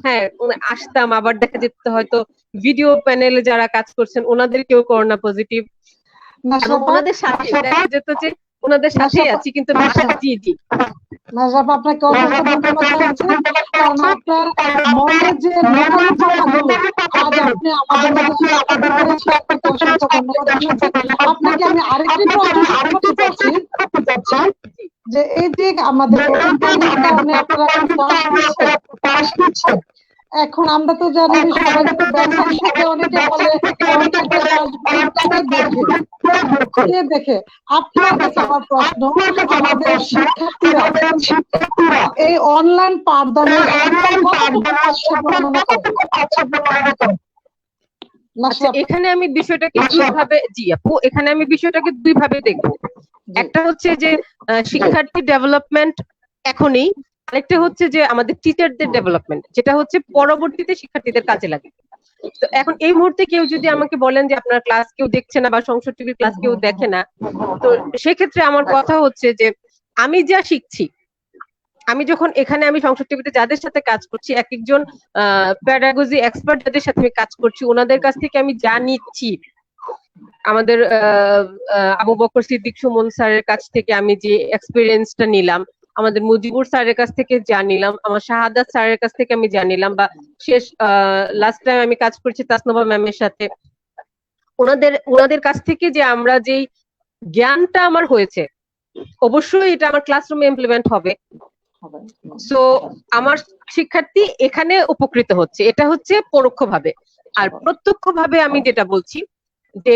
হ্যাঁ, আসতাম, আবার দেখা যেত হয়তো ভিডিও প্যানেলে যারা কাজ করছেন ওনাদের কেউ করোনা পজিটিভ, এবং ওনাদের সাথে দেখা যেত যে ওনাদের সাথেই আছি কিন্তু জি নাজরাপ, আপনাকে অসংখ্য ধন্যবাদ জানাচ্ছি, কারণ আপনার মনে যে লুকানো কথাগুলো আজ আপনি আমাদের মধ্যে শেয়ার করতে পেরেছেন, আপনাকে অসংখ্য ধন্যবাদ জানাচ্ছি। আপনাকে আমি আরেকটি প্রশ্ন করতে চাচ্ছি যে এই যে আমাদের ইন্টারনেটের কারণে আপনারা ক্লাস করছেন, এখন আমরা তো জানি যে সবাই তো ব্যবসার সাথে অনেকে বলে দেখে। আপনার কাছে আমার প্রশ্ন, আমাদের শিক্ষার্থীরা এই অনলাইন পাঠদানে এখানে আমি বিষয়টাকে দুইভাবে, এখানে আমি বিষয়টাকে দুইভাবে দেখবো। একটা হচ্ছে যে শিক্ষার্থী ডেভেলপমেন্ট এখনই, আরেকটা হচ্ছে যে আমাদের টিচারদের ডেভেলপমেন্ট, যেটা হচ্ছে পরবর্তীতে শিক্ষার্থীদের কাজে লাগে। তো এখন এই মুহূর্তে কেউ যদি আমাকে বলেন যে আপনার ক্লাস কেউ দেখছে না বা 65 ক্লাস কেউ দেখে না, তো সেক্ষেত্রে আমার কথা হচ্ছে যে আমি যা শিখছি, আমি যখন এখানে আমি 65 যাদের সাথে কাজ করছি, এক একজন প্যাডাগজি এক্সপার্ট যাদের সাথে আমি কাজ করছি, ওনাদের কাছ থেকে আমি যা নিচ্ছি, আমাদের আবু বকর সিদ্দিক সুমন স্যারের কাছ থেকে আমি যে এক্সপিরিয়েন্সটা নিলাম, আমাদের মুজিবুর স্যারের কাছ থেকে জানিলাম, আমার শাহাদাত স্যারের কাছ থেকে আমি জানিলাম, বা শেষ লাস্ট টাইম আমি কাজ করছি তাসনোভা ম্যামের সাথে, ওনাদের কাছ থেকে যে আমরা যেই জ্ঞানটা আমার হয়েছে, অবশ্যই এটা আমার ক্লাসরুমে ইমপ্লিমেন্ট হবে। সো আমার শিক্ষার্থী এখানে উপকৃত হচ্ছে, এটা হচ্ছে পরোক্ষভাবে। আর প্রত্যক্ষভাবে আমি যেটা বলছি যে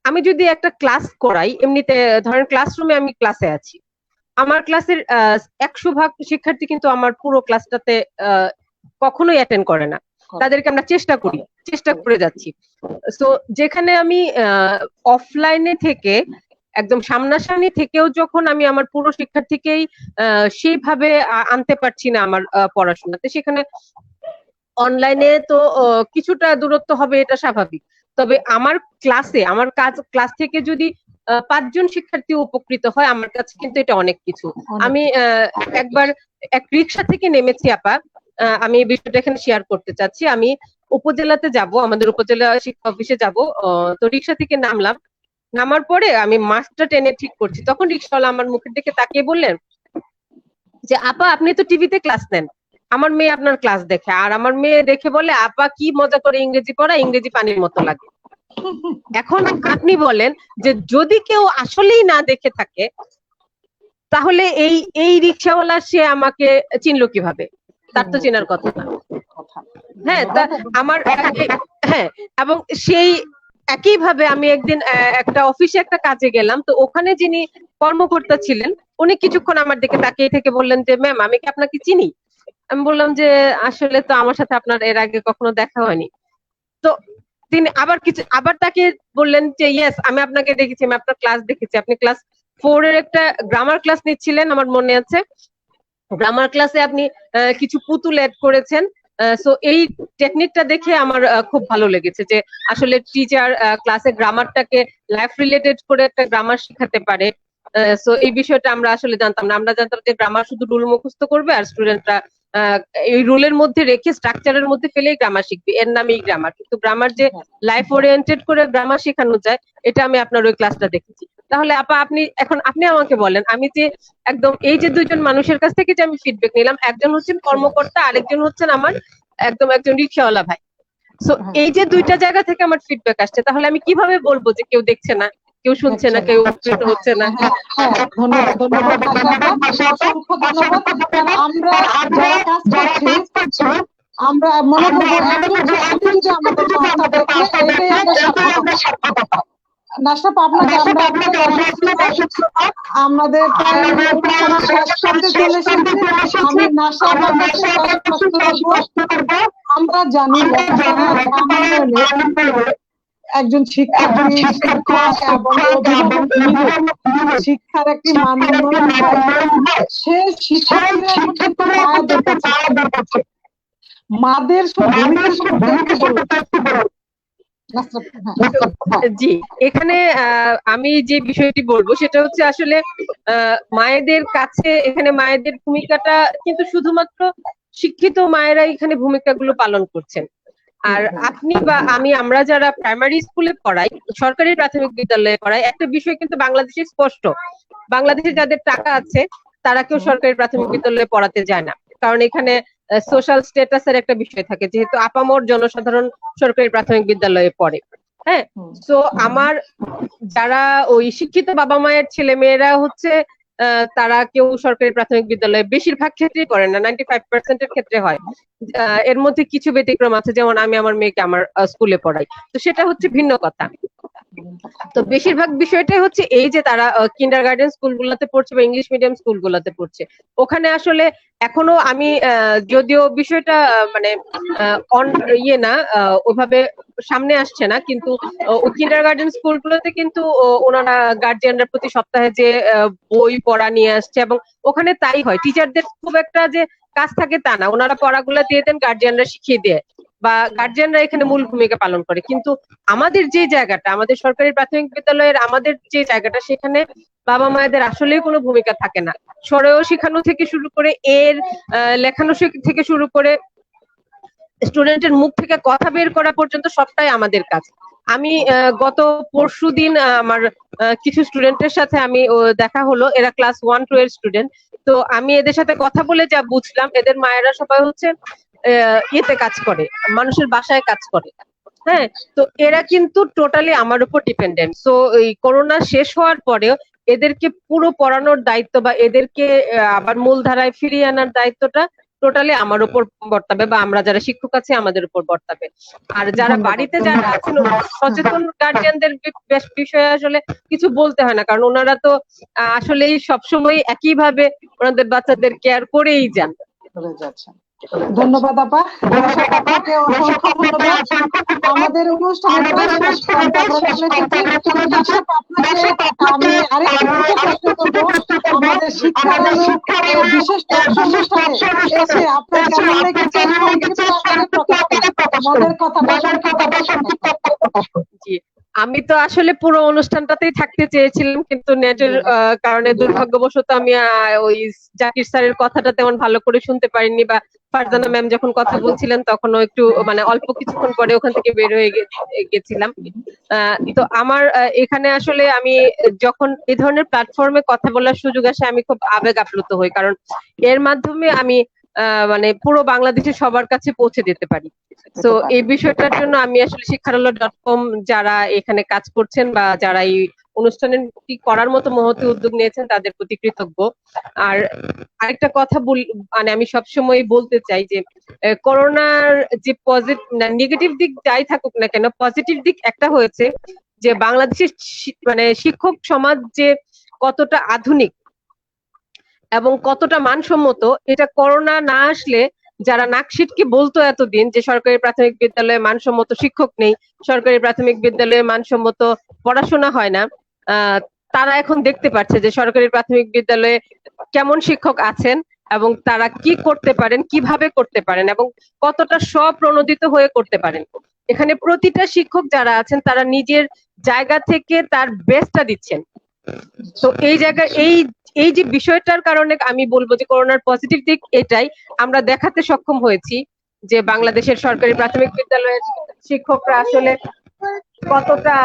আমি যদি একটা ক্লাস করাই, এমনিতে ধরেন ক্লাসরুমে আমি ক্লাসে আছি, আমার ক্লাসের 100% শিক্ষার্থী কিন্তু আমার পুরো ক্লাসটাতে কখনোই অ্যাটেন্ড করে না, তাদেরকে আমরা চেষ্টা করে যাচ্ছি। সো যেখানে আমি অফলাইনে থেকে একদম সামনাসামনি থেকেও যখন আমি আমার পুরো শিক্ষার্থীকেই সেইভাবে আনতে পারছি না আমার পড়াশোনাতে, সেখানে অনলাইনে তো কিছুটা দূরত্ব হবে, এটা স্বাভাবিক। তবে আমার ক্লাস থেকে যদি 5 জন শিক্ষার্থী উপকৃত হয়, আমার কাছে কিন্তু এটা অনেক কিছু। আমি একবার এক রিক্সা থেকে নেমেছি আপা, আমি এই বিষয়টা এখানে শেয়ার করতে চাচ্ছি। আমি উপজেলাতে যাব, আমাদের উপজেলা শিক্ষা অফিসে যাব, তো রিক্সা থেকে নামার পরে আমি মাসটা টেনে ঠিক করছি, তখন রিক্সাওয়ালা আমার মুখের দিকে তাকিয়ে বললেন যে আপা আপনি তো টিভিতে ক্লাস নেন, আমার মেয়ে আপনার ক্লাস দেখে, আর আমার মেয়ে দেখে বলে আপা কি মজা করে ইংরেজি পড়া, ইংরেজি পানির মতো লাগে। এখন আপনি বলেন যে যদি কেউ আসলেই না দেখে থাকে, তাহলে এই রিক্সাওয়ালা সে আমাকে চিনলো কিভাবে? তার তো চেনার কথা না। হ্যাঁ, হ্যাঁ, এবং সেই একইভাবে আমি একদিন একটা অফিসে একটা কাজে গেলাম, তো ওখানে যিনি কর্মকর্তা ছিলেন উনি কিছুক্ষণ আমার দিকে তাকিয়ে থেকে বললেন যে ম্যাম আমি কি আপনাকে চিনি। আমি বললাম যে আসলে তো আমার সাথে আপনার এর আগে কখনো দেখা হয়নি। তো তিনি আবার তাকে বললেন যে ইয়েস আমি আপনাকে দেখেছি, আমি আপনার ক্লাস দেখেছি, আপনি ক্লাস 4 এর একটা গ্রামার ক্লাস নিচ্ছিলেন আমার মনে আছে। গ্রামার ক্লাসে আপনি কিছু পুতুল এড করেছেন। সো এই টেকনিকটা দেখে আমার খুব ভালো লেগেছে যে আসলে টিচার ক্লাসে গ্রামারটাকে লাইফ রিলেটেড করে একটা গ্রামার শেখাতে পারে। সো এই বিষয়টা আমরা আসলে জানতাম না। আমরা জানতাম যে গ্রামার শুধু রুল মুখস্থ করবে আর স্টুডেন্টরা এই রুলের মধ্যে রেখে স্ট্রাকচারের মধ্যে ফেলেই গ্রামার শিখবে, এর নামেই গ্রামার। কিন্তু গ্রামার যে লাইফ ওরিয়েন্টেড করে গ্রামার শেখানো যায়, এটা আমি আপনার ওই ক্লাসটা দেখেছি। তাহলে আপা আপনি আমাকে বলেন, আমি যে একদম এই যে দুইজন মানুষের কাছ থেকে যে আমি ফিডব্যাক নিলাম, একজন হচ্ছেন কর্মকর্তা, আরেকজন হচ্ছেন আমার একজন রিক্সাওয়ালা ভাই। সো এই যে দুইটা জায়গা থেকে আমার ফিডব্যাক আসছে, তাহলে আমি কিভাবে বলবো যে কেউ দেখছে না, কেউ শুনছে না, কেউ উপকৃত হচ্ছে না? ধন্যবাদ ধন্যবাদ অসংখ্য ধন্যবাদ। আমরা যারা কাজ করছি আমরা মনে করবো একজন যে আপনি যদি আমাদের ক্লাসটা দেখলে এটাই আমরা সার্থকতা। নাশরাফ আপনাকে আমরা আমাদের শেষ করতে চলে এসেছি। আমি নাশরাফের কাছে প্রশ্ন করব। আমরা জানি একজন শিক্ষার্থী, শিক্ষক এবং অভিভাবক মিলে শিক্ষার একটি মান উন্নয়ন হয়। সে শিক্ষার্থীরা এখন কিন্তু মায়া দেখেছে, মাদের ভূমিকা সম্পর্কে বলুন। জি, এখানে আমি যে বিষয়টি বলবো সেটা হচ্ছে আসলে মায়েদের কাছে এখানে মায়েদের ভূমিকাটা কিন্তু শুধুমাত্র শিক্ষিত মায়েরা এখানে ভূমিকাগুলো পালন করছেন। আর আপনি বা আমরা যারা প্রাইমারি স্কুলে পড়াই, সরকারি প্রাথমিক বিদ্যালয়ে পড়াই, একটা বিষয় কিন্তু বাংলাদেশে স্পষ্ট, বাংলাদেশে যাদের টাকা আছে তারা কেউ সরকারি প্রাথমিক বিদ্যালয়ে পড়াতে যায় না। কারণ এখানে সোশ্যাল স্ট্যাটাসের একটা বিষয় থাকে, যেহেতু আপামর জনসাধারণ সরকারি প্রাথমিক বিদ্যালয়ে পড়ে। হ্যাঁ, তো আমার যারা ওই শিক্ষিত বাবা মায়ের ছেলে মেয়েরা হচ্ছে তারা কেউ সরকারি প্রাথমিক বিদ্যালয়ে বেশিরভাগ ক্ষেত্রেই পড়ে না, 95% এর ক্ষেত্রে হয়। এর মধ্যে কিছু ব্যতিক্রম আছে, যেমন আমি আমার মেয়েকে আমার স্কুলে পড়াই, তো সেটা হচ্ছে ভিন্ন কথা। তো বেশিরভাগ বিষয়টাই হচ্ছে এই যে তারা কিন্ডারগার্টেন স্কুলগুলোতে পড়ছে বা ইংলিশ মিডিয়াম স্কুলগুলোতে পড়ছে। ওখানে আসলে এখনো আমি যদিও বিষয়টা মানে না ওইভাবে সামনে আসছে না, কিন্তু কিন্ডারগার্টেন স্কুলগুলোতে কিন্তু ওনারা গার্জিয়ানরা প্রতি সপ্তাহে যে বই পড়া নিয়ে আসছে, এবং ওখানে তাই হয়। টিচারদের খুব একটা যে কাজ থাকে তা না, ওনারা পড়াগুলো দিয়ে দেন, গার্জিয়ানরা শিখিয়ে দেয় বা গার্জিয়ানরা এখানে মূল ভূমিকা পালন করে। কিন্তু আমাদের যে জায়গাটা, আমাদের সরকারি প্রাথমিক বিদ্যালয়ের আমাদের যে জায়গাটা, সেখানে বাবা মায়েদের আসলেই কোনো ভূমিকা থাকে না। সরেও শেখানো থেকে শুরু করে লেখানো থেকে শুরু করে স্টুডেন্টের মুখ থেকে কথা বের করা পর্যন্ত সবটাই আমাদের কাজ। আমি গত পরশুদিন আমার কিছু স্টুডেন্টের সাথে আমি দেখা হলো, এরা ক্লাস 1-2 এর স্টুডেন্ট। তো আমি এদের সাথে কথা বলে যা বুঝলাম, এদের মায়েরা সবাই হচ্ছে ইয়েতে কাজ করে, মানুষের বাসায় কাজ করে। হ্যাঁ, তো এরা কিন্তু টোটালি আমার উপর ডিপেন্ডেন্ট। সো এই করোনা শেষ হওয়ার পরেও এদেরকে পুরো পড়ানোর দায়িত্ব বা এদেরকে আবার মূলধারায় ফিরিয়ে আনার দায়িত্বটা টোটালি আমার উপর বর্তাবে, বা আমরা যারা শিক্ষক আছি আমাদের উপর বর্তাবে। আর যারা বাড়িতে যারা আছেন, সচেতন গার্জিয়ানদের বিষয়ে আসলে কিছু বলতে হয় না, কারণ ওনারা তো আসলেই সবসময় একইভাবে ওনাদের বাচ্চাদের কেয়ার করেই যান। ধন্যবাদ আপা, আপনাকে অসংখ্য ধন্যবাদ। আমাদের অনুষ্ঠানে আমি আরেকটু প্রশ্ন করবো, আমাদের শিক্ষার বিশেষ অনুষ্ঠানে এসে আপনার কেমন লেগেছে আমাদের কথা জি, আমি তো আসলে পুরো অনুষ্ঠানটাতেই থাকতে চেয়েছিলাম, কিন্তু নেটের কারণে দুর্ভাগ্যবশত আমি ওই জাকির স্যারের কথাটা তেমন ভালো করে শুনতে পারিনি, বা ফারজানা ম্যাম যখন কথা বলছিলেন তখনও একটু মানে অল্প কিছুক্ষণ পরে ওখান থেকে বের হয়ে গেছিলাম। তো আমার এখানে আসলে আমি যখন এই ধরনের প্ল্যাটফর্মে কথা বলার সুযোগ আসে আমি খুব আবেগ আপ্লুত হই, কারণ এর মাধ্যমে আমি মানে পুরো বাংলাদেশের সবার কাছে পৌঁছে দিতে পারি। তো এই বিষয়টার জন্য আমি আসলে শিক্ষারোল.com যারা এখানে কাজ করছেন বা যারা এই অনুষ্ঠানটি করার মতো মহতি উদ্যোগ নিয়েছেন তাদের প্রতি কৃতজ্ঞ। আর আরেকটা কথা মানে আমি সবসময় বলতে চাই যে করোনার যে নেগেটিভ দিক যাই থাকুক না কেন, পজিটিভ দিক একটা হয়েছে যে বাংলাদেশের মানে শিক্ষক সমাজ যে কতটা আধুনিক এবং কতটা মানসম্মত, এটা করোনা না আসলে যারা নাক সিটকে বলতো এতদিন যে সরকারি প্রাথমিক বিদ্যালয়ে মানসম্মত শিক্ষক নেই, সরকারি প্রাথমিক বিদ্যালয়ে মানসম্মত পড়াশোনা হয় না, আহ তারা এখন দেখতে পাচ্ছে যে সরকারি প্রাথমিক বিদ্যালয়ে কেমন শিক্ষক আছেন এবং তারা কি করতে পারেন, কিভাবে করতে পারেন এবং কতটা স্বপ্রণোদিত হয়ে করতে পারেন। এখানে প্রতিটা শিক্ষক যারা আছেন তারা নিজের জায়গা থেকে তার বেস্টটা দিচ্ছেন। তো এই জায়গায় এই যে বিষয়টার কারণে আমি বলবো যে করোনার পজিটিভ দিক এটাই, আমরা দেখাতে সক্ষম হয়েছি যে বাংলাদেশের সরকারি প্রাথমিক বিদ্যালয়ের শিক্ষকরা আসলে কতটা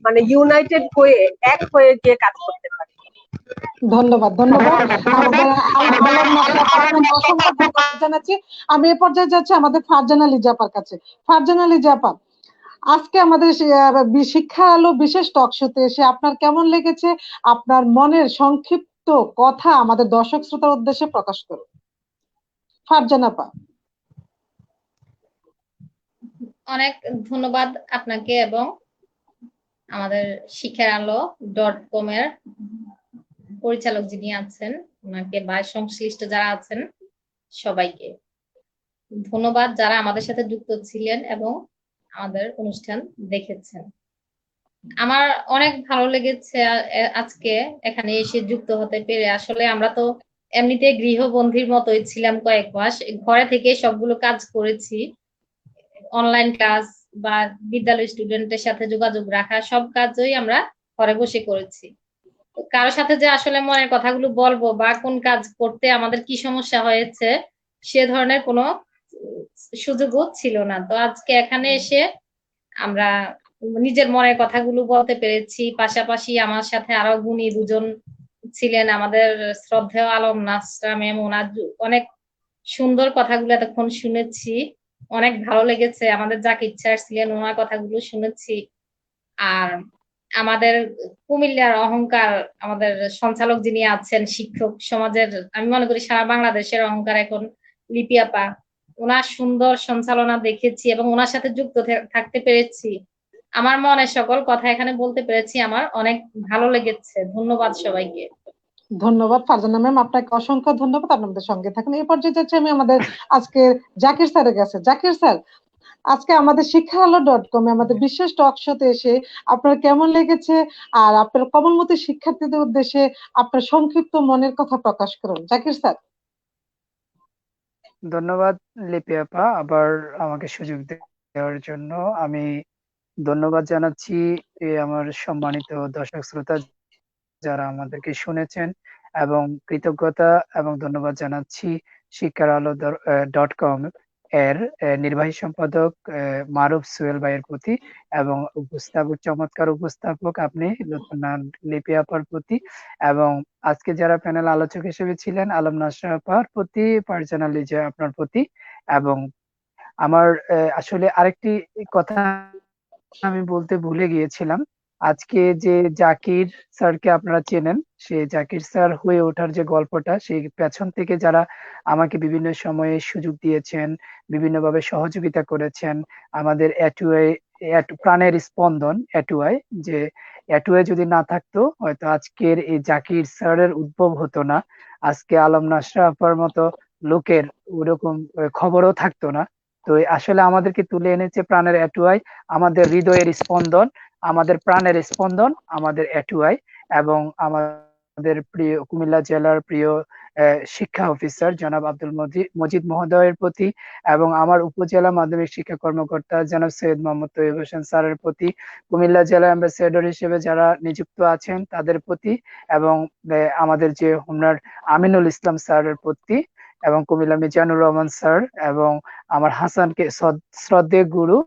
মানে ইউনাইটেড হয়ে এক হয়ে গিয়ে কাজ করতে পারে। ধন্যবাদ আমাদের অসংখ্য ধন্যবাদ জানাচ্ছি। আমি এ পর্যায়ে যাচ্ছি আমাদের ফারজানা লিজা আপার কাছে। ফারজানা লিজা আপা, আজকে আমাদের শিক্ষা আলো বিশেষ টক শোতে এসে আপনার কেমন লেগেছে? আপনার মনের সংক্ষিপ্ত কথা আমাদের দর্শক শ্রোতার উদ্দেশ্যে প্রকাশ করুন। ফারজানা আপা। অনেক ধন্যবাদ আপনাকে এবং আমাদের শিক্ষার আলো .com এর পরিচালক যিনি আছেন ওনাকে বা সংশ্লিষ্ট যারা আছেন সবাইকে ধন্যবাদ, যারা আমাদের সাথে যুক্ত ছিলেন এবং আমাদের অনুষ্ঠান দেখেছেন। আমার অনেক ভালো লেগেছে আজকে এখানে এসে যুক্ত হতে পেরে। আসলে আমরা তো এমনিতে গৃহবন্দীর মতোই ছিলাম কয়েক মাস, ঘরে থেকে সবগুলো কাজ করেছি, অনলাইন ক্লাস বা বিদ্যালয় স্টুডেন্টের সাথে যোগাযোগ রাখা, সব কাজই আমরা ঘরে বসে করেছি। কারো সাথে যে আসলে মনের কথাগুলো বলবো বা কোন কাজ করতে আমাদের কি সমস্যা হয়েছে সে ধরনের কোনো সুযোগও ছিল না। তো আজকে এখানে এসে আমরা নিজের মনের কথাগুলো বলতে পেরেছি। পাশাপাশি আমার সাথে আরো গুণী দুজন ছিলেন, আমাদের শ্রদ্ধেয় আলম নাসরা ম্যাম, ওনার অনেক সুন্দর কথাগুলো এতক্ষণ শুনেছি, অনেক ভালো লেগেছে। আমাদের জাকির স্যার ছিলেন, ওনার কথাগুলো শুনেছি। আর আমাদের কুমিল্লার অহংকার, আমাদের সঞ্চালক যিনি আছেন শিক্ষক সমাজের, আমি মনে করি সারা বাংলাদেশের অহংকার এখন লিপি আপা, ওনার সুন্দর সঞ্চালনা দেখেছি এবং ওনার সাথে যুক্ত থাকতে পেরেছি। আমার মনের সকল কথা এখানে বলতে পেরেছি, আমার অনেক ভালো লেগেছে। ধন্যবাদ সবাইকে। ধন্যবাদ ফারজানা ম্যাম, আপনাকে অসংখ্য ধন্যবাদ। আপনাদের সঙ্গে থাকুন। এই পর্যায়ে যাচ্ছি আমি আমাদের আজকে জাকির স্যারের কাছে। জাকির স্যার, আজকে আমাদের শিক্ষা আলো .com আমাদের বিশেষ টক শোতে এসে আপনার কেমন লেগেছে? আর আপনার কমলমতি শিক্ষার্থীদের উদ্দেশ্যে আপনার সংক্ষিপ্ত মনের কথা প্রকাশ করুন। জাকির স্যার। ধন্যবাদ লিপি আপা আবার আমাকে সুযোগ দেওয়ার জন্য। আমি ধন্যবাদ জানাচ্ছি আমার সম্মানিত দর্শক শ্রোতা যারা আমাদেরকে শুনেছেন, এবং কৃতজ্ঞতা এবং ধন্যবাদ জানাচ্ছি শিক্ষার আলো .com এর নির্বাহী সম্পাদক মারুফ সোহেল ভাইয়ের প্রতি এবং উপস্থাপক, চমৎকার উপস্থাপক আপনি লিপি আপার প্রতি, এবং আজকে যারা প্যানেল আলোচক হিসেবে ছিলেন আলম নাসরা আপার প্রতি, ফারজানা লিজা আপনার প্রতি। এবং আমার আসলে আরেকটি কথা আমি বলতে ভুলে গিয়েছিলাম। আজকে যে জাকির স্যারকে আপনারা চেনেন, সেই জাকির স্যার হয়ে ওঠার যে গল্পটা, সেই পেছন থেকে যারা আমাকে বিভিন্ন সময়ে সুযোগ দিয়েছেন, বিভিন্নভাবে সহযোগিতা করেছেন, আমাদের এটুআই প্রাণের স্পন্দন এটুআই, যে এটুআই যদি না থাকতো হয়তো আজকের এই জাকির স্যারের উদ্ভব হতো না, আজকে আলম নাসরা আপার মতো লোকের ওরকম খবরও থাকতো না। তো আসলে আমাদেরকে তুলে এনেছে প্রাণের এটুআই, আমাদের হৃদয়ের স্পন্দন, আমাদের প্রাণের স্পন্দন, আমাদের এটুআই। এবং আমাদের প্রিয় কুমিল্লা জেলার প্রিয় শিক্ষা অফিসার জনাব আব্দুল মজিদ মহোদয়ের প্রতি, এবং আমার উপজেলা মাধ্যমিক শিক্ষা কর্মকর্তা জনাব সৈয়দ মোহাম্মদ তৈয়ব হোসেন স্যারের প্রতি, কুমিল্লা জেলা অ্যাম্বাসেডর হিসেবে যারা নিযুক্ত আছেন তাদের প্রতি, এবং আমাদের যে হোমনার আমিনুল ইসলাম স্যারের প্রতি, এবং কুমিল্লা মিজানুর রহমান স্যার, এবং আমার হাসানকে শ্রদ্ধেয় গুরু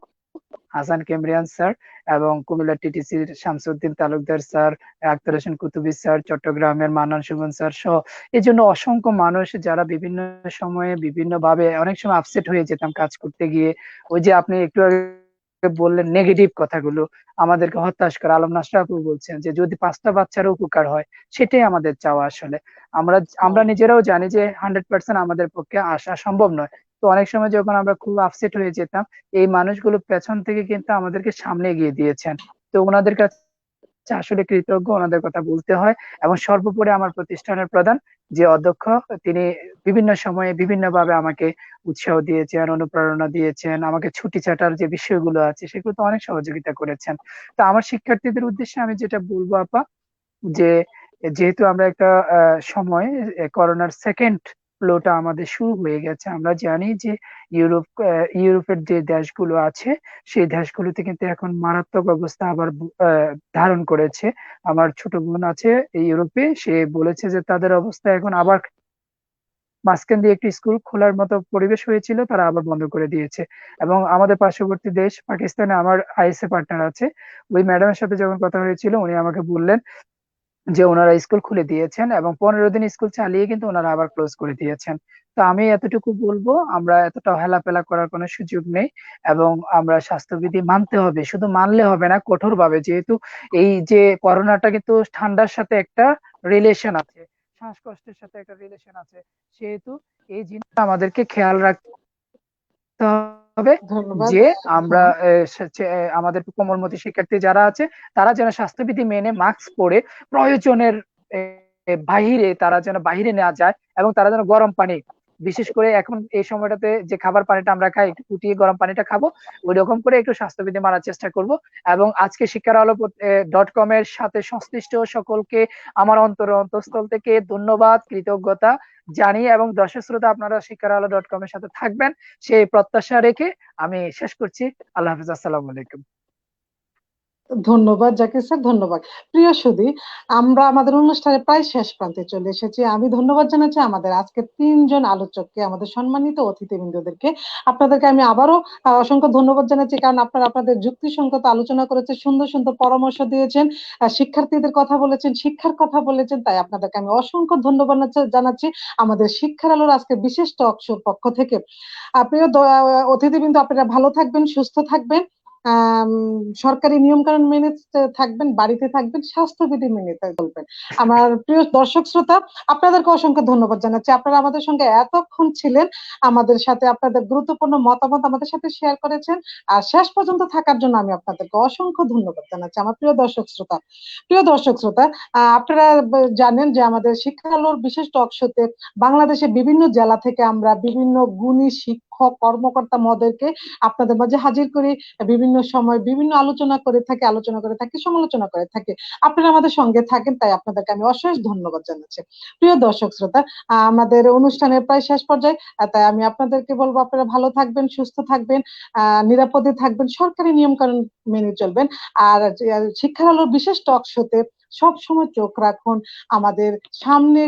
হাসান কেমরিয়ান স্যার, এবং কুমিল্লা টিটিসির শামসুদ্দিন তালুকদার স্যার, আক্তার হোসেন কুতুবী স্যার, চট্টগ্রামের মান্নান সুমন স্যার সহ এই জন্য অসংখ্য মানুষ যারা বিভিন্ন সময়ে বিভিন্ন ভাবে অনেক সময় আপসেট হয়ে যেতাম কাজ করতে গিয়ে। ওই যে আপনি একটু আগে বললেন নেগেটিভ কথাগুলো আমাদেরকে হতাশ করে, আলম নাসরা আপু বলছেন যে যদি 5টা বাচ্চারও উপকার হয় সেটাই আমাদের চাওয়া। আসলে আমরা নিজেরাও জানি যে 100% আমাদের পক্ষে আসা সম্ভব নয়। তো অনেক সময় যখন আমরা খুব আপসেট হয়ে যেতাম, এই মানুষগুলো পেছন থেকে কিন্তু আমাদেরকে সামনে এগিয়ে দিয়েছেন। তো ওনাদের কাছে হচ্ছে আসলে কৃতজ্ঞ, ওনাদের কথা বলতে হয়। এবং সর্বোপরি আমার প্রতিষ্ঠানের প্রধান যে অধ্যক্ষ, তিনি বিভিন্ন সময়ে বিভিন্নভাবে আমাকে উৎসাহ দিয়েছেন, অনুপ্রেরণা দিয়েছেন, আমাকে ছুটি ছাটার যে বিষয়গুলো আছে সেগুলো তো অনেক সহযোগিতা করেছেন। তো আমার শিক্ষার্থীদের উদ্দেশ্যে আমি যেটা বলবো আপা, যে যেহেতু আমরা একটা সময় করোনার সেকেন্ড ফ্লোটা আমাদের শুরু হয়ে গেছে, আমরা জানি যে ইউরোপের যে দেশগুলো আছে সেই দেশগুলোতে কিন্তু এখন মারাত্মক অবস্থা আবার ধারণ করেছে। আমার ছোট বোন আছে এই ইউরোপে, সে বলেছে যে তাদের অবস্থা এখন আবার, মাঝখান দিয়ে একটি স্কুল খোলার মতো পরিবেশ হয়েছিল, তারা আবার বন্ধ করে দিয়েছে। এবং আমাদের পার্শ্ববর্তী দেশ পাকিস্তানে আমার আইএসএ পার্টনার আছে, ওই ম্যাডামের সাথে যখন কথা হয়েছিল উনি আমাকে বললেন যে ওনারা স্কুল খুলে দিয়েছেন এবং 15 দিন স্কুল চালিয়ে কিন্তু ওনারা আবার ক্লোজ করে দিয়েছেন। তো আমি এতটুকু বলবো, আমরা এতটা হেলাফেলা করার কোনো সুযোগ নেই এবং আমরা স্বাস্থ্যবিধি মানতে হবে। শুধু মানলে হবে না, কঠোরভাবে, যেহেতু এই যে করোনাটা কিন্তু ঠান্ডার সাথে একটা রিলেশন আছে, শ্বাসকষ্টের সাথে একটা রিলেশন আছে, সেহেতু এই জিনিসটা আমাদেরকে খেয়াল রাখতে হবে ধন্যবাদ। যে আমরা হ্যাঁ, আমাদের কোমলমতি শিক্ষার্থী যারা আছে তারা যেন স্বাস্থ্যবিধি মেনে মাস্ক পরে প্রয়োজনের বাহিরে, তারা যেন বাহিরে না যায় এবং তারা যেন গরম পানি, বিশেষ করে এখন এই সময়টাতে যে খাবার পানিটা আমরা খাই একটু ফুটিয়ে গরম পানিটা খাবো, ওই রকম করে একটু স্বাস্থ্যবিধি মানার চেষ্টা করব। এবং আজকে শিক্ষার আলো .com এর সাথে সংশ্লিষ্ট সকলকে আমার অন্তঃস্থল থেকে ধন্যবাদ, কৃতজ্ঞতা জানিয়ে এবং দর্শক শ্রোতা আপনারা শিক্ষার আলো .com এর সাথে থাকবেন সেই প্রত্যাশা রেখে আমি শেষ করছি। আল্লাহ হাফিজ, আসসালামু আলাইকুম। ধন্যবাদ জাকির স্যার, ধন্যবাদ। প্রিয় সুধী, আমরা আমাদের অনুষ্ঠানের প্রায় শেষ প্রান্তে চলে এসেছি। আমি ধন্যবাদ জানাচ্ছি আমাদের আজকে 3 জন আলোচককে, আমাদের সম্মানিত অতিথিবৃন্দদেরকে। আপনাদেরকে আমি আবারও অসংখ্য ধন্যবাদ জানাচ্ছি, কারণ আপনারা আপনাদের যুক্তিসঙ্গত আলোচনা করেছেন, সুন্দর সুন্দর পরামর্শ দিয়েছেন, শিক্ষার্থীদের কথা বলেছেন, শিক্ষার কথা বলেছেন। তাই আপনাদেরকে আমি অসংখ্য ধন্যবাদ জানাচ্ছি আমাদের শিক্ষার আলোর আজকে বিশেষ টক শোর পক্ষ থেকে। প্রিয় অতিথিবৃন্দ, আপনারা ভালো থাকবেন, সুস্থ থাকবেন, সরকারি নিয়ম কানুন মেনে থাকবেন, বাড়িতে থাকবেন, স্বাস্থ্যবিধি মেনে চলবেন। আমার প্রিয় দর্শক শ্রোতা, আপনাদেরকে অসংখ্য ধন্যবাদ জানাচ্ছি, আপনারা আমাদের সঙ্গে এতক্ষণ ছিলেন, আমাদের সাথে আপনাদের গুরুত্বপূর্ণ মতামত আমাদের সাথে শেয়ার করেছেন। আর শেষ পর্যন্ত থাকার জন্য আমি আপনাদেরকে অসংখ্য ধন্যবাদ জানাচ্ছি। আমার প্রিয় দর্শক শ্রোতা, আপনারা জানেন যে আমাদের শিক্ষা আলোর বিশেষ টক শোতে বাংলাদেশের বিভিন্ন জেলা থেকে আমরা বিভিন্ন গুণী শিক্ষক, কর্মকর্তা মহোদয়কে আপনাদের মাঝে হাজির করি, বিভিন্ন সময় বিভিন্ন আলোচনা করে থাকি, সমালোচনা করে থাকি। আপনারা আমাদের সঙ্গে থাকেন, তাই আপনাদেরকে আমি অশেষ ধন্যবাদ জানাচ্ছি। প্রিয় দর্শক শ্রোতা, আমাদের অনুষ্ঠানের প্রায় শেষ পর্যায়ে, তাই আমি আপনাদেরকে বলবো আপনারা ভালো থাকবেন, সুস্থ থাকবেন, নিরাপদে থাকবেন, সরকারি নিয়ম কানুন মেনে চলবেন। আর শিক্ষার আলোর বিশেষ টক শোতে সব সময় চোখ রাখুন আমাদের সামনে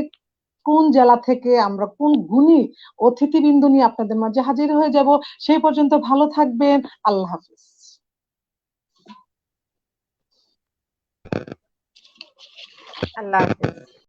কোন জেলা থেকে আমরা কোন গুণী অতিথিবৃন্দ নিয়ে আপনাদের মাঝে হাজির হয়ে যাব। সেই পর্যন্ত ভালো থাকবেন। আল্লাহ হাফিজ। আল্লাহ হাফেজ।